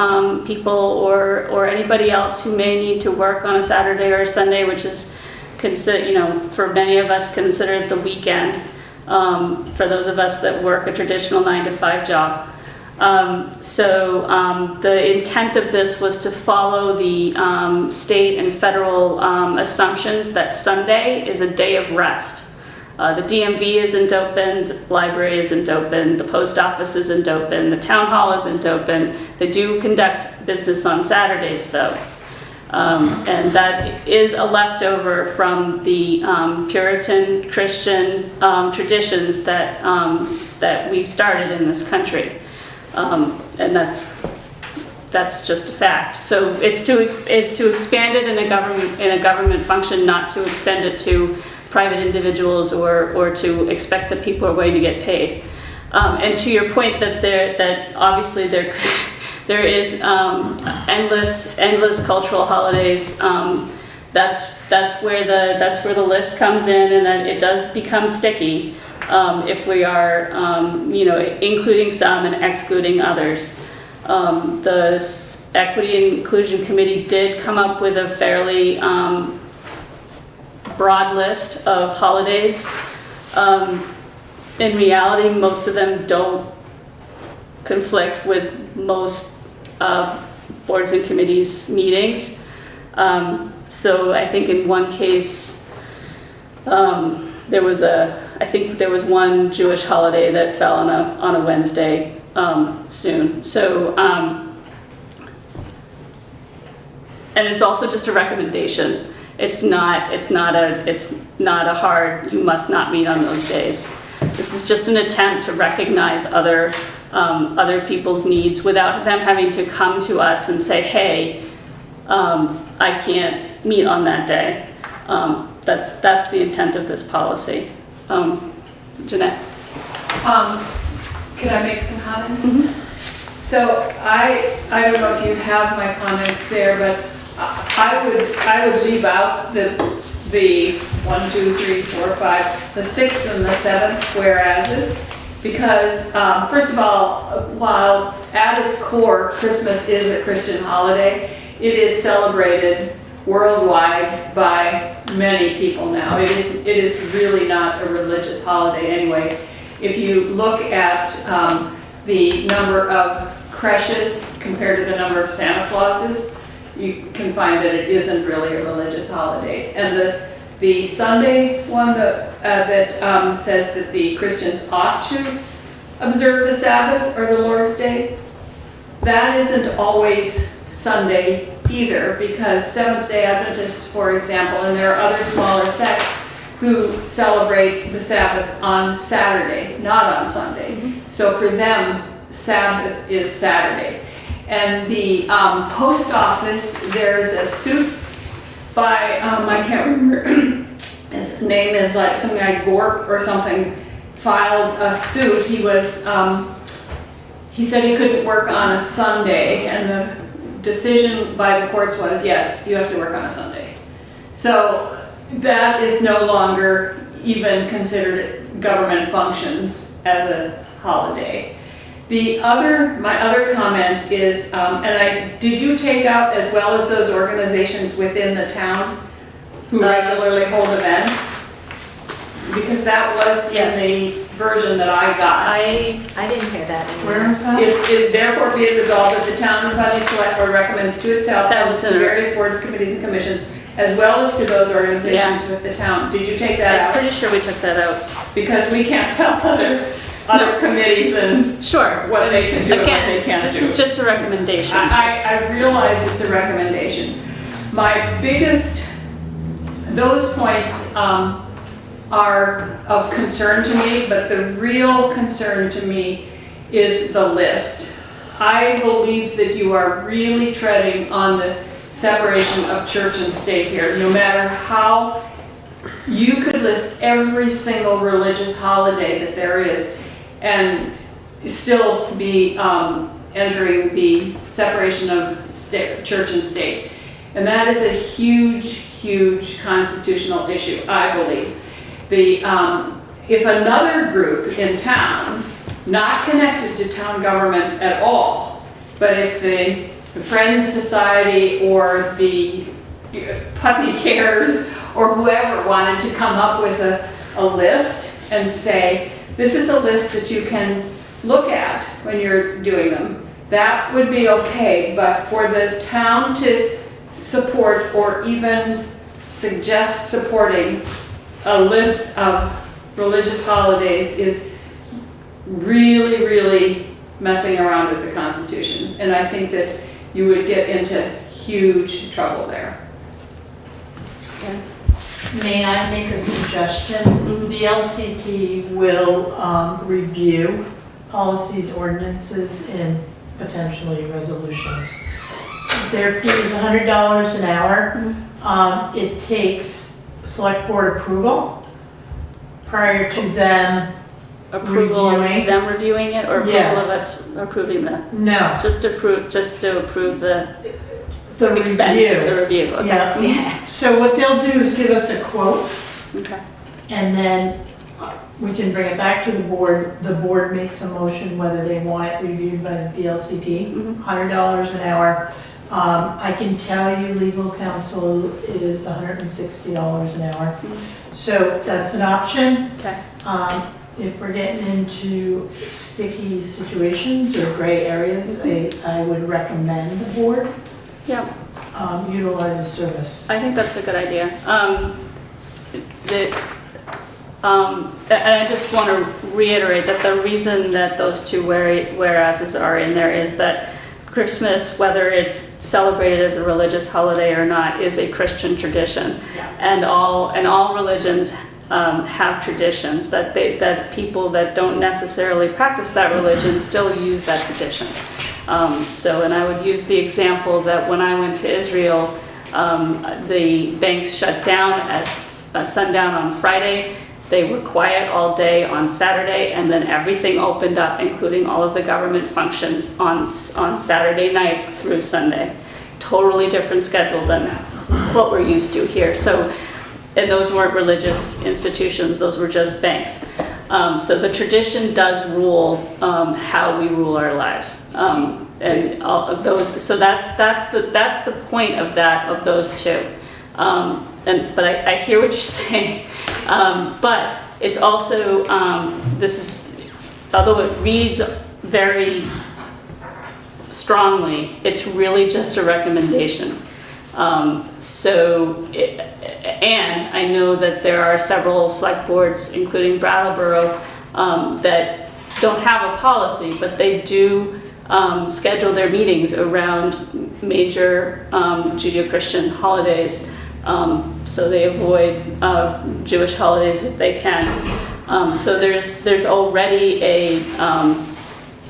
people or anybody else who may need to work on a Saturday or a Sunday, which is for many of us considered the weekend, for those of us that work a traditional 9-to-5 job. The intent of this was to follow the state and federal assumptions that Sunday is a day of rest. The DMV isn't open, the library isn't open, the post office isn't open, the town hall isn't open. They do conduct business on Saturdays though. And that is a leftover from the Puritan Christian traditions that we started in this country. And that's just a fact. So it's to expand it in a government function, not to extend it to private individuals or to expect that people are going to get paid. And to your point that obviously there is endless cultural holidays. That's where the list comes in, and that it does become sticky. If we are, including some and excluding others. The Equity and Inclusion Committee did come up with a fairly broad list of holidays. In reality, most of them don't conflict with most boards and committees meetings. So I think in one case, there was one Jewish holiday that fell on a Wednesday soon. So, and it's also just a recommendation. It's not a hard, you must not meet on those days. This is just an attempt to recognize other people's needs without them having to come to us and say, hey, I can't meet on that day. That's the intent of this policy. Jeannette? Could I make some comments? Mm-hmm. So I don't know if you have my comments there, but I would leave out the 1, 2, 3, 4, 5, the 6th and the 7th whereases, because first of all, while at its core Christmas is a Christian holiday, it is celebrated worldwide by many people now. It is really not a religious holiday anyway. If you look at the number of creches compared to the number of Santa Clauses, you can find that it isn't really a religious holiday. And the Sunday one that says that the Christians ought to observe the Sabbath or the Lord's Day, that isn't always Sunday either, because Seventh-day Adventists, for example, and there are other smaller sects who celebrate the Sabbath on Saturday, not on Sunday. Mm-hmm. So for them, Sabbath is Saturday. And the post office, there's a suit by, I can't remember, his name is like something like Gorp or something, filed a suit. He said he couldn't work on a Sunday, and the decision by the courts was, yes, you have to work on a Sunday. So that is no longer even considered government functions as a holiday. My other comment is, did you take out as well as those organizations within the town who regularly hold events? Because that was in the version that I got. I didn't hear that anywhere. Where is that? It therefore be it resolved that the town of Putney Select Board recommends to itself and to various boards, committees, and commissions, as well as to those organizations with the town. Did you take that out? I'm pretty sure we took that out. Because we can't tell other committees and what they can do and what they can't do. This is just a recommendation. I realize it's a recommendation. My biggest, those points are of concern to me, but the real concern to me is the list. I believe that you are really treading on the separation of church and state here. No matter how, you could list every single religious holiday that there is and still be entering the separation of church and state. And that is a huge, huge constitutional issue, I believe. If another group in town, not connected to town government at all, but if the Friends Society or the Putney Cares or whoever wanted to come up with a list and say, this is a list that you can look at when you're doing them, that would be okay. But for the town to support or even suggest supporting a list of religious holidays is really, really messing around with the Constitution. And I think that you would get into huge trouble there. May I make a suggestion? The LCT will review policies, ordinances, and potentially resolutions. Their fee is $100 an hour. It takes select board approval prior to them Approval reviewing. of them reviewing it, or approval Yes. of us approving the? No. Just to approve the The expense, review. the review, okay. Yeah. So what they'll do is give us a quote, Okay. and then we can bring it back to the board. The board makes a motion whether they want it reviewed by the VLCT, $100 an hour. I can tell you legal counsel is $160 an hour. So that's an option. Okay. If we're getting into sticky situations or gray areas, I would recommend the board Yeah. utilize a service. I think that's a good idea. And I just want to reiterate that the reason that those two whereases are in there is that Christmas, whether it's celebrated as a religious holiday or not, is a Christian tradition. Yeah. And all religions have traditions that people that don't necessarily practice that religion still use that tradition. And I would use the example that when I went to Israel, the banks shut down at sundown on Friday. They were quiet all day on Saturday, and then everything opened up, including all of the government functions on Saturday night through Sunday. Totally different schedule than what we're used to here. And those weren't religious institutions, those were just banks. So the tradition does rule how we rule our lives. And all of those, so that's the point of those two. But I hear what you're saying. But it's also, although it reads very strongly, it's really just a recommendation. And I know that there are several select boards, including Brattleboro, that don't have a policy, but they do schedule their meetings around major Judeo-Christian holidays. So they avoid Jewish holidays if they can. So there's already a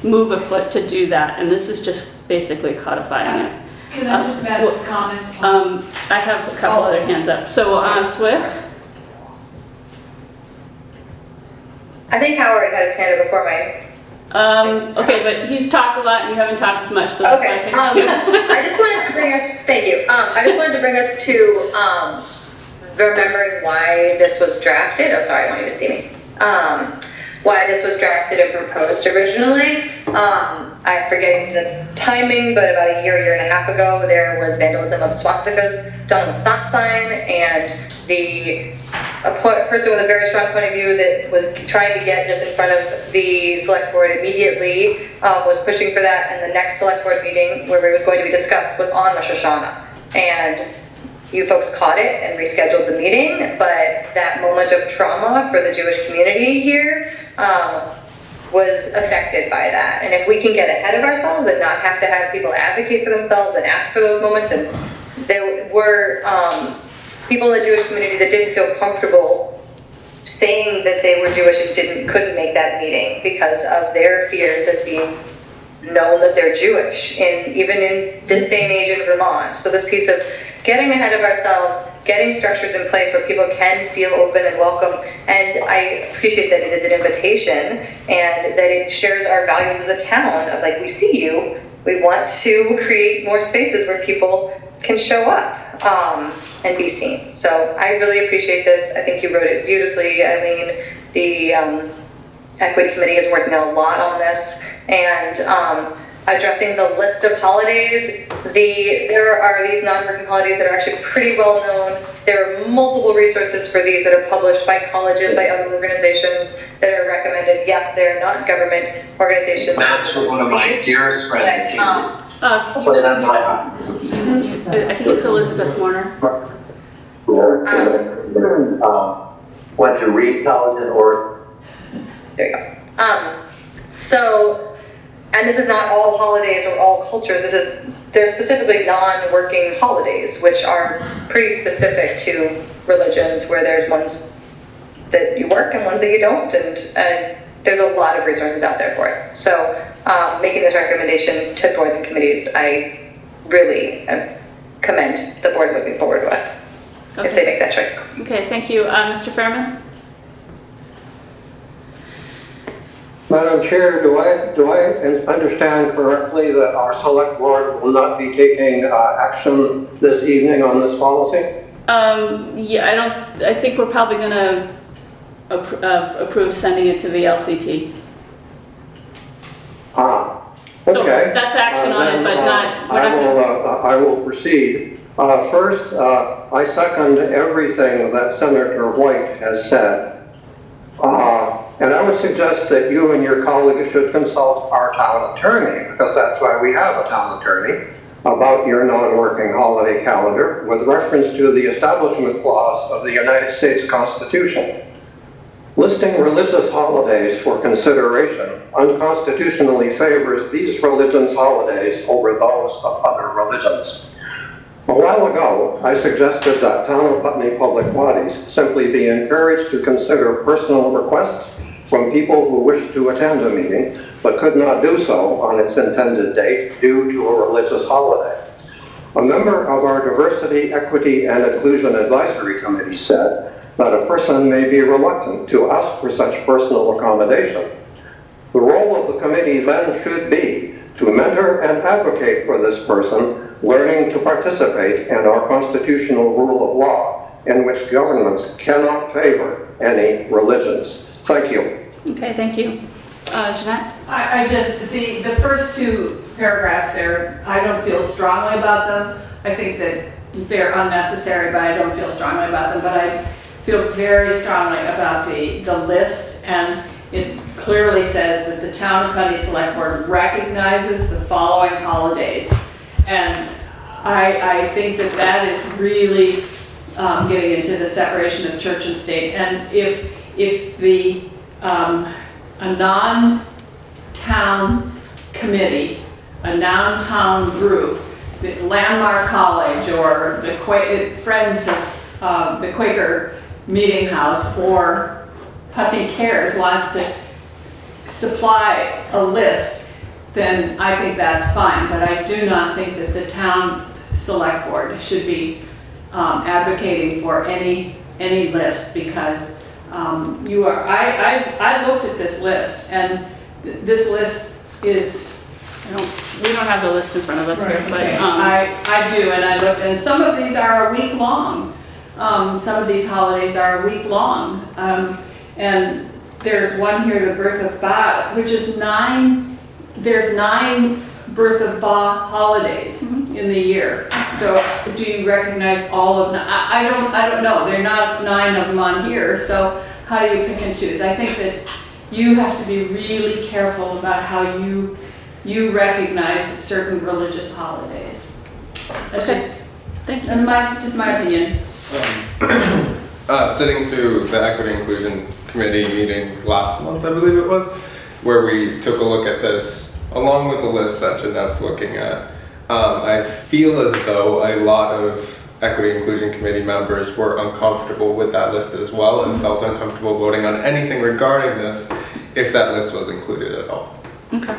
move afoot to do that, and this is just basically codifying it. Can I just add a comment? I have a couple other hands up. So Swift? I think Howard had his hand up before mine. Okay, but he's talked a lot and you haven't talked as much, so that's why I picked you. I just wanted to bring us, thank you. I just wanted to bring us to remembering why this was drafted. Oh, sorry, I want you to see me. Why this was drafted and proposed originally. I'm forgetting the timing, but about a year and a half ago, there was vandalism of swastikas done on the stop sign, and a person with a very strong point of view that was trying to get this in front of the select board immediately was pushing for that, and the next select board meeting where it was going to be discussed was on Rosh Hashanah. And you folks caught it and rescheduled the meeting, but that moment of trauma for the Jewish community here was affected by that. And if we can get ahead of ourselves and not have to have people advocate for themselves and ask for those moments and there were people in the Jewish community that didn't feel comfortable saying that they were Jewish and couldn't make that meeting because of their fears as being known that they're Jewish, even in this day and age in Vermont. So this piece of getting ahead of ourselves, getting structures in place where people can feel open and welcome. And I appreciate that it is an invitation and that it shares our values as a town of like, we see you, we want to create more spaces where people can show up and be seen. So I really appreciate this. I think you wrote it beautifully, Aileen. The Equity Committee is working a lot on this, and addressing the list of holidays. There are these non-working holidays that are actually pretty well known. There are multiple resources for these that are published by colleges, by other organizations that are recommended. Yes, they're not government organizations. That's one of my dearest friends. I think it's Elizabeth Warner. Went to Reed College or. There you go. So, and this is not all holidays or all cultures. They're specifically non-working holidays, which are pretty specific to religions, where there's ones that you work and ones that you don't, and there's a lot of resources out there for it. So, making this recommendation to boards and committees, I really commend the board moving forward with, if they make that choice. Okay, thank you. Mr. Fairman? Madam Chair, do I understand correctly that our select board will not be taking action this evening on this policy? Yeah, I think we're probably gonna approve sending it to the LCT. Okay. So that's action on it, but not, we're not gonna. I will proceed. First, I second everything that Senator White has said. And I would suggest that you and your colleagues should consult our town attorney, because that's why we have a town attorney, about your non-working holiday calendar with reference to the Establishment Clause of the United States Constitution. Listing religious holidays for consideration unconstitutionally favors these religions' holidays over those of other religions. A while ago, I suggested that town of Putney public bodies simply be encouraged to consider personal requests from people who wish to attend a meeting but could not do so on its intended date due to a religious holiday. A member of our Diversity, Equity, and Inclusion Advisory Committee said that a person may be reluctant to ask for such personal accommodation. The role of the committee then should be to mentor and advocate for this person, learning to participate in our constitutional rule of law, in which governments cannot favor any religions. Thank you. Okay, thank you. Jeannette? I just, the first two paragraphs there, I don't feel strongly about them. I think that they're unnecessary, but I don't feel strongly about them. But I feel very strongly about the list, and it clearly says that the Town of Putney Select Board recognizes the following holidays. And I think that is really getting into the separation of church and state. And if the a non-town committee, a non-town group, the Landmark College or the Friends of the Quaker Meeting House or Putney Cares wants to supply a list, then I think that's fine. But I do not think that the town select board should be advocating for any list, because I looked at this list, and this list is, we don't have the list in front of us here, but I do, and I looked, and some of these are a week long. Some of these holidays are a week long. And there's one here, the birth of Ba, which is there's 9 birth of Ba holidays in the year. So do you recognize all of them? I don't know. They're not 9 of them on here. So how do you pick and choose? I think that you have to be really careful about how you recognize certain religious holidays. That's just, thank you. And just my opinion. Sitting through the Equity Inclusion Committee meeting last month, I believe it was, where we took a look at this along with the list that Jeanette's looking at. I feel as though a lot of Equity Inclusion Committee members were uncomfortable with that list as well and felt uncomfortable voting on anything regarding this if that list was included at all. Okay.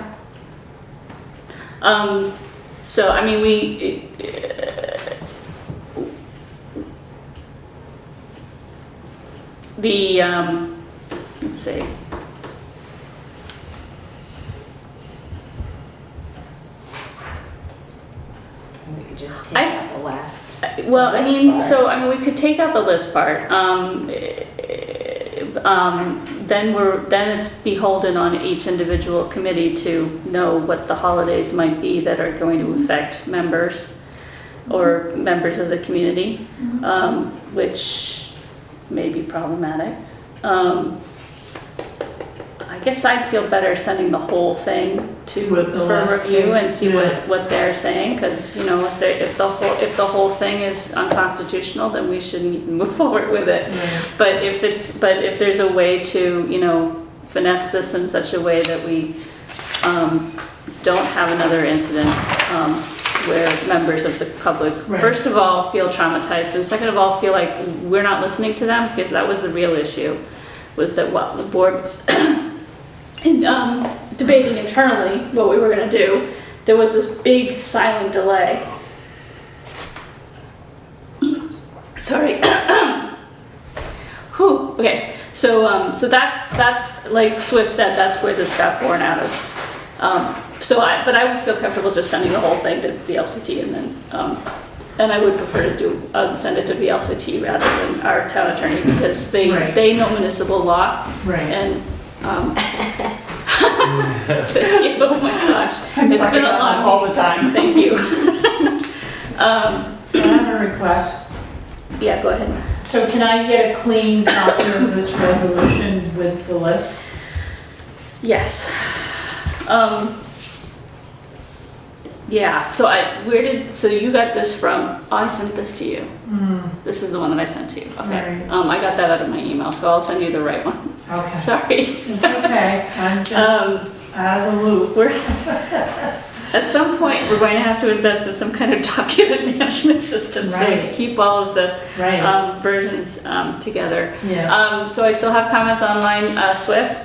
So, I mean, let's see. We could just take out the last. Well, the I list mean, part. so, I mean, we could take out the list part. Then it's beholden on each individual committee to know what the holidays might be that are going to affect members or members of the community, which may be problematic. I guess I'd feel better sending the whole thing for review and see what they're saying, because, you know, if the whole thing is unconstitutional, then we shouldn't even move forward with it. But if there's a way to, you know, finesse this in such a way that we don't have another incident where members of the public, first of all, feel traumatized, and second of all, feel like we're not listening to them, because that was the real issue, was that what the board was debating internally what we were going to do. There was this big silent delay. Sorry. Whew. Okay. So that's like Swift said. That's where this got born out of. But I would feel comfortable just sending the whole thing to VLCT, and then and I would prefer to do send it to VLCT rather than our town attorney, because they know municipal law. And oh my gosh, it's been a long all the time. Thank you. So I have a request. Yeah, go ahead. So can I get a clean copy of this resolution with the list? Yes. Yeah, so so you got this from, I sent this to you. This is the one that I sent to you. Okay. I got that out of my email, so I'll send you the right one. Okay. Sorry. It's okay. I'm just out of the loop. At some point, we're going to have to invest in some kind of document management system, so to keep all of the versions together. Yeah. So I still have comments online, Swift?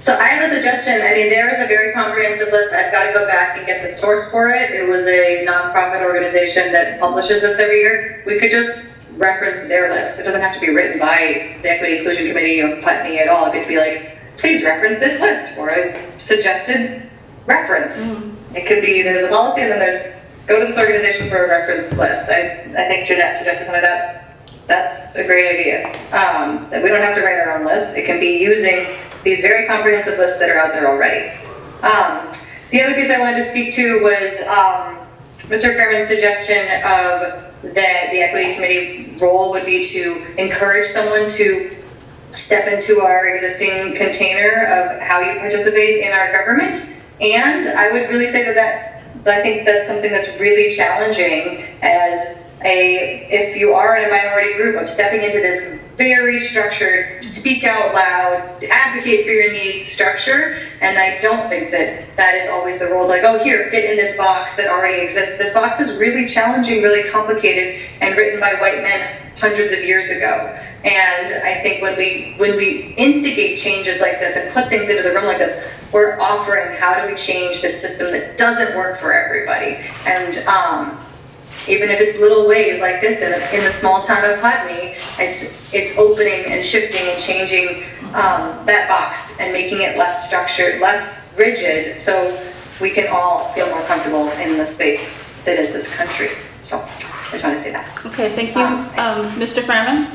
So I have a suggestion. I mean, there is a very comprehensive list. I've got to go back and get the source for it. It was a nonprofit organization that publishes this every year. We could just reference their list. It doesn't have to be written by the Equity Inclusion Committee or Putney at all. It could be like, please reference this list for a suggested reference. It could be, there's a policy and then there's, go to this organization for a reference list. I think Jeannette suggested something like that. That's a great idea. That we don't have to write our own list. It can be using these very comprehensive lists that are out there already. The other piece I wanted to speak to was Mr. Fairman's suggestion of that the Equity Committee role would be to encourage someone to step into our existing container of how you participate in our government. And I would really say that I think that's something that's really challenging if you are in a minority group, of stepping into this very structured, speak out loud, advocate for your needs structure. And I don't think that is always the role, like, oh, here, fit in this box that already exists. This box is really challenging, really complicated, and written by white men hundreds of years ago. And I think when we instigate changes like this and put things into the room like this, we're offering, how do we change this system that doesn't work for everybody? And even if it's little ways like this in the small town of Putney, it's opening and shifting and changing that box and making it less structured, less rigid, so we can all feel more comfortable in the space that is this country. So I just want to say that. Okay, thank you. Mr. Fairman?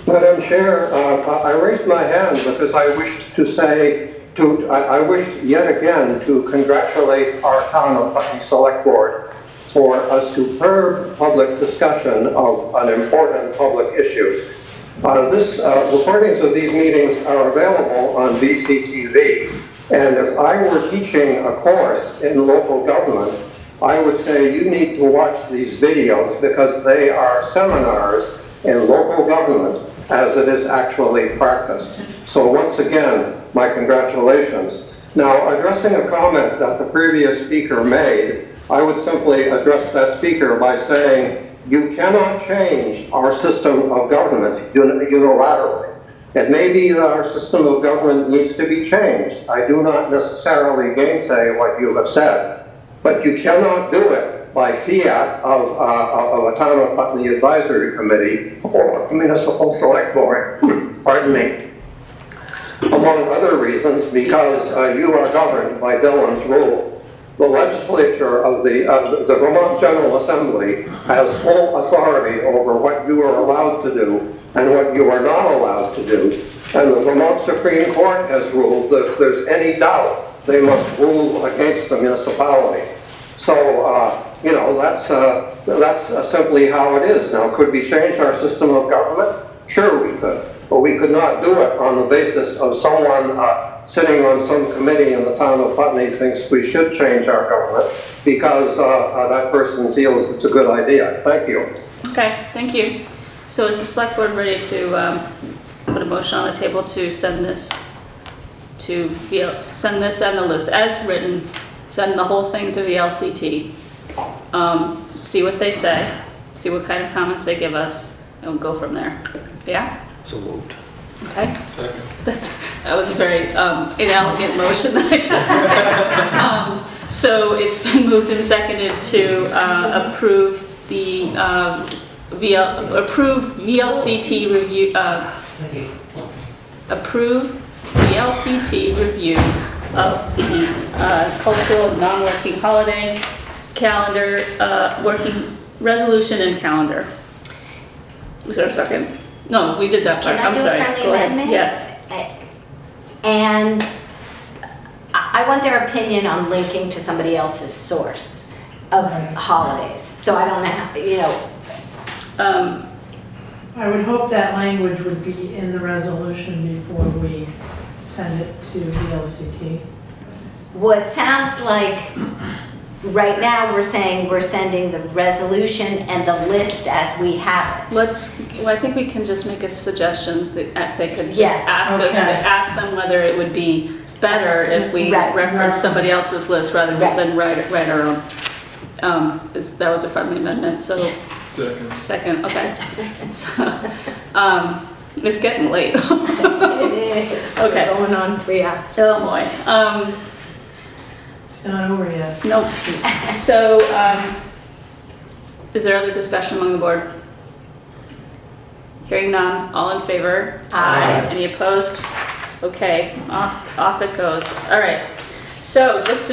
Madam Chair, I raised my hand because I wished to say, I wished yet again to congratulate our town of Putney Select Board for a superb public discussion of an important public issue. Recordings of these meetings are available on VCTV, and if I were teaching a course in local government, I would say you need to watch these videos because they are seminars in local government as it is actually practiced. So once again, my congratulations. Now, addressing a comment that the previous speaker made, I would simply address that speaker by saying, you cannot change our system of government unilaterally. It may be that our system of government needs to be changed. I do not necessarily gainsay what you have said, but you cannot do it by fiat of a Town of Putney Advisory Committee or a Municipal Select Board, pardon me, among other reasons, because you are governed by Dillon's rule. The legislature of the Vermont General Assembly has full authority over what you are allowed to do and what you are not allowed to do. And the Vermont Supreme Court has ruled that if there's any doubt, they must rule against the municipality. So, you know, that's simply how it is. Now, could we change our system of government? Sure we could. But we could not do it on the basis of someone sitting on some committee in the Town of Putney thinks we should change our government because that person feels it's a good idea. Thank you. Okay, thank you. So is the select board ready to put a motion on the table to send this to send this and the list as written, send the whole thing to VLCT, see what they say, see what kind of comments they give us, and we'll go from there. Yeah? So moved. Okay. Second. That was a very inelegant motion that I just made. So it's been moved and seconded to approve the approve VLCT review. Approve VLCT review of the cultural non-working holiday calendar, working resolution and calendar. Was there a second? No, we did that part. I'm sorry. Can I do a friendly Go ahead. amendment? Yes. And I want their opinion on linking to somebody else's source of holidays. So I don't know how, you know. I would hope that language would be in the resolution before we send it to VLCT. What sounds like, right now we're saying we're sending the resolution and the list as we have it. Well, I think we can just make a suggestion that they could just Yeah, ask them whether it would be better if we reference somebody else's list rather than write our own. That was a friendly amendment, so. Second, okay. So, it's getting late. It is. Okay. We're going on 3 hours. Oh boy. It's not over yet. Nope. So, is there other discussion among the board? Hearing none, all in favor? Aye. Any opposed? Okay, off it goes. All right. So just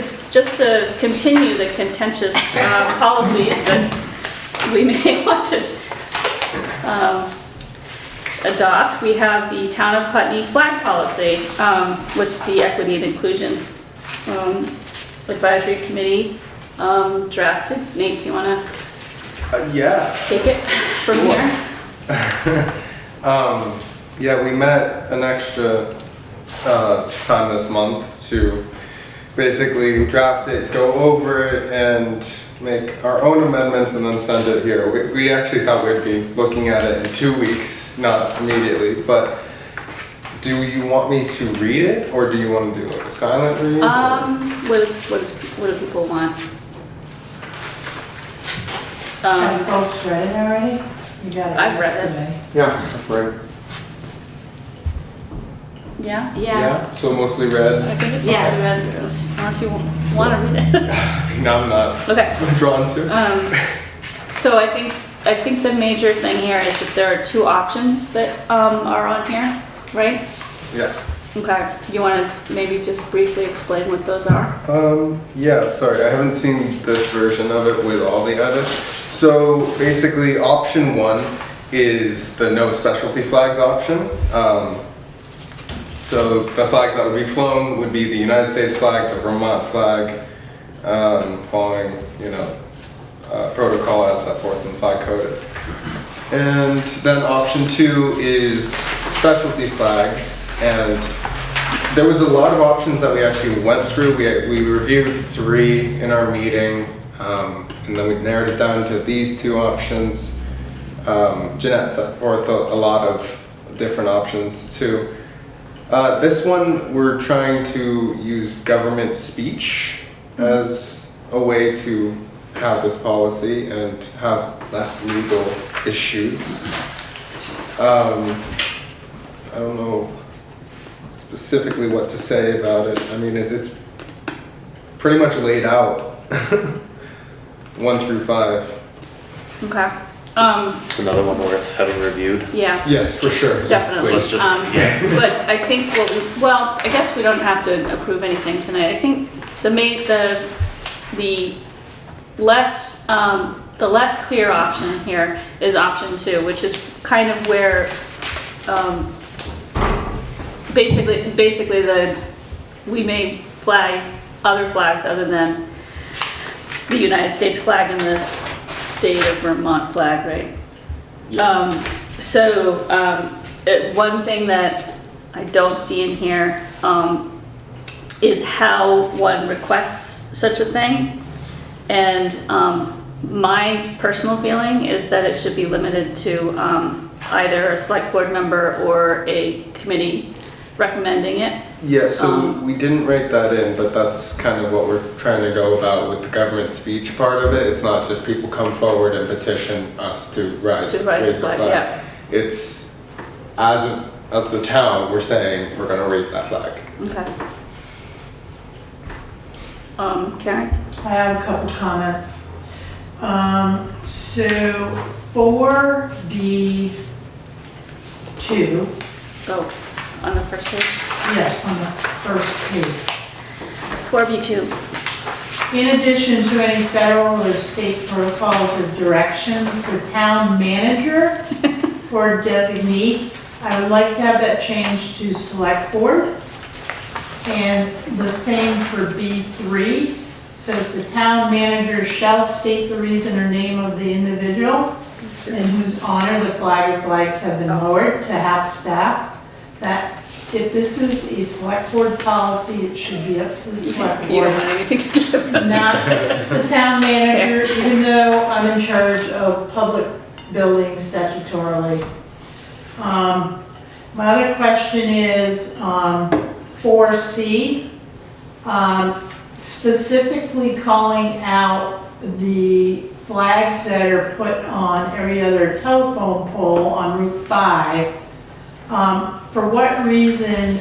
to continue the contentious policies that we may want to adopt, we have the Town of Putney flag policy, which the Equity and Inclusion Advisory Committee drafted. Nate, do you want to Yeah. take it from here? Yeah, we met an extra time this month to basically draft it, go over it, and make our own amendments and then send it here. We actually thought we'd be looking at it in 2 weeks, not immediately, but do you want me to read it or do you want to do like a silent read? What do people want? Have folks read it already? You got it I've read it. yesterday. Yeah, right. Yeah? Yeah, so mostly red. I think it's Yeah. mostly red, unless you want to read it. No, I'm not. Okay. I'm drawn to. So I think the major thing here is that there are 2 options that are on here, right? Yeah. Okay. You want to maybe just briefly explain what those are? Yeah, sorry, I haven't seen this version of it with all the edits. So basically, option 1 is the no specialty flags option. So the flags that would be flown would be the United States flag, the Vermont flag, following, protocol as set forth in the flag code. And then option 2 is specialty flags, and there was a lot of options that we actually went through. We reviewed 3 in our meeting, and then we narrowed it down to these 2 options. Jeannette set forth a lot of different options too. This one, we're trying to use government speech as a way to have this policy and have less legal issues. I don't know specifically what to say about it. I mean, it's pretty much laid out 1 through 5. Okay. It's another one worth having reviewed. Yeah. Yes, for sure. Definitely. Let's just, But I think I guess we don't have to approve anything tonight. I think the less clear option here is option 2, which is kind of where, basically we may fly other flags other than the United States flag and the state of Vermont flag, right? Yeah. One thing that I don't see in here is how one requests such a thing. And my personal feeling is that it should be limited to either a select board member or a committee recommending it. Yeah, so we didn't write that in, but that's kind of what we're trying to go about with the government speech part of it. It's not just people come forward and petition us to raise the flag. Yeah. It's as the town, we're saying we're going to raise that flag. Okay. Karen? I have a couple comments. So 4B2. Oh, on the first page? Yes, on the first page. 4B2. In addition to any federal or state protocols or directions, the town manager for designee, I would like to have that changed to select board. And the same for B3, says the town manager shall state the reason or name of the individual in whose honor the flag or flags have been lowered to have staff. That if this is a select board policy, it should be up to the select board. You don't want anything to do with it. Not the town manager, even though I'm in charge of public buildings statutorily. My other question is 4C, specifically calling out the flags that are put on every other telephone pole on Route 5. For what reason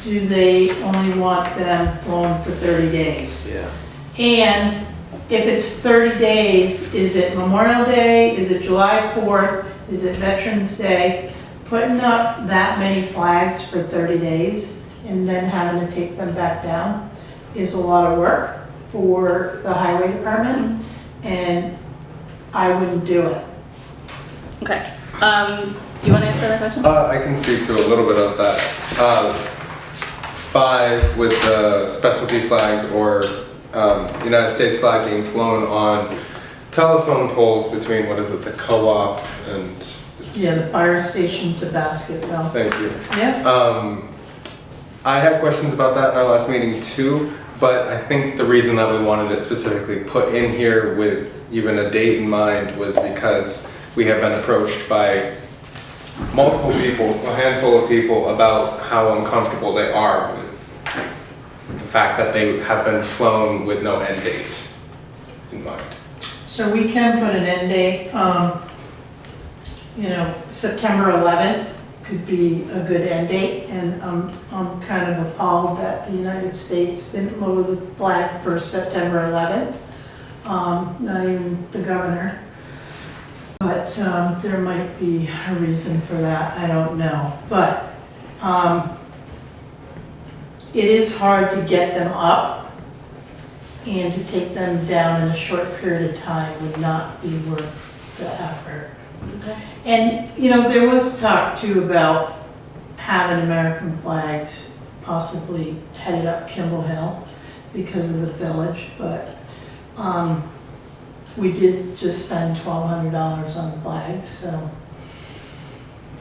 do they only want them flown for 30 days? Yeah. And if it's 30 days, is it Memorial Day? Is it July 4th? Is it Veterans Day? Putting up that many flags for 30 days and then having to take them back down is a lot of work for the highway department, and I wouldn't do it. Okay. Do you want to answer that question? I can speak to a little bit of that. 5 with the specialty flags or United States flag being flown on telephone poles between, what is it, the co-op and... Yeah, the fire station to Basketville. Thank you. Yeah. I had questions about that in our last meeting too, but I think the reason that we wanted it specifically put in here with even a date in mind was because we have been approached by multiple people, a handful of people, about how uncomfortable they are with the fact that they have been flown with no end date in mind. So we can put an end date, September 11th could be a good end date, and I'm kind of appalled that the United States didn't lower the flag for September 11th, not even the governor. But there might be a reason for that, I don't know. But it is hard to get them up, and to take them down in a short period of time would not be worth the effort. Okay. And, there was talk too about having American flags possibly headed up Kimball Hill because of the village, but we did just spend $1,200 on flags, so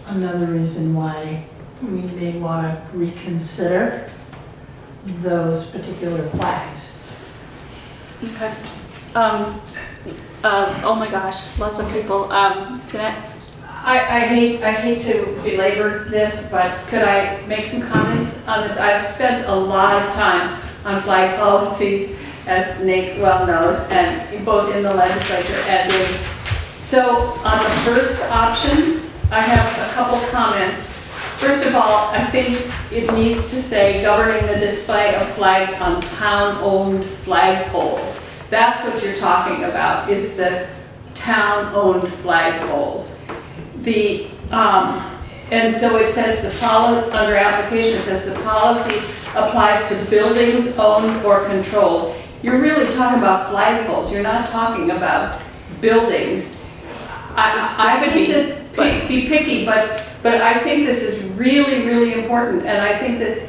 another reason why we may want to reconsider those particular flags. Okay. Oh my gosh, lots of people. Jeannette? I hate to belabor this, but could I make some comments on this? I've spent a lot of time on flag policies, as Nate well knows, and both in the legislature and in. So on the first option, I have a couple comments. First of all, I think it needs to say governing the display of flags on town-owned flagpoles. That's what you're talking about, is the town-owned flagpoles. And so it says under application, it says the policy applies to buildings owned or controlled. You're really talking about flagpoles, you're not talking about buildings. I would be picky, but I think this is really, really important, and I think that,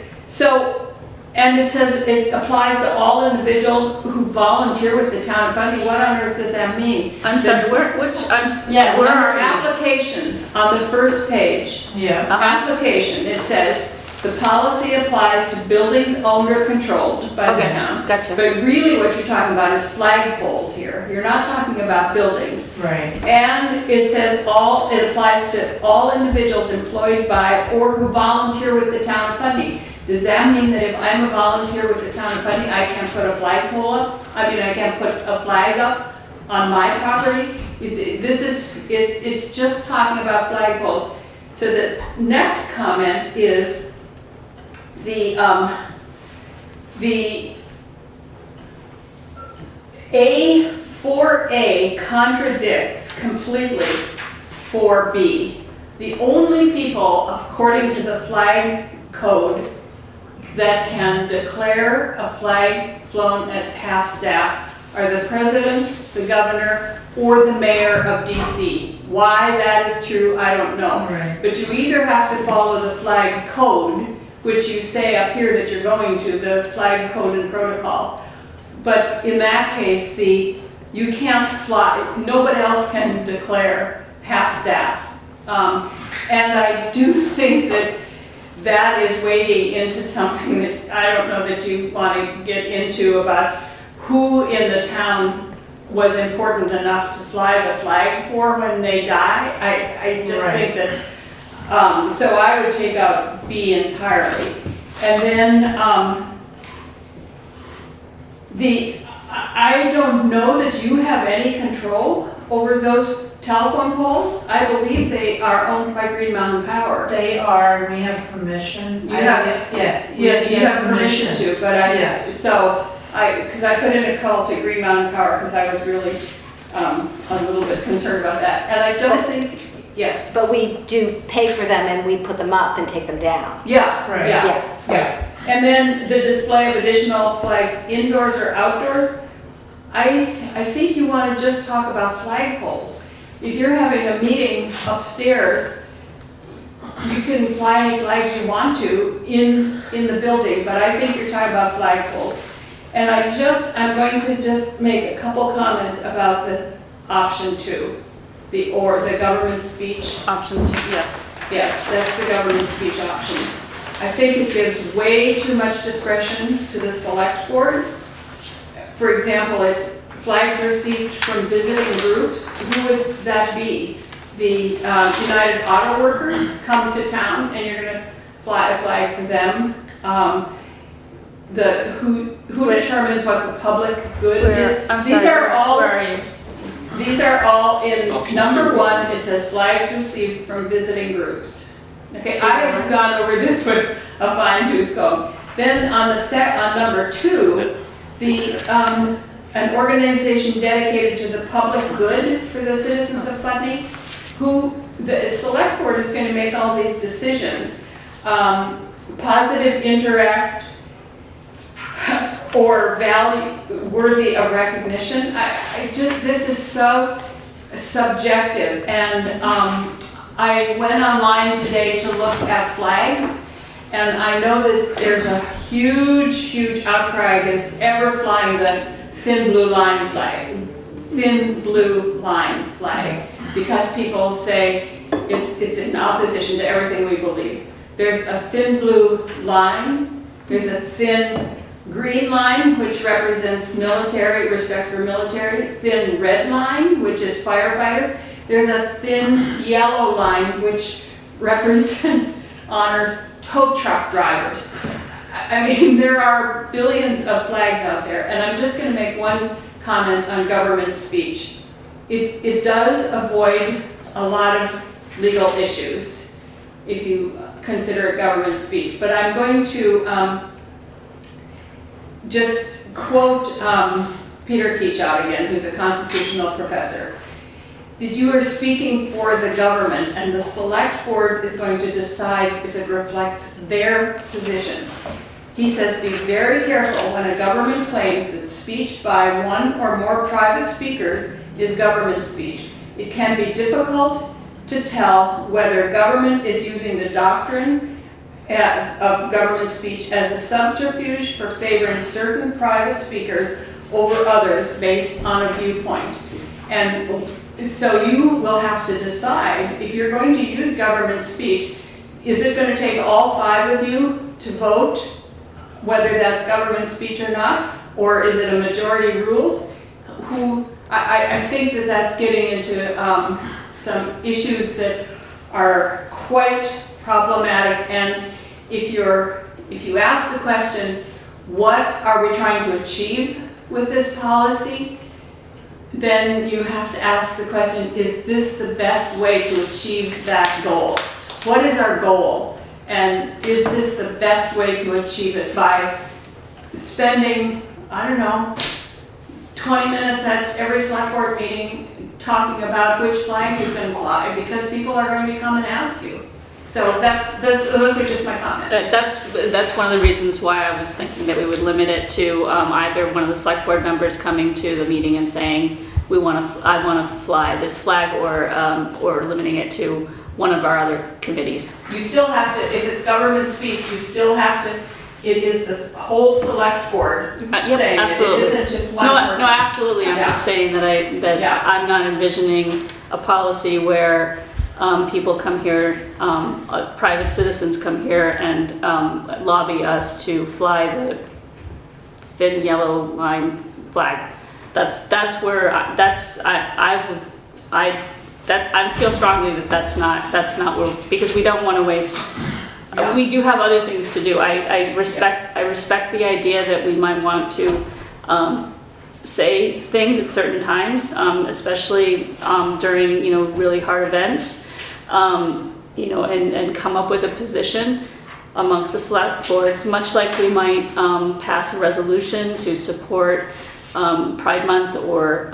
and it says it applies to all individuals who volunteer with the town of Putney. What on earth does that mean? I'm sorry, where Our application on the first page. Yeah. Application, it says, the policy applies to buildings owned or controlled by the town. Gotcha. But really what you're talking about is flagpoles here. You're not talking about buildings. Right. And it says it applies to all individuals employed by or who volunteer with the town of Putney. Does that mean that if I'm a volunteer with the town of Putney, I can't put a flagpole up? I mean, I can't put a flag up on my property? It's just talking about flagpoles. So the next comment is the A4A contradicts completely 4B. The only people, according to the flag code, that can declare a flag flown at half-staff are the president, the governor, or the mayor of DC. Why that is true, I don't know. Right. But you either have to follow the flag code, which you say up here that you're going to, the flag code and protocol. But in that case, you can't fly, nobody else can declare half-staff. And I do think that is wading into something that I don't know that you want to get into about who in the town was important enough to fly the flag for when they die. I just think that, so I would take out B entirely. And then I don't know that you have any control over those telephone poles. I believe they are owned by Green Mountain Power. They are, we have permission. Yes, you have permission to, but Yes. because I put in a call to Green Mountain Power because I was really a little bit concerned about that. And I don't think, yes. But we do pay for them and we put them up and take them down. Yeah, Right. yeah. And then the display of additional flags indoors or outdoors. I think you want to just talk about flagpoles. If you're having a meeting upstairs, you can fly any flags you want to in the building, but I think you're talking about flagpoles. And I'm going to just make a couple comments about the option 2, the government speech. Option 2, yes. Yes, that's the government speech option. I think it gives way too much discretion to the select board. For example, it's flags received from visiting groups. Who would that be? The United Auto Workers come to town and you're gonna fly a flag for them. Who determines what the public good is? I'm sorry, where are you? These are all in Option number 2. 1, it says flags received from visiting groups. Okay, I have gone over this with a fine tooth comb. Then on number 2, an organization dedicated to the public good for the citizens of Putney, who the select board is going to make all these decisions. Positive interact or value worthy of recognition. This is so subjective, and I went online today to look at flags, and I know that there's a huge outcry against ever flying the thin blue line flag, because people say it's in opposition to everything we believe. There's a thin blue line, there's a thin green line, which represents military, respect for military, thin red line, which is firefighters, There's a thin yellow line which honors tow truck drivers. I mean, there are billions of flags out there, and I'm just going to make one comment on government speech. It does avoid a lot of legal issues if you consider it government speech, but I'm going to just quote Peter Keachout again, who's a constitutional professor. That you are speaking for the government, and the select board is going to decide if it reflects their position. He says, be very careful when a government claims that speech by one or more private speakers is government speech. It can be difficult to tell whether government is using the doctrine of government speech as a subterfuge for favoring certain private speakers over others based on a viewpoint. And so you will have to decide if you're going to use government speech, is it going to take all 5 of you to vote whether that's government speech or not, or is it a majority rules? I think that that's getting into some issues that are quite problematic, and if you ask the question, what are we trying to achieve with this policy? Then you have to ask the question, is this the best way to achieve that goal? What is our goal? And is this the best way to achieve it by spending, I don't know, 20 minutes at every select board meeting talking about which flag you can fly, because people are going to come and ask you. So those are just my comments. That's one of the reasons why I was thinking that we would limit it to either one of the select board members coming to the meeting and saying, I want to fly this flag, or limiting it to one of our other committees. You still have to, if it's government speech, you still have to, it is the whole select board saying absolutely. it. It isn't just one person. No, absolutely. I'm just saying that I'm not envisioning a policy where people come here, private citizens come here and lobby us to fly the thin yellow line flag. I feel strongly that that's not where, because we don't want to waste. We do have other things to do. I respect the idea that we might want to say things at certain times, especially during really hard events, and come up with a position amongst the select boards, much like we might pass a resolution to support Pride Month or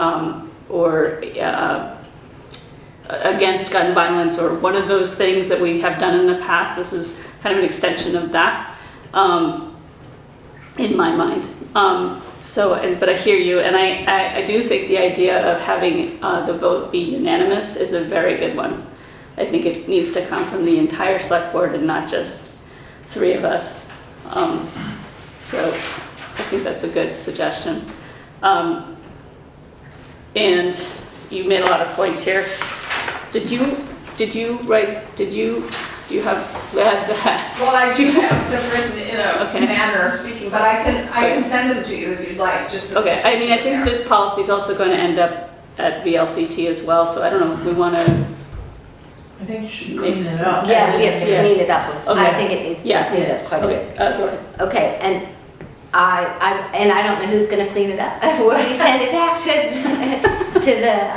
against gun violence, or one of those things that we have done in the past. This is kind of an extension of that, in my mind. But I hear you, and I do think the idea of having the vote be unanimous is a very good one. I think it needs to come from the entire select board and not just 3 of us. So I think that's a good suggestion. And you made a lot of points here. Do you have that? Well, I do have them written in a manner of speaking, but I can send them to you if you'd like, just so. Okay, I mean, I think this policy is also going to end up at VLCT as well, so I don't know if we want to. I think you should clean it up. Yeah, we have to clean it up. Okay. I think it needs to be cleaned up quite a bit. Go ahead. Okay, and I don't know who's gonna clean it up. I've already sent it back to the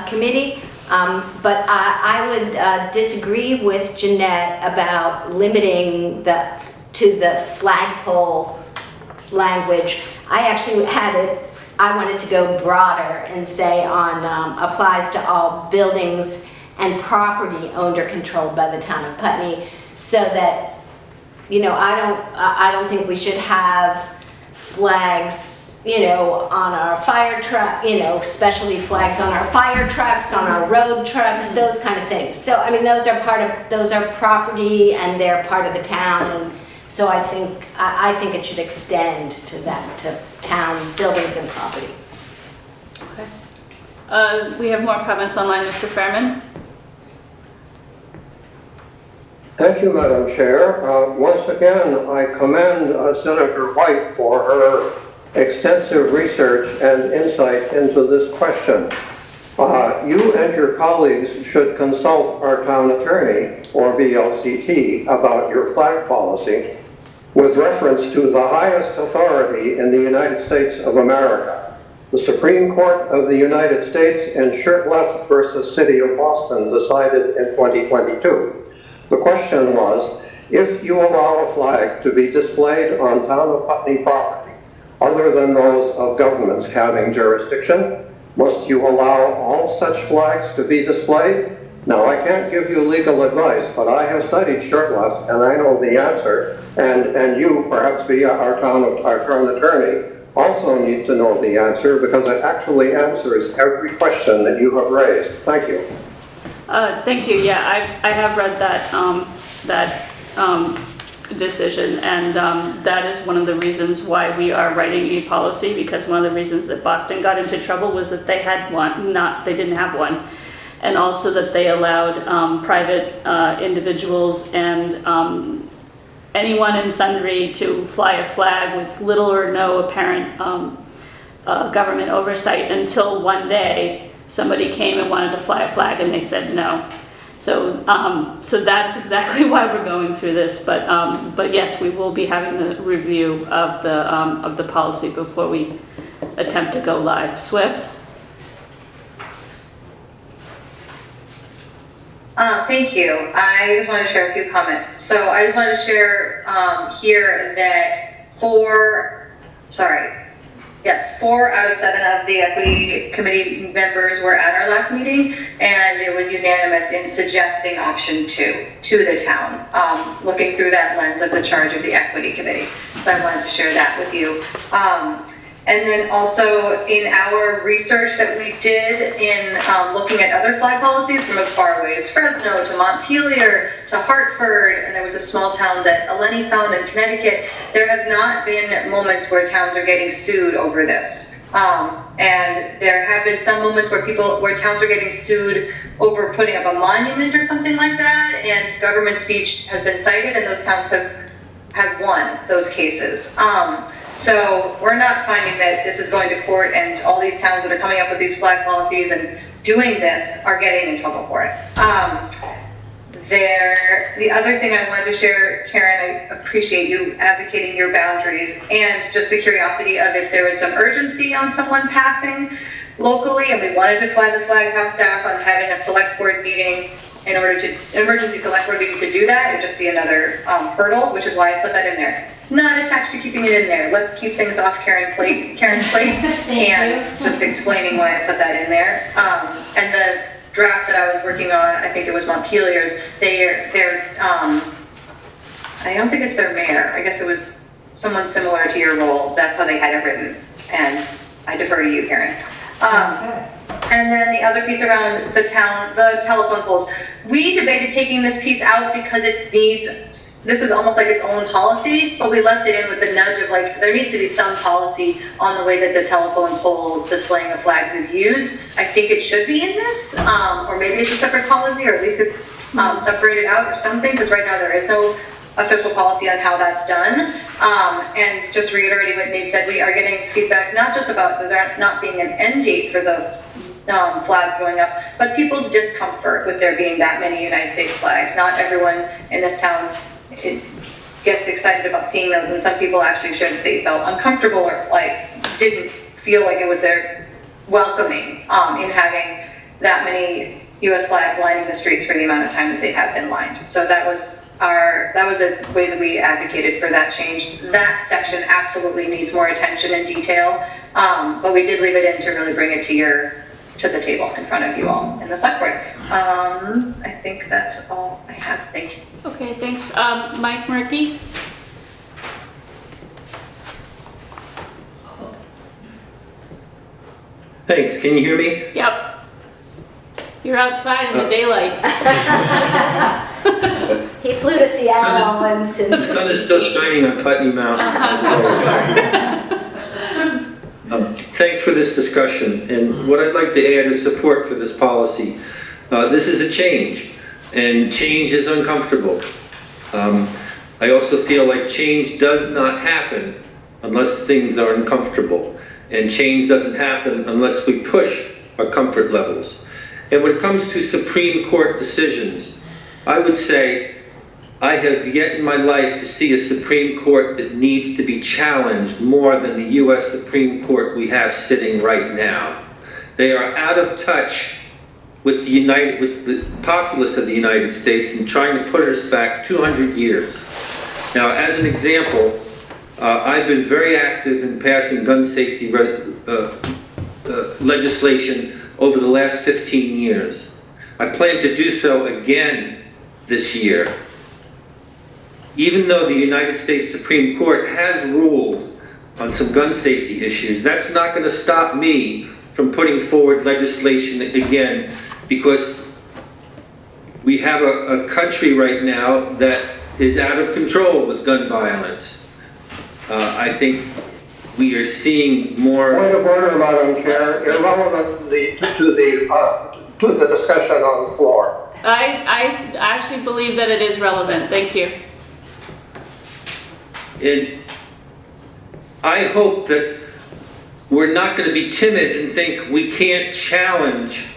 committee. But I would disagree with Jeannette about limiting to the flagpole language. I actually I wanted to go broader and say applies to all buildings and property owned or controlled by the town of Putney, so that, I don't think we should have flags, on our fire truck, specialty flags on our fire trucks, on our road trucks, those kind of things. So, I mean, those are property and they're part of the town, and so I think it should extend to that, to town buildings and property. Okay. We have more comments online, Mr. Fairman. Thank you, Madam Chair. Once again, I commend Senator White for her extensive research and insight into this question. You and your colleagues should consult our town attorney, or VLCT, about your flag policy with reference to the highest authority in the United States of America. The Supreme Court of the United States in Shurtleff versus City of Boston decided in 2022. The question was, if you allow a flag to be displayed on town of Putney property, other than those of governments having jurisdiction, must you allow all such flags to be displayed? Now, I can't give you legal advice, but I have studied Shurtleff and I know the answer, and you, perhaps via our town attorney, also need to know the answer because it actually answers every question that you have raised. Thank you. Thank you. Yeah, I have read that decision, and that is one of the reasons why we are writing a policy, because one of the reasons that Boston got into trouble was that they had one, they didn't have one, and also that they allowed private individuals and anyone and sundry to fly a flag with little or no apparent government oversight until one day somebody came and wanted to fly a flag and they said no. So that's exactly why we're going through this. But yes, we will be having the review of the policy before we attempt to go live. Swift. Thank you. I just wanted to share a few comments. So I just wanted to share here that 4 out of 7 of the equity committee members were at our last meeting, and it was unanimous in suggesting option 2 to the town, looking through that lens of the charge of the equity committee. So I wanted to share that with you. And then also in our research that we did in looking at other flag policies from as far away as Fresno to Montpelier to Hartford, and there was a small town that Eleni found in Connecticut, there have not been moments where towns are getting sued over this. And there have been some moments where towns are getting sued over putting up a monument or something like that, and government speech has been cited, and those towns have won those cases. So we're not finding that this is going to court, and all these towns that are coming up with these flag policies and doing this are getting in trouble for it. The other thing I wanted to share, Karen, I appreciate you advocating your boundaries and just the curiosity of if there was some urgency on someone passing locally and we wanted to fly the flag, have staff on having a select board meeting in order to, emergency select board meeting to do that, it would just be another hurdle, which is why I put that in there. Not attached to keeping it in there. Let's keep things off Karen's plate, and just explaining why I put that in there. And the draft that I was working on, I think it was Montpelier's, I don't think it's their mayor. I guess it was someone similar to your role. That's how they had it written. And I defer to you, Karen. And then the other piece around the telephone poles. We debated taking this piece out because this is almost like its own policy, but we left it in with the nudge of like, there needs to be some policy on the way that the telephone poles displaying of flags is used. I think it should be in this, or maybe it's a separate policy, or at least it's separated out or something, because right now there is no official policy on how that's done. And just reiterating what Nate said, we are getting feedback not just about there not being an end date for the flags going up, but people's discomfort with there being that many United States flags. Not everyone in this town gets excited about seeing those, and some people actually shouldn't. They felt uncomfortable or like didn't feel like it was their welcoming in having that many U.S. flags lining the streets for the amount of time that they have been lined. So that was a way that we advocated for that change. That section absolutely needs more attention and detail, but we did leave it in to really bring it to the table in front of you all in the select board. I think that's all I have. Thank you. Okay, thanks. Mike Murky. Thanks, can you hear me? Yep. You're outside in the daylight. He flew to Seattle and since... The sun is still shining on Putney Mountain. Thanks for this discussion, and what I'd like to add is support for this policy. This is a change, and change is uncomfortable. I also feel like change does not happen unless things are uncomfortable, and change doesn't happen unless we push our comfort levels. And when it comes to Supreme Court decisions, I would say I have yet in my life to see a Supreme Court that needs to be challenged more than the US Supreme Court we have sitting right now. They are out of touch with the populace of the United States and trying to put us back 200 years. Now, as an example, I've been very active in passing gun safety legislation over the last 15 years. I plan to do so again this year. Even though the United States Supreme Court has ruled on some gun safety issues, that's not going to stop me from putting forward legislation again, because we have a country right now that is out of control with gun violence. I think we are seeing more... Point of order, Madam Chair, irrelevant to the discussion on the floor. I actually believe that it is relevant. Thank you. And I hope that we're not going to be timid and think we can't challenge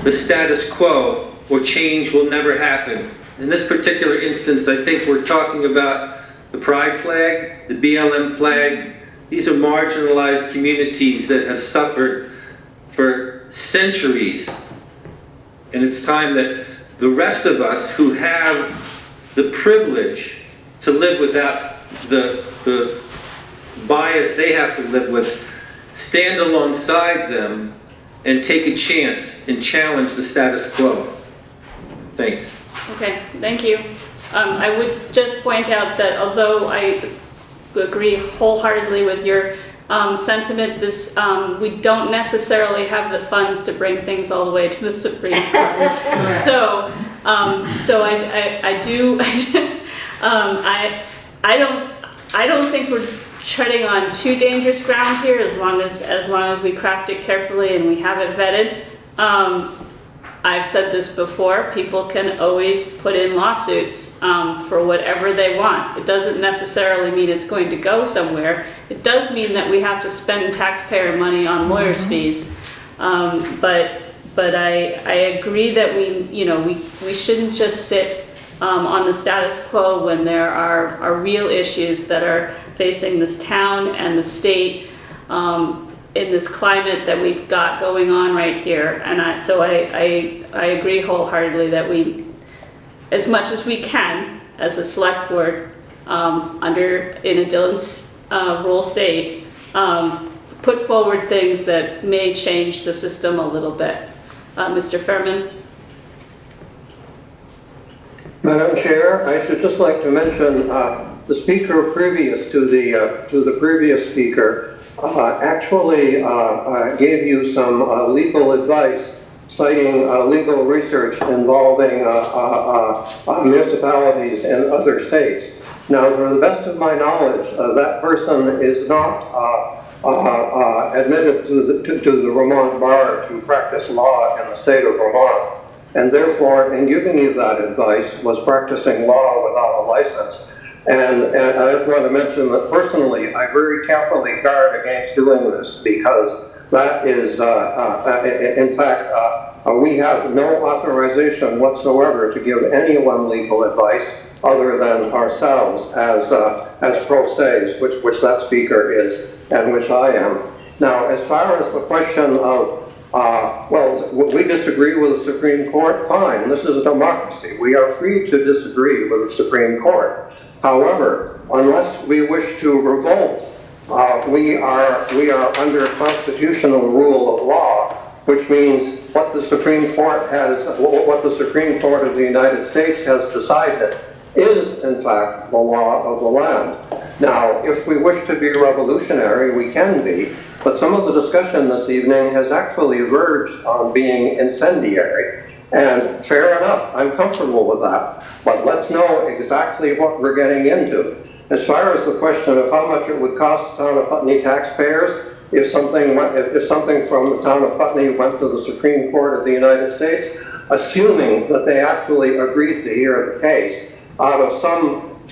the status quo or change will never happen. In this particular instance, I think we're talking about the pride flag, the BLM flag. These are marginalized communities that have suffered for centuries. And it's time that the rest of us who have the privilege to live without the bias they have to live with, stand alongside them and take a chance and challenge the status quo. Thanks. Okay, thank you. I would just point out that although I agree wholeheartedly with your sentiment, we don't necessarily have the funds to bring things all the way to the Supreme Court. So I don't think we're treading on too dangerous ground here, as long as we craft it carefully and we have it vetted. I've said this before, people can always put in lawsuits for whatever they want. It doesn't necessarily mean it's going to go somewhere. It does mean that we have to spend taxpayer money on lawyers' fees. But I agree that we shouldn't just sit on the status quo when there are real issues that are facing this town and the state in this climate that we've got going on right here. And I agree wholeheartedly that we, as much as we can, as a select board, in a Dillon's rule state, put forward things that may change the system a little bit. Mr. Furman? Madam Chair, I should just like to mention the speaker previous to the previous speaker actually gave you some legal advice, citing legal research involving municipalities in other states. Now, to the best of my knowledge, that person is not admitted to the Vermont bar to practice law in the state of Vermont, and therefore, in giving you that advice, was practicing law without a license. And I just want to mention that personally, I very carefully guard against doing this, because that is, in fact, we have no authorization whatsoever to give anyone legal advice other than ourselves as pro se's, which that speaker is, and which I am. Now, as far as the question of, well, we disagree with the Supreme Court, fine, this is a democracy. We are free to disagree with the Supreme Court. However, unless we wish to revolt, we are under constitutional rule of law, which means what the Supreme Court of the United States has decided is, in fact, the law of the land. Now, if we wish to be revolutionary, we can be, but some of the discussion this evening has actually verged on being incendiary. And fair enough, I'm comfortable with that. But let's know exactly what we're getting into. As far as the question of how much it would cost the town of Putney taxpayers if something from the town of Putney went to the Supreme Court of the United States, assuming that they actually agreed to hear the case, out of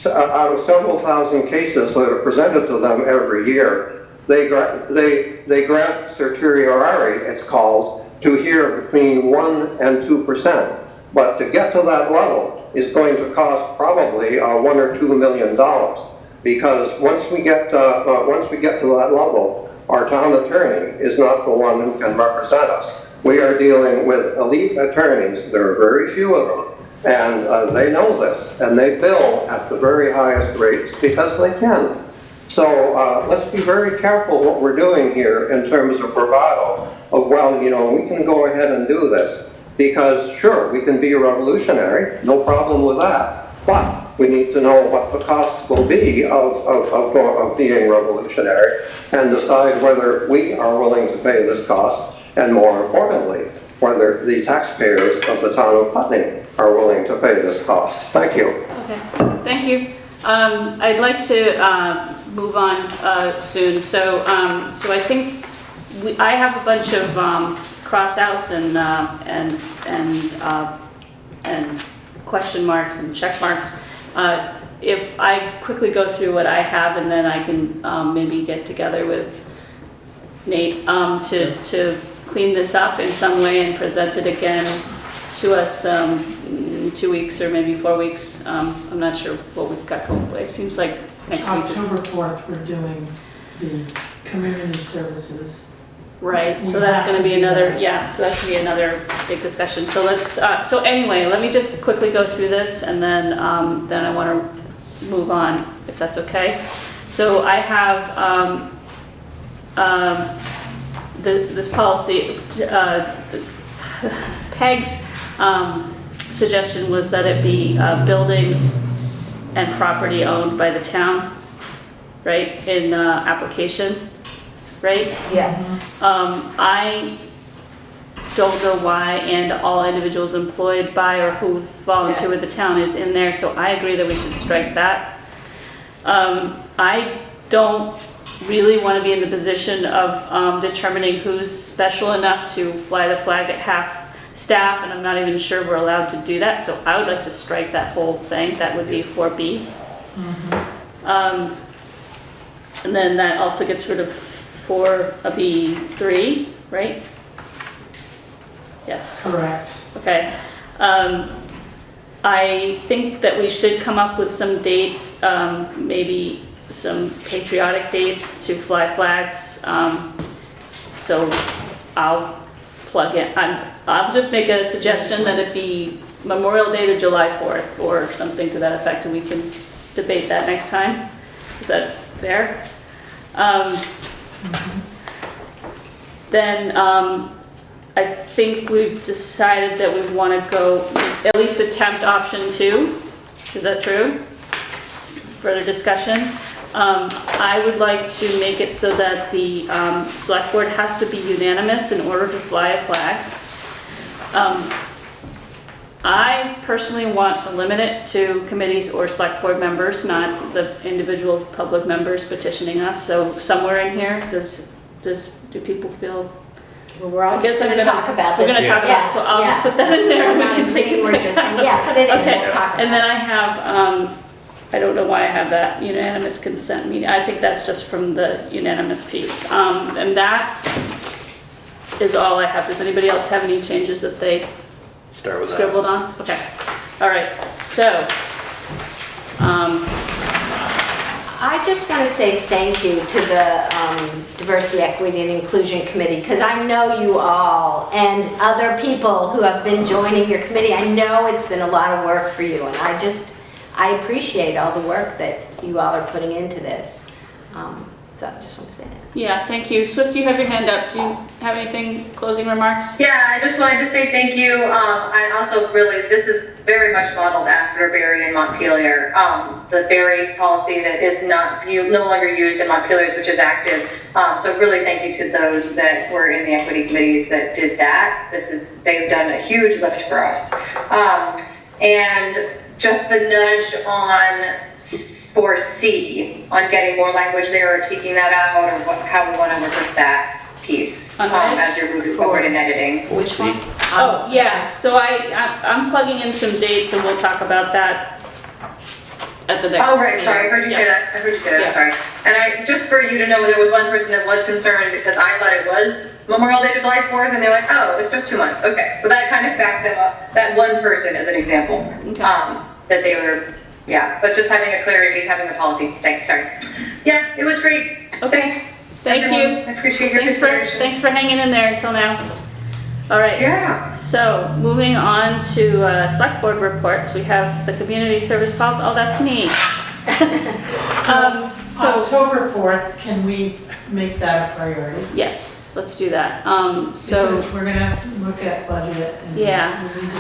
several thousand cases that are presented to them every year, they grant certiorari, it's called, to here between 1 and 2%. But to get to that level is going to cost probably $1 or $2 million. Because once we get to that level, our town attorney is not the one who can represent us. We are dealing with elite attorneys. There are very few of them. And they know this, and they bill at the very highest rates because they can. So let's be very careful what we're doing here in terms of bravado of, well, you know, we can go ahead and do this. Because sure, we can be revolutionary, no problem with that. But we need to know what the cost will be of being revolutionary and decide whether we are willing to pay this cost, and more importantly, whether the taxpayers of the town of Putney are willing to pay this cost. Thank you. Okay, thank you. I'd like to move on soon. So I think I have a bunch of cross-outs and question marks and check marks. If I quickly go through what I have, and then I can maybe get together with Nate to clean this up in some way and present it again to us in 2 weeks or maybe 4 weeks. I'm not sure what we've got going. It seems like next week. October 4th, we're doing the community services. Right, so that's going to be another, so that's going to be another big discussion. So let's, so anyway, let me just quickly go through this, and then I want to move on, if that's okay. So I have this policy, Peg's suggestion was that it be buildings and property owned by the town, right, in application. Right? Yeah. I don't know why and all individuals employed by or who volunteer with the town is in there, so I agree that we should strike that. I don't really want to be in the position of determining who's special enough to fly the flag at half staff, and I'm not even sure we're allowed to do that, so I would like to strike that whole thing. That would be 4B. And then that also gets rid of 4B3, right? Yes. Correct. Okay. I think that we should come up with some dates, maybe some patriotic dates to fly flags. So I'll plug in. I'll just make a suggestion that it be Memorial Day to July 4th or something to that effect, and we can debate that next time. Is that fair? Then I think we've decided that we want to go at least attempt option 2. Is that true? Further discussion. I would like to make it so that the select board has to be unanimous in order to fly a flag. I personally want to limit it to committees or select board members, not the individual public members petitioning us. So somewhere in here, do people feel? Well, we're all going to talk about this. We're going to talk about it, so I'll just put that in there and we can take it. Put it in and we'll talk about it. And then I have, I don't know why I have that unanimous consent meeting. I think that's just from the unanimous piece. And that is all I have. Does anybody else have any changes that they Start with scribbled on? Okay. All right. So, I just want to say thank you to the Diversity, Equity, and Inclusion Committee, because I know you all and other people who have been joining your committee. I know it's been a lot of work for you, and I appreciate all the work that you all are putting into this. So I just want to say that. yeah, thank you. Swift, you have your hand up. Do you have anything, closing remarks? Yeah, I just wanted to say thank you. I also really, this is very much modeled after Barry and Montpelier. The Barry's policy that is no longer used in Montpelier's, which is active. So really thank you to those that were in the equity committees that did that. They've done a huge lift for us. And just the nudge on 4C, on getting more language there or taking that out, or how we want to work with that piece as you're moving forward in editing. Which one? Oh, yeah. So I'm plugging in some dates, and we'll talk about that at the next. Oh, right, meeting. sorry, I heard you say that, Yeah. I'm sorry. And just for you to know, there was one person that was concerned because I thought it was Memorial Day to July 4th, and they're like, oh, it's just 2 months, okay. So that kind of backed them up, that one person as an example. Okay. That they were, but just having a clarity, having a policy, thanks, sorry. Yeah, it was great, thanks. Thank everyone. you. I appreciate your consideration. Thanks for hanging in there until now. All right. Yeah. So moving on to select board reports, we have the community service policy. Oh, that's me. So October 4th, can we make that a priority? Yes, let's do that. So Because we're gonna look at budget and we need to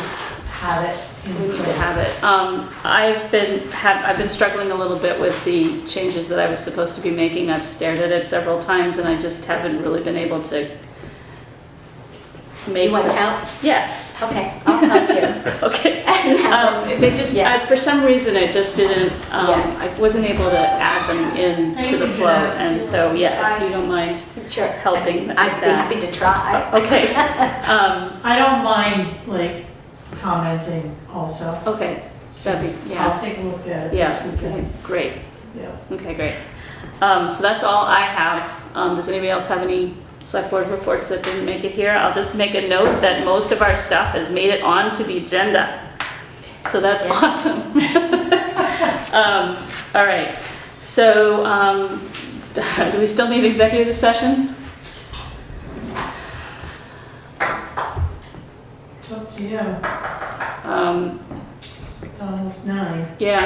have it in we need to place. have it. I've been struggling a little bit with the changes that I was supposed to be making. I've stared at it several times and I just haven't really been able to make. You want help? Yes. Okay, I'll help you. Okay. They just, for some reason, it just didn't, I wasn't able to add them in to the flow. And so, if you don't mind Sure. helping with I'd be that. happy to try. Okay. I don't mind, like, commenting also. Okay, that'd be, I'll take a look at it this weekend. Great. Yeah. Okay, great. So that's all I have. Does anybody else have any select board reports that didn't make it here? I'll just make a note that most of our stuff has made it onto the agenda. So that's awesome. All right. So do we still need executive session? It's up to you. It's almost 9. Yeah.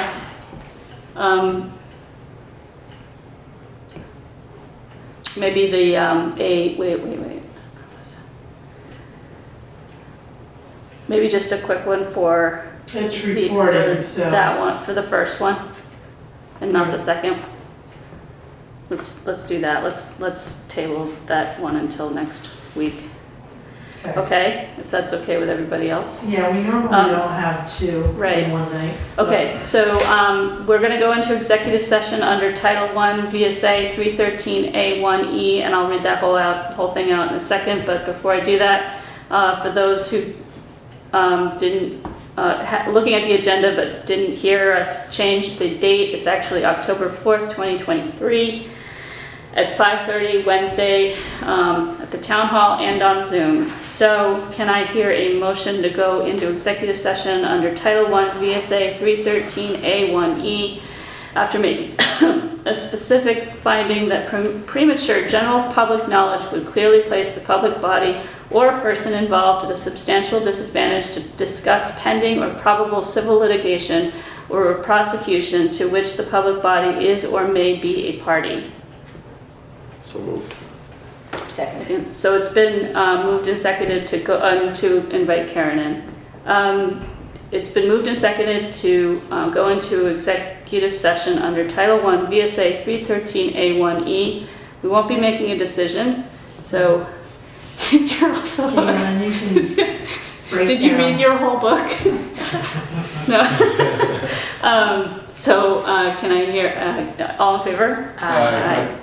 Maybe the wait. Maybe just a quick one for It's reported, so. that one, for the first one, and not the second. Let's do that. Let's table that one until next week. Okay, if that's okay with everybody else. Yeah, we normally don't have 2 in one night. Okay, so we're going to go into executive session under Title I, V.S.A. 313A1E, and I'll read that whole thing out in a second. But before I do that, for those who didn't looking at the agenda but didn't hear us change the date, it's actually October 4th, 2023. At 5:30 Wednesday at the town hall and on Zoom. So can I hear a motion to go into executive session under Title I V.S.A. 313A1E after making a specific finding that premature general public knowledge would clearly place the public body or a person involved at a substantial disadvantage to discuss pending or probable civil litigation or a prosecution to which the public body is or may be a party. So moved. Second. So it's been moved and seconded to go to invite Karen in. It's been moved and seconded to go into executive session under Title I V.S.A. 313A1E. We won't be making a decision, so you're also. Yeah, you can break Did you down. read your whole book? No. So can I hear all in favor? Aye.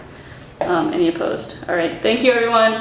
Any opposed? All right. Thank you, everyone.